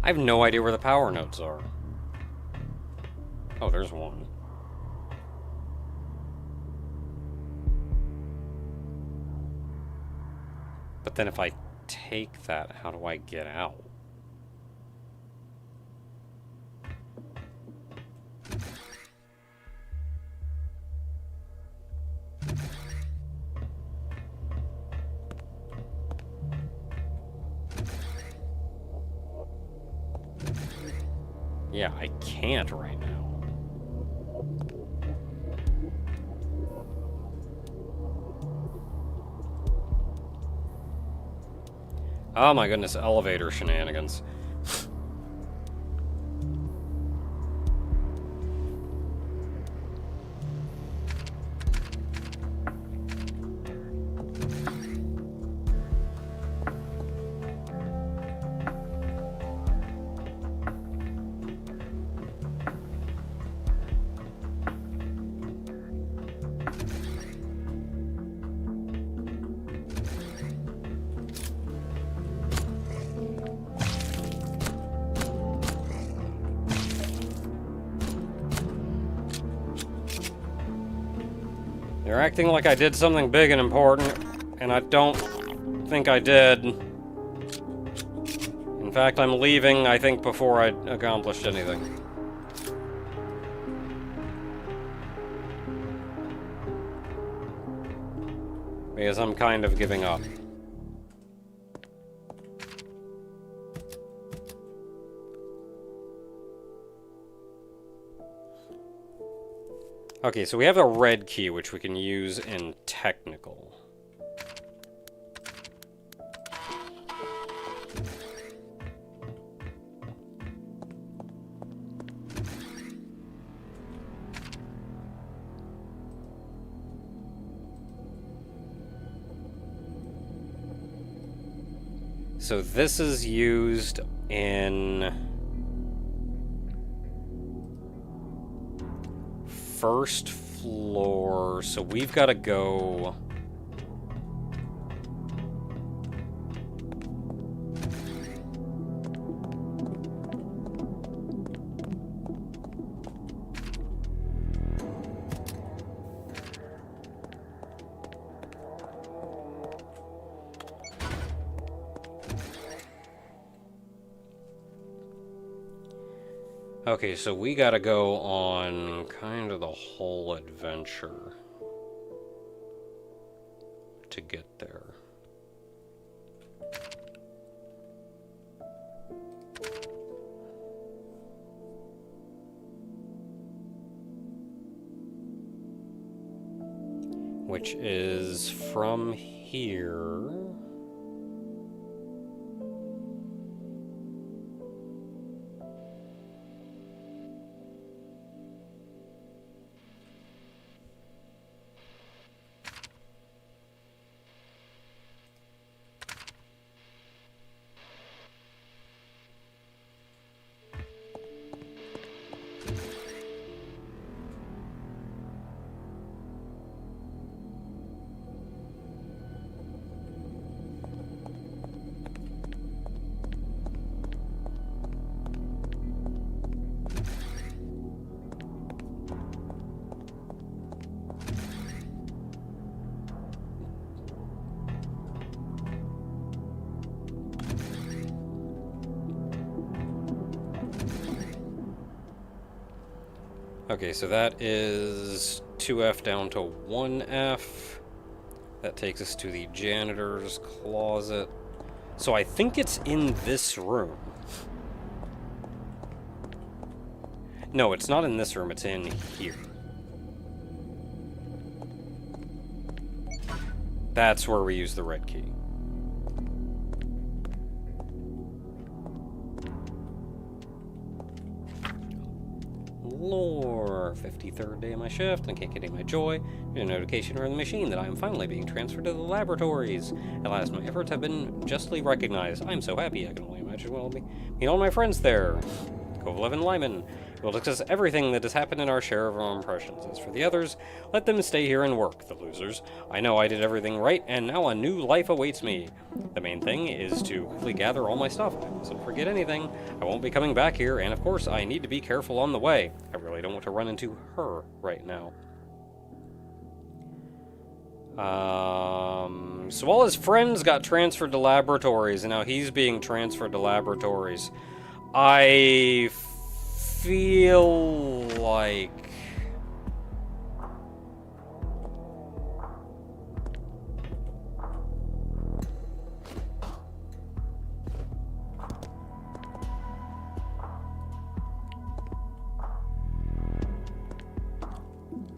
I have no idea where the power nodes are. Oh, there's one. But then if I take that, how do I get out? Yeah, I can't right now. Oh my goodness, elevator shenanigans. They're acting like I did something big and important, and I don't think I did. In fact, I'm leaving, I think, before I accomplished anything. Because I'm kind of giving up. Okay, so we have a red key, which we can use in technical. So this is used in first floor, so we've got to go... Okay, so we gotta go on kind of the whole adventure to get there. Which is from here. Okay, so that is 2F down to 1F. That takes us to the janitor's closet. So I think it's in this room. No, it's not in this room, it's in here. That's where we use the red key. Lore, 53rd day of my shift, and can't get any of my joy. Get a notification from the machine that I am finally being transferred to the laboratories. At last, my efforts have been justly recognized. I am so happy. I can only imagine what will be. Meet all my friends there. Kovalev and Lyman. We'll discuss everything that has happened in our share of our impressions. As for the others, let them stay here and work, the losers. I know I did everything right, and now a new life awaits me. The main thing is to quickly gather all my stuff. I mustn't forget anything. I won't be coming back here, and of course, I need to be careful on the way. I really don't want to run into her right now. So all his friends got transferred to laboratories, and now he's being transferred to laboratories. I feel like...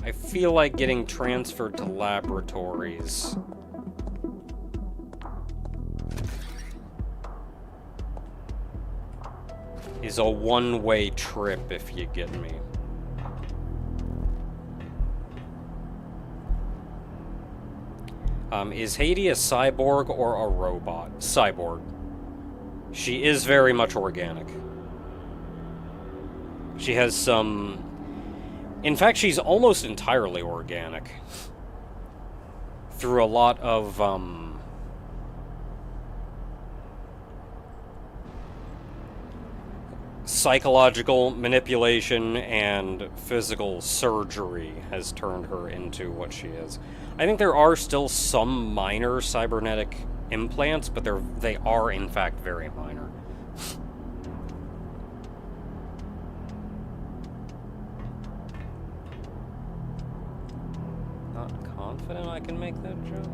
I feel like getting transferred to laboratories is a one-way trip, if you get me. Is Haydee a cyborg or a robot? Cyborg. She is very much organic. She has some... In fact, she's almost entirely organic. Through a lot of, psychological manipulation and physical surgery has turned her into what she is. I think there are still some minor cybernetic implants, but they are in fact very minor. Not confident I can make that jump.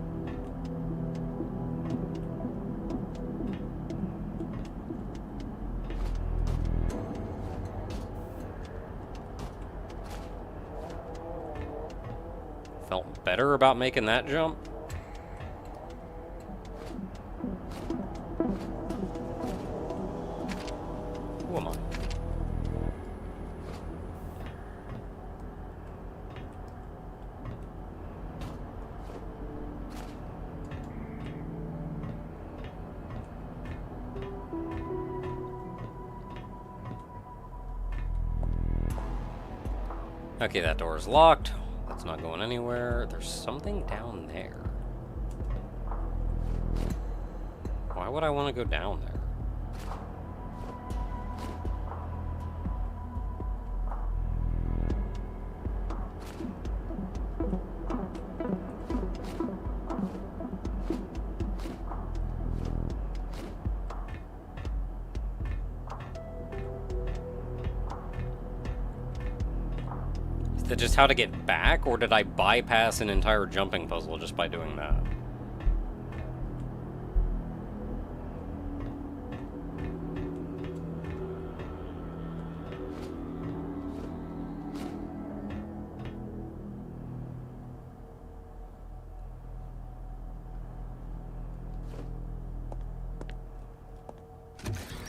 Felt better about making that jump. Who am I? Okay, that door is locked. That's not going anywhere. There's something down there. Why would I want to go down there? Is that just how to get back, or did I bypass an entire jumping puzzle just by doing that?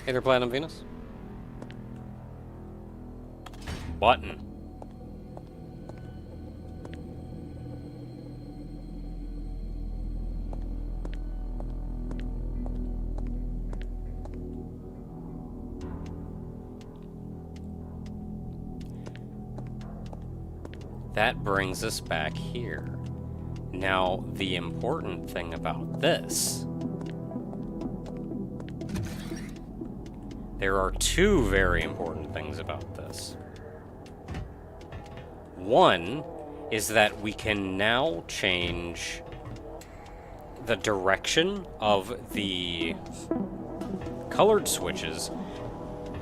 Hey there, Platinum Venus. Button. That brings us back here. Now, the important thing about this... There are two very important things about this. One is that we can now change the direction of the colored switches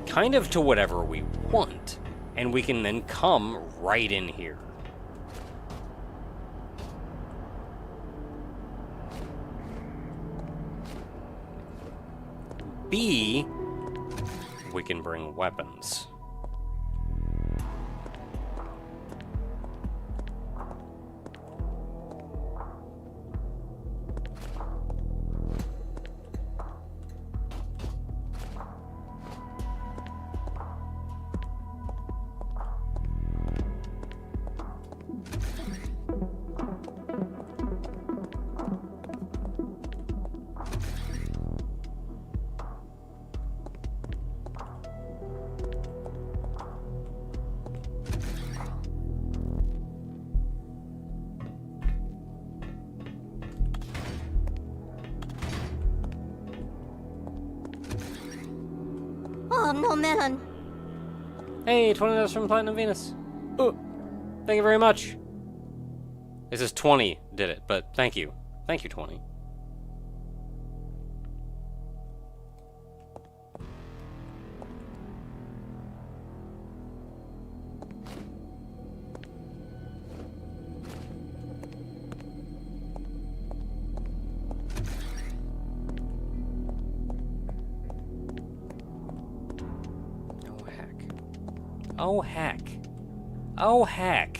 kind of to whatever we want, and we can then come right in here. B, we can bring weapons.
Oh, no melon.
Hey, $20 from Platinum Venus. Oh, thank you very much. This is 20 did it, but thank you. Thank you, 20. Oh, heck. Oh, heck.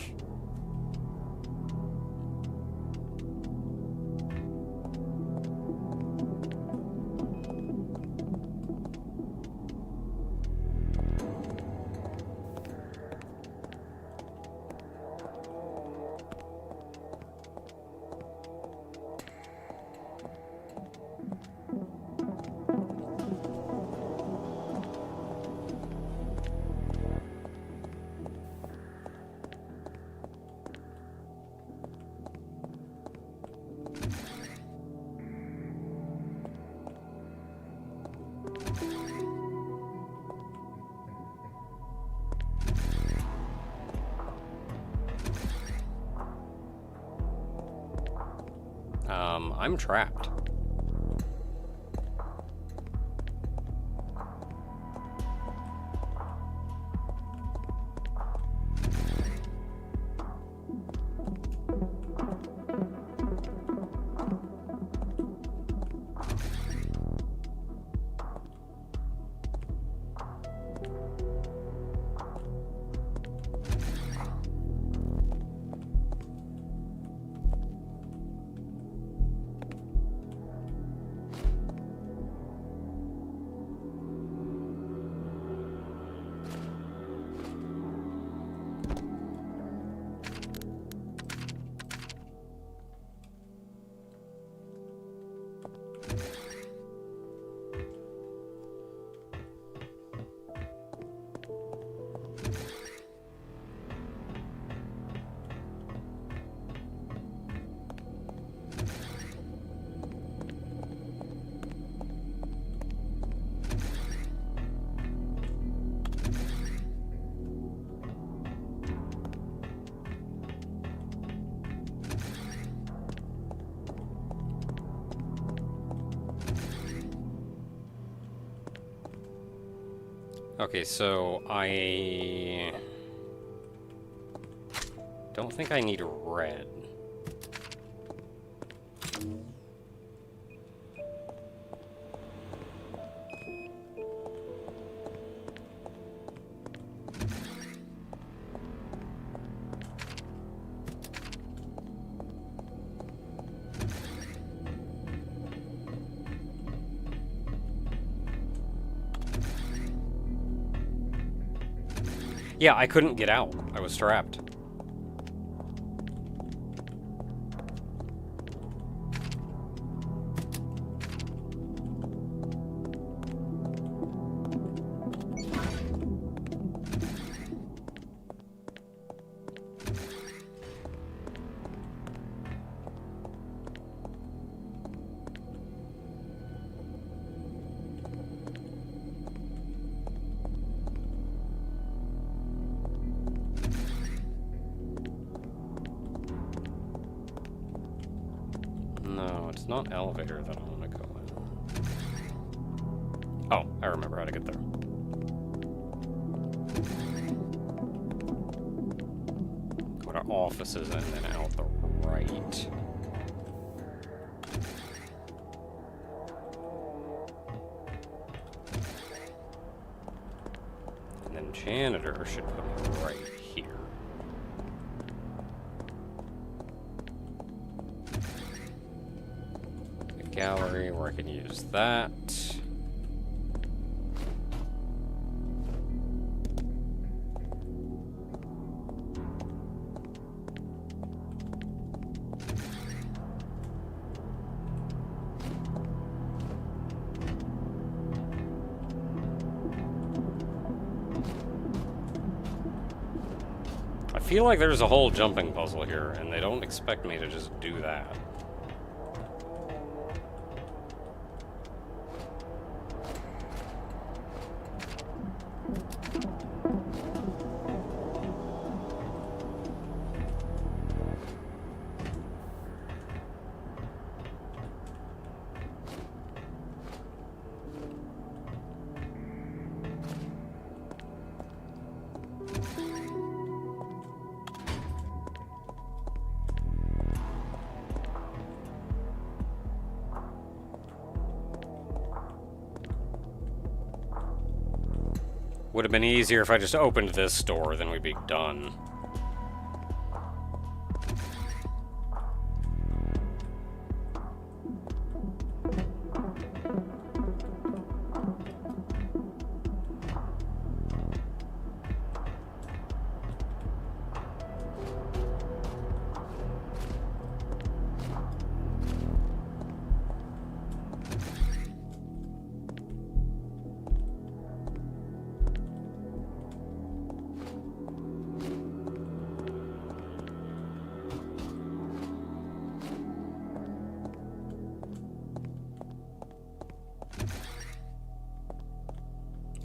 I'm trapped. Okay, so I don't think I need red. Yeah, I couldn't get out. I was trapped. No, it's not elevator that I want to go in. Oh, I remember how to get there. Go to offices and then out the right. And then janitor should put me right here. The gallery where I can use that. I feel like there's a whole jumping puzzle here, and they don't expect me to just do that. Would have been easier if I just opened this door, then we'd be done.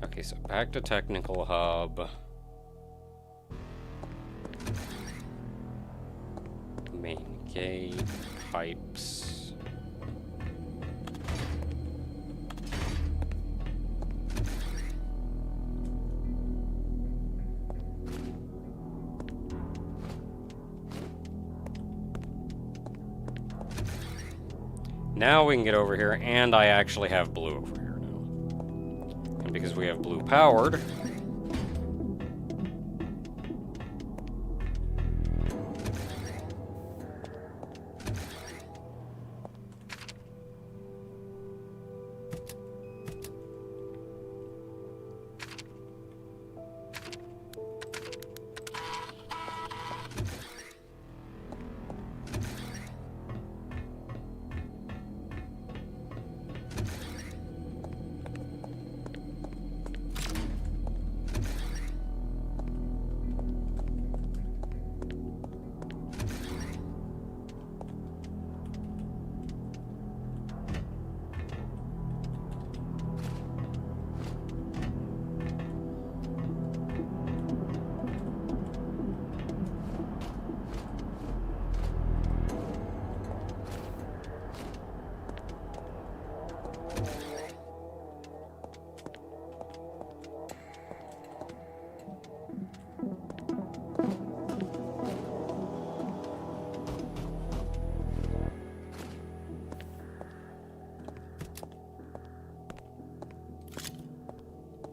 Okay, so back to technical hub. Main gate, pipes. Now we can get over here, and I actually have blue over here. Because we have blue powered.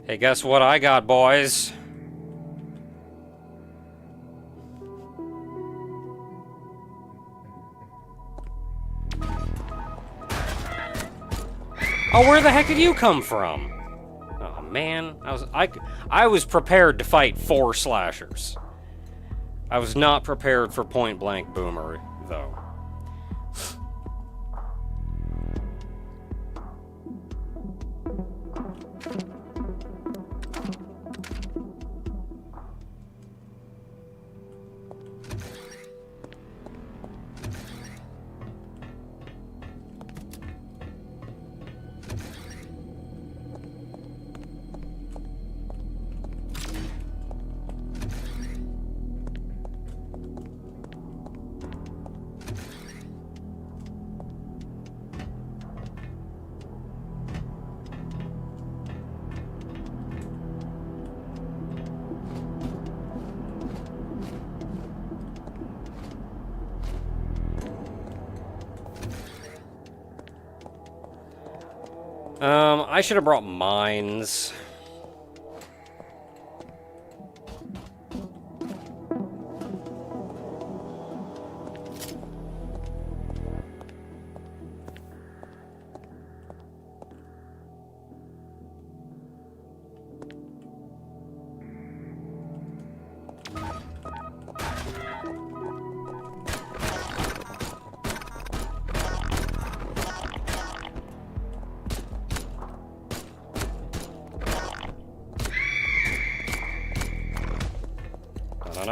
Hey, guess what I got, boys? Oh, where the heck did you come from? Oh man, I was prepared to fight 4 slashers. I was not prepared for point blank boomer though. I should have brought mines.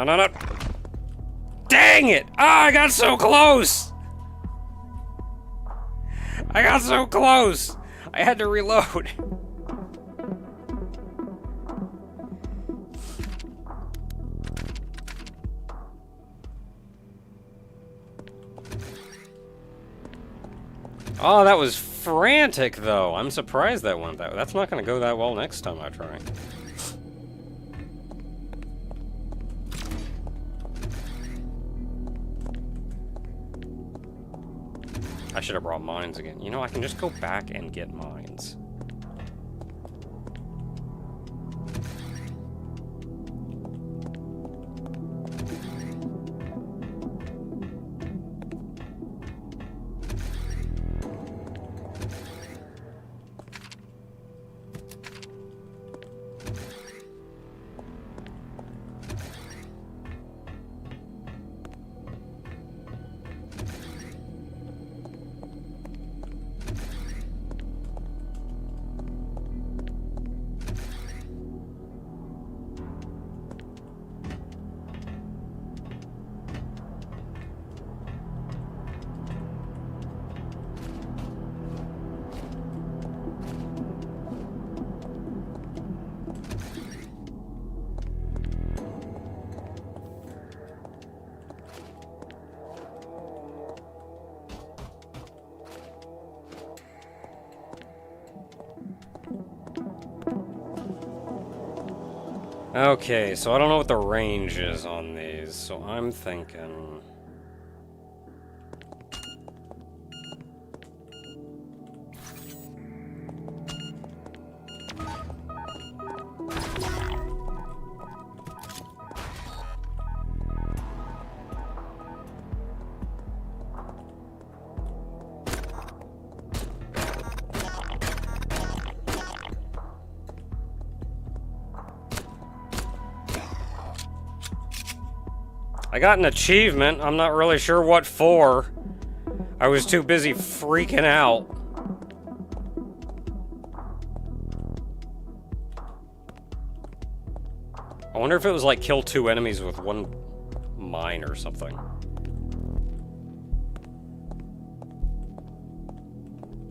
No. Dang it! Ah, I got so close! I got so close! I had to reload. Oh, that was frantic, though. I'm surprised that went that way. That's not going to go that well next time I try. I should have brought mines again. You know, I can just go back and get mines. Okay, so I don't know what the range is on these, so I'm thinking... I got an achievement. I'm not really sure what for. I was too busy freaking out. I wonder if it was like kill 2 enemies with 1 mine or something.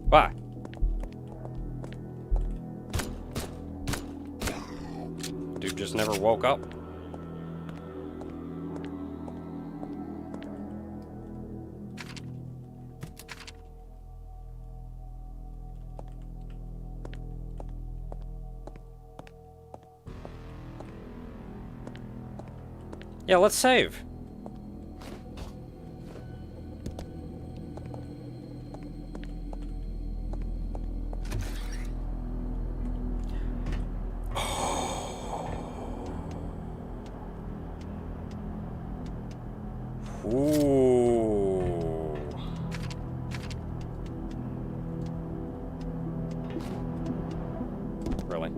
Why? Dude just never woke up. Yeah, let's save. Ooh. Really?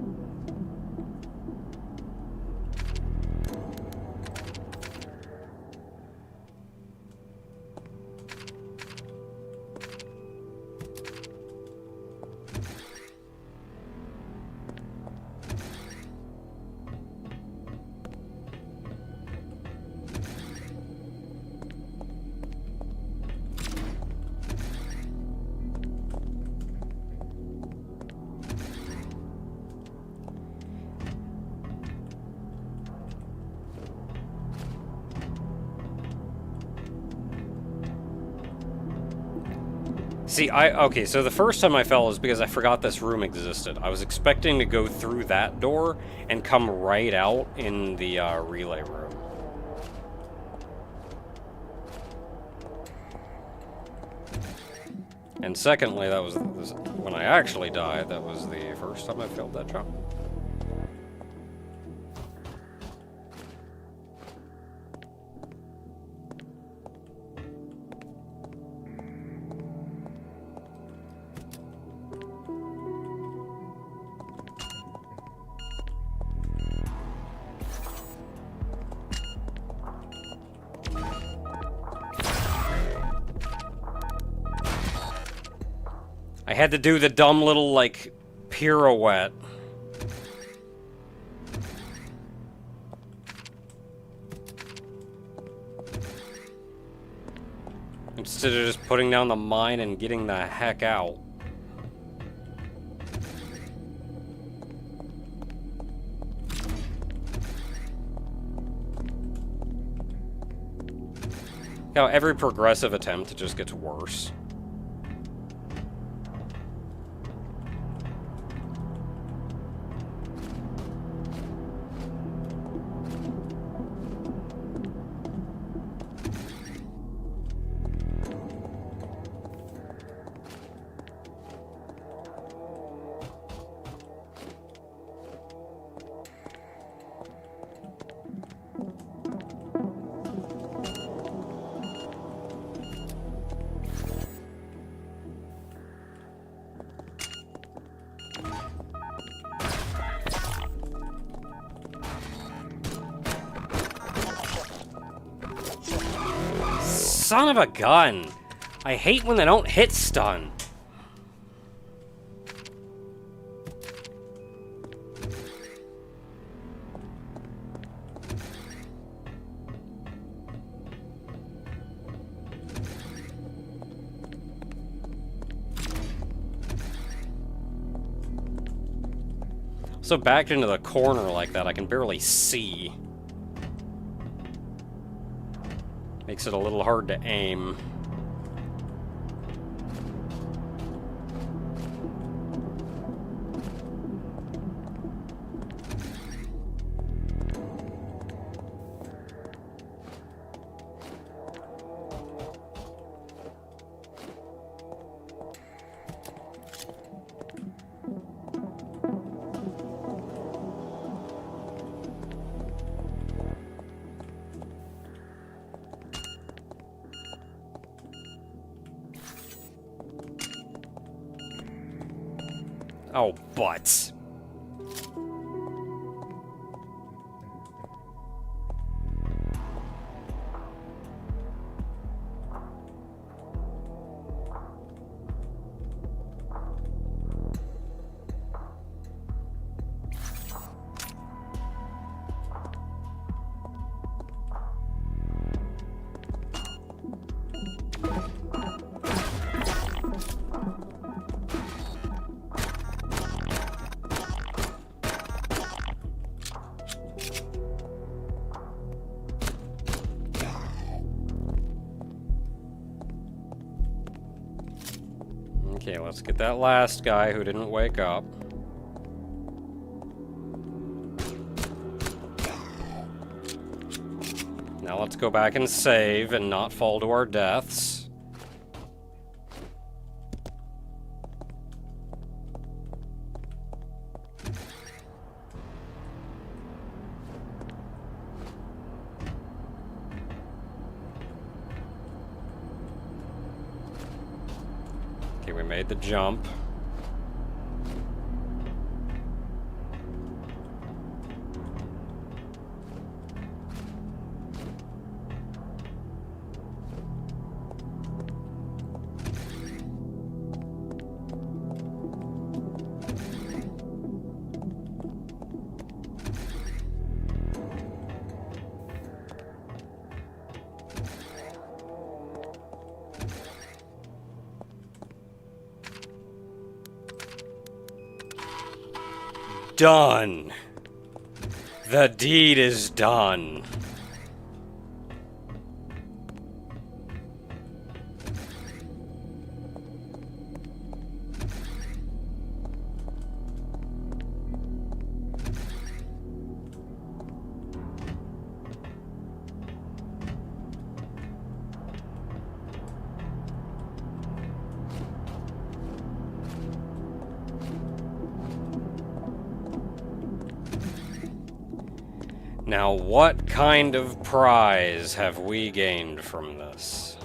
See, okay, so the first time I fell is because I forgot this room existed. I was expecting to go through that door and come right out in the relay room. And secondly, that was when I actually died. That was the first time I failed that jump. I had to do the dumb little, like, pirouette. Instead of just putting down the mine and getting the heck out. How every progressive attempt just gets worse. Son of a gun! I hate when they don't hit stun. So backed into the corner like that, I can barely see. Makes it a little hard to aim. Oh, butts. Okay, let's get that last guy who didn't wake up. Now let's go back and save and not fall to our deaths. We made the jump. Done. The deed is done. Now, what kind of prize have we gained from this?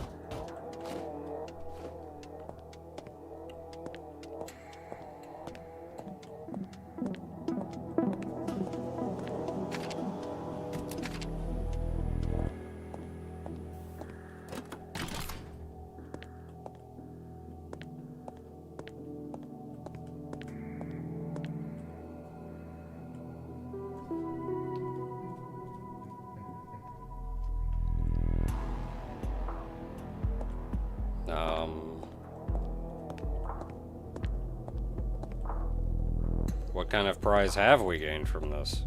What kind of prize have we gained from this?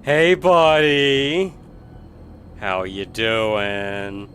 Hey, buddy. How you doing?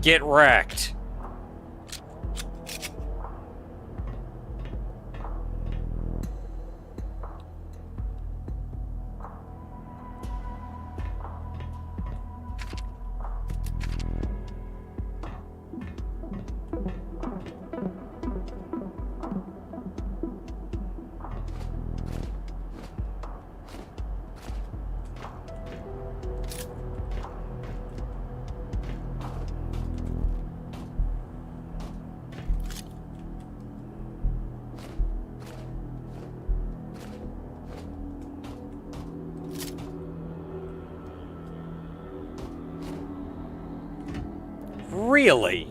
Get wrecked. Really?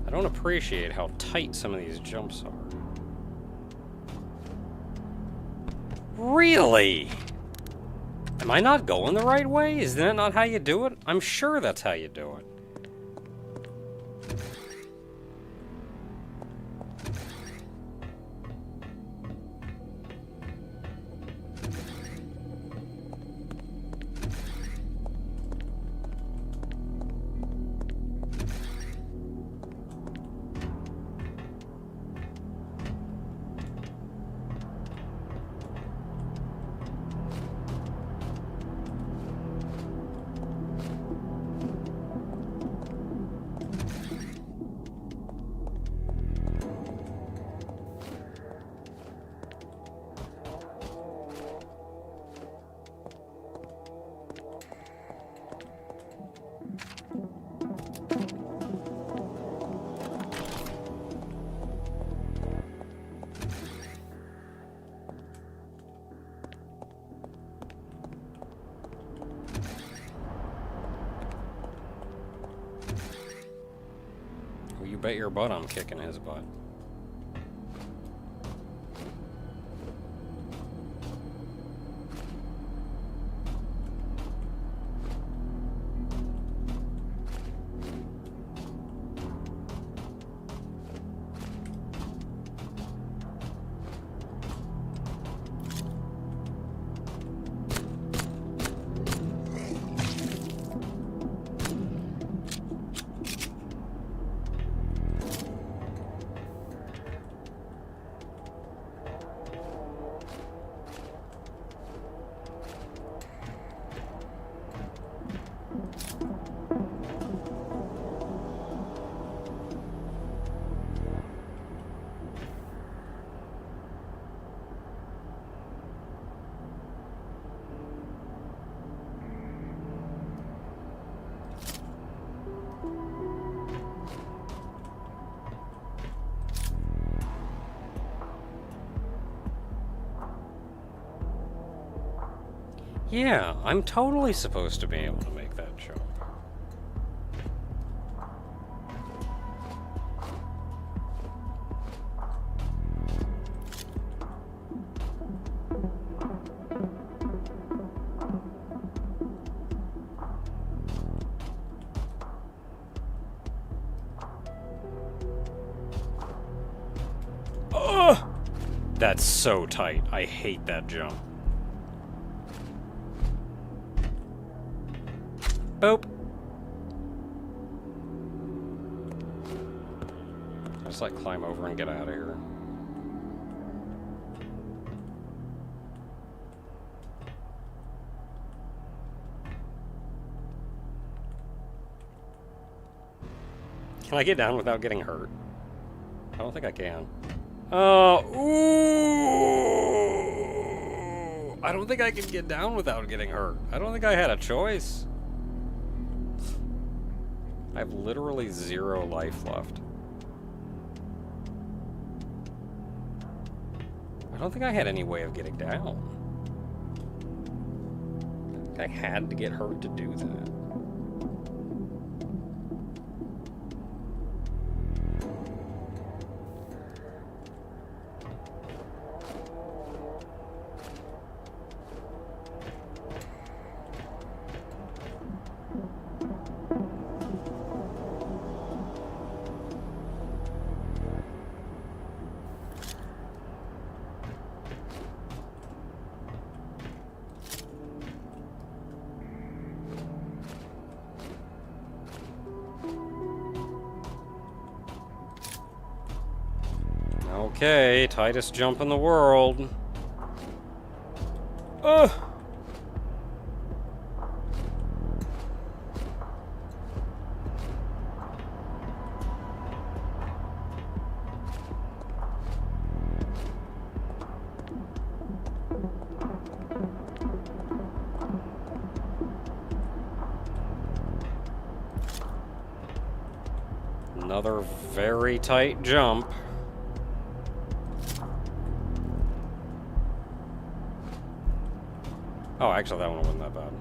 I don't appreciate how tight some of these jumps are. Really? Am I not going the right way? Is that not how you do it? I'm sure that's how you do it. You bet your butt I'm kicking his butt. Yeah, I'm totally supposed to be able to make that jump. Ugh! That's so tight. I hate that jump. Boop. Just like climb over and get out of here. Can I get down without getting hurt? I don't think I can. Oh, ooh! I don't think I can get down without getting hurt. I don't think I had a choice. I have literally 0 life left. I don't think I had any way of getting down. I think I had to get hurt to do that. Okay, tightest jump in the world. Ugh! Another very tight jump. Oh, actually, that one wasn't that bad.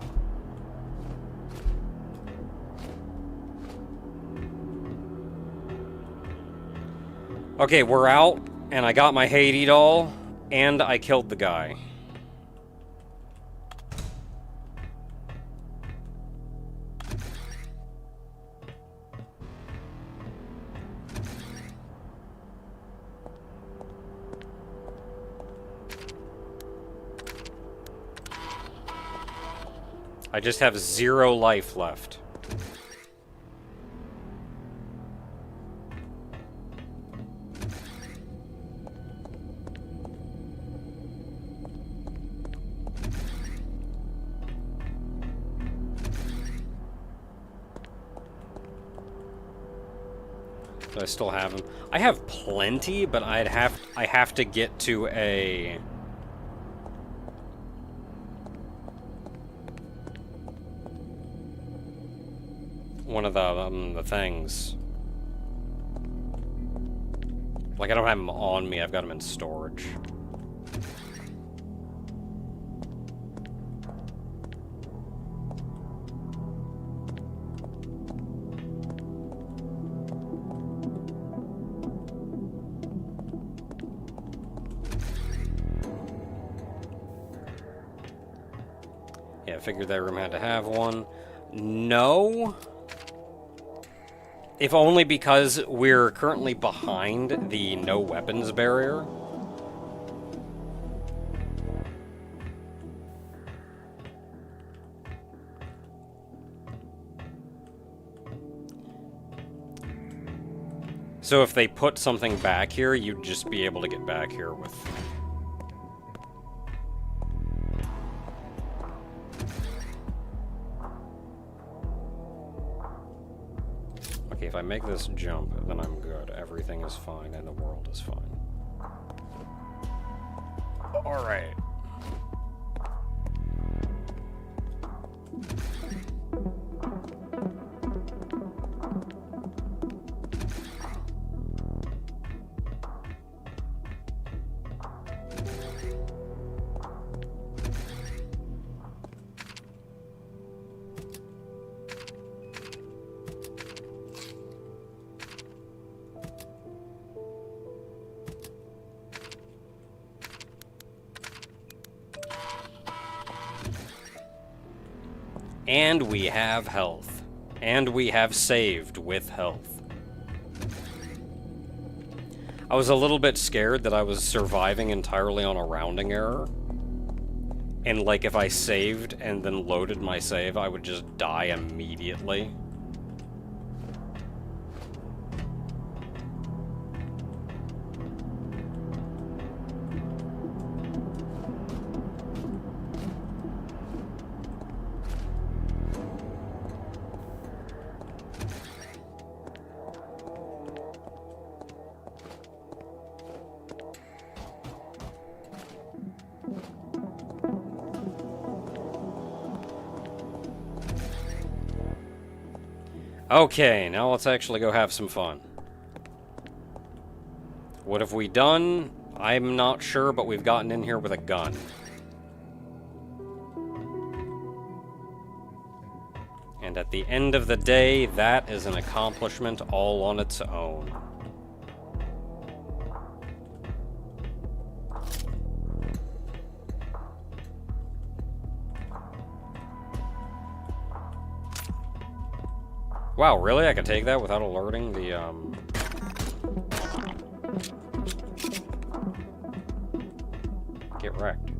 Okay, we're out, and I got my Haydee doll, and I killed the guy. I just have 0 life left. Do I still have them? I have plenty, but I have to get to a... one of the things. Like, I don't have them on me, I've got them in storage. Yeah, I figured that room had to have one. No. If only because we're currently behind the no weapons barrier. So if they put something back here, you'd just be able to get back here with... Okay, if I make this jump, then I'm good. Everything is fine, and the world is fine. Alright. And we have health. And we have saved with health. I was a little bit scared that I was surviving entirely on a rounding error. And like if I saved and then loaded my save, I would just die immediately. Okay, now let's actually go have some fun. What have we done? I'm not sure, but we've gotten in here with a gun. And at the end of the day, that is an accomplishment all on its own. Wow, really? I can take that without alerting the, Get wrecked.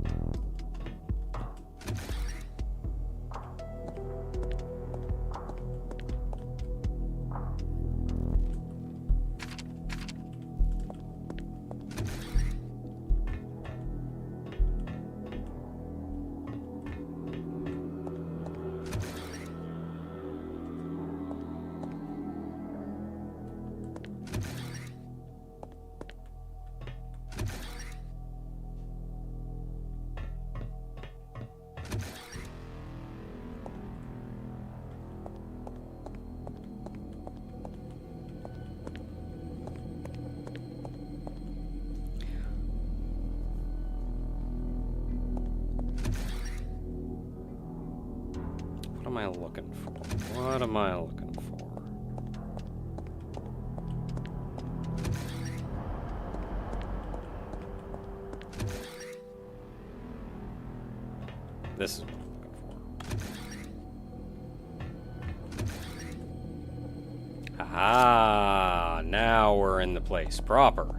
What am I looking for? What am I looking for? This is what I'm looking for. Ah, now we're in the place proper.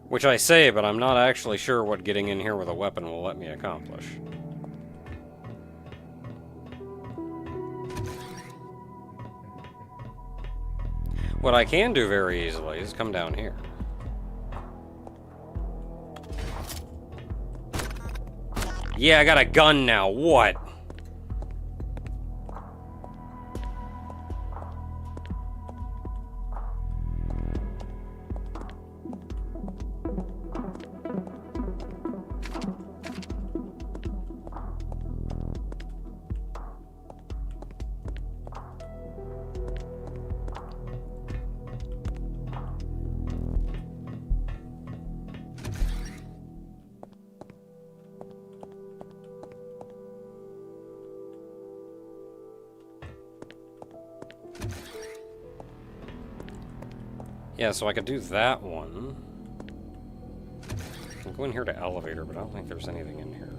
Which I say, but I'm not actually sure what getting in here with a weapon will let me accomplish. What I can do very easily is come down here. Yeah, I got a gun now. What? Yeah, so I could do that one. I can go in here to elevator, but I don't think there's anything in here.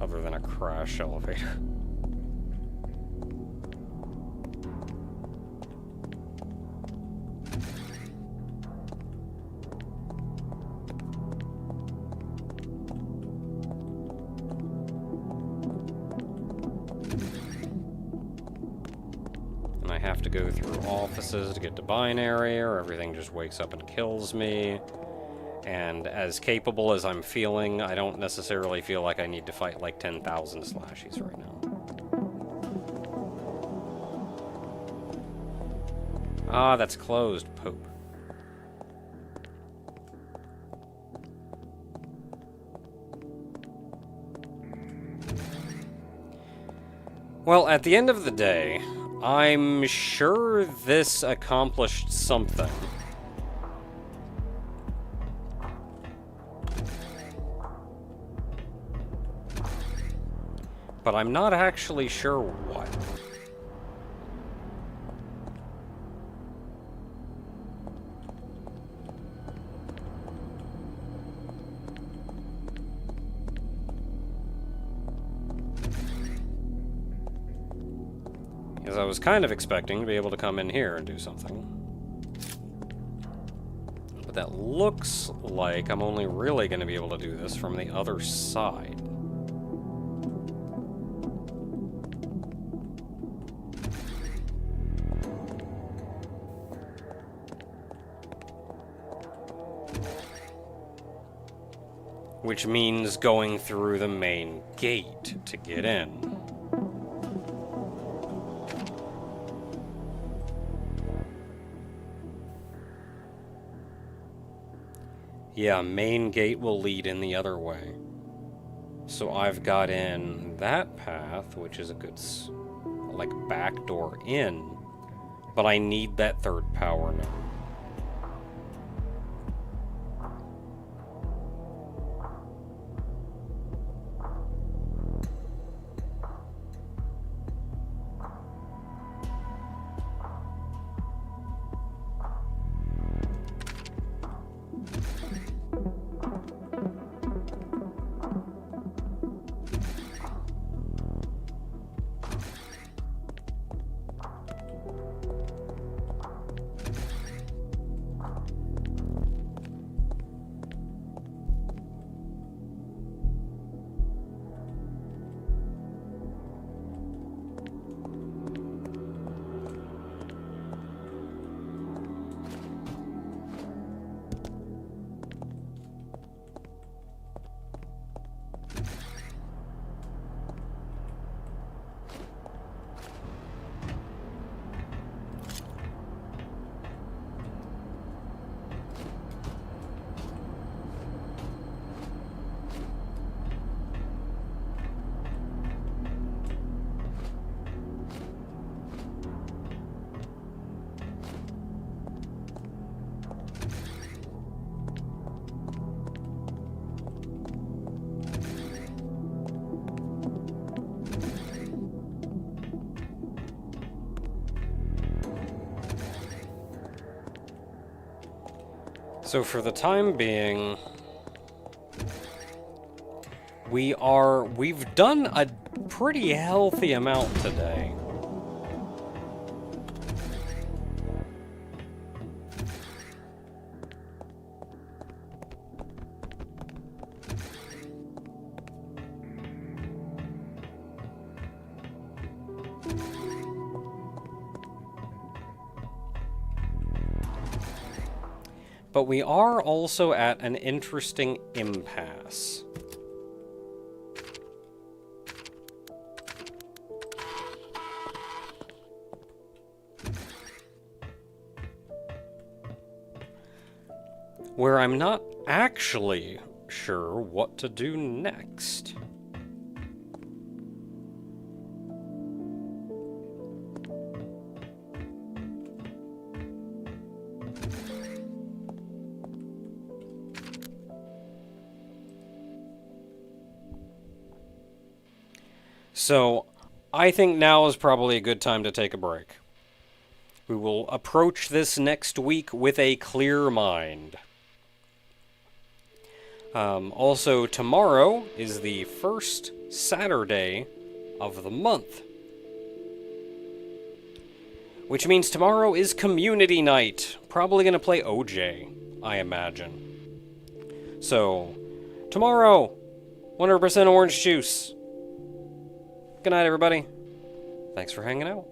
Other than a crash elevator. Have to go through offices to get to binary, or everything just wakes up and kills me. And as capable as I'm feeling, I don't necessarily feel like I need to fight like 10,000 slashies right now. Ah, that's closed, Pope. Well, at the end of the day, I'm sure this accomplished something. But I'm not actually sure what. Because I was kind of expecting to be able to come in here and do something. But that looks like I'm only really going to be able to do this from the other side. Which means going through the main gate to get in. Yeah, main gate will lead in the other way. So I've got in that path, which is a good, like, back door in. But I need that third power node. So for the time being, we've done a pretty healthy amount today. But we are also at an interesting impasse. Where I'm not actually sure what to do next. So, I think now is probably a good time to take a break. We will approach this next week with a clear mind. Also, tomorrow is the first Saturday of the month. Which means tomorrow is community night. Probably going to play OJ, I imagine. So, tomorrow, 100% orange juice. Good night, everybody. Thanks for hanging out.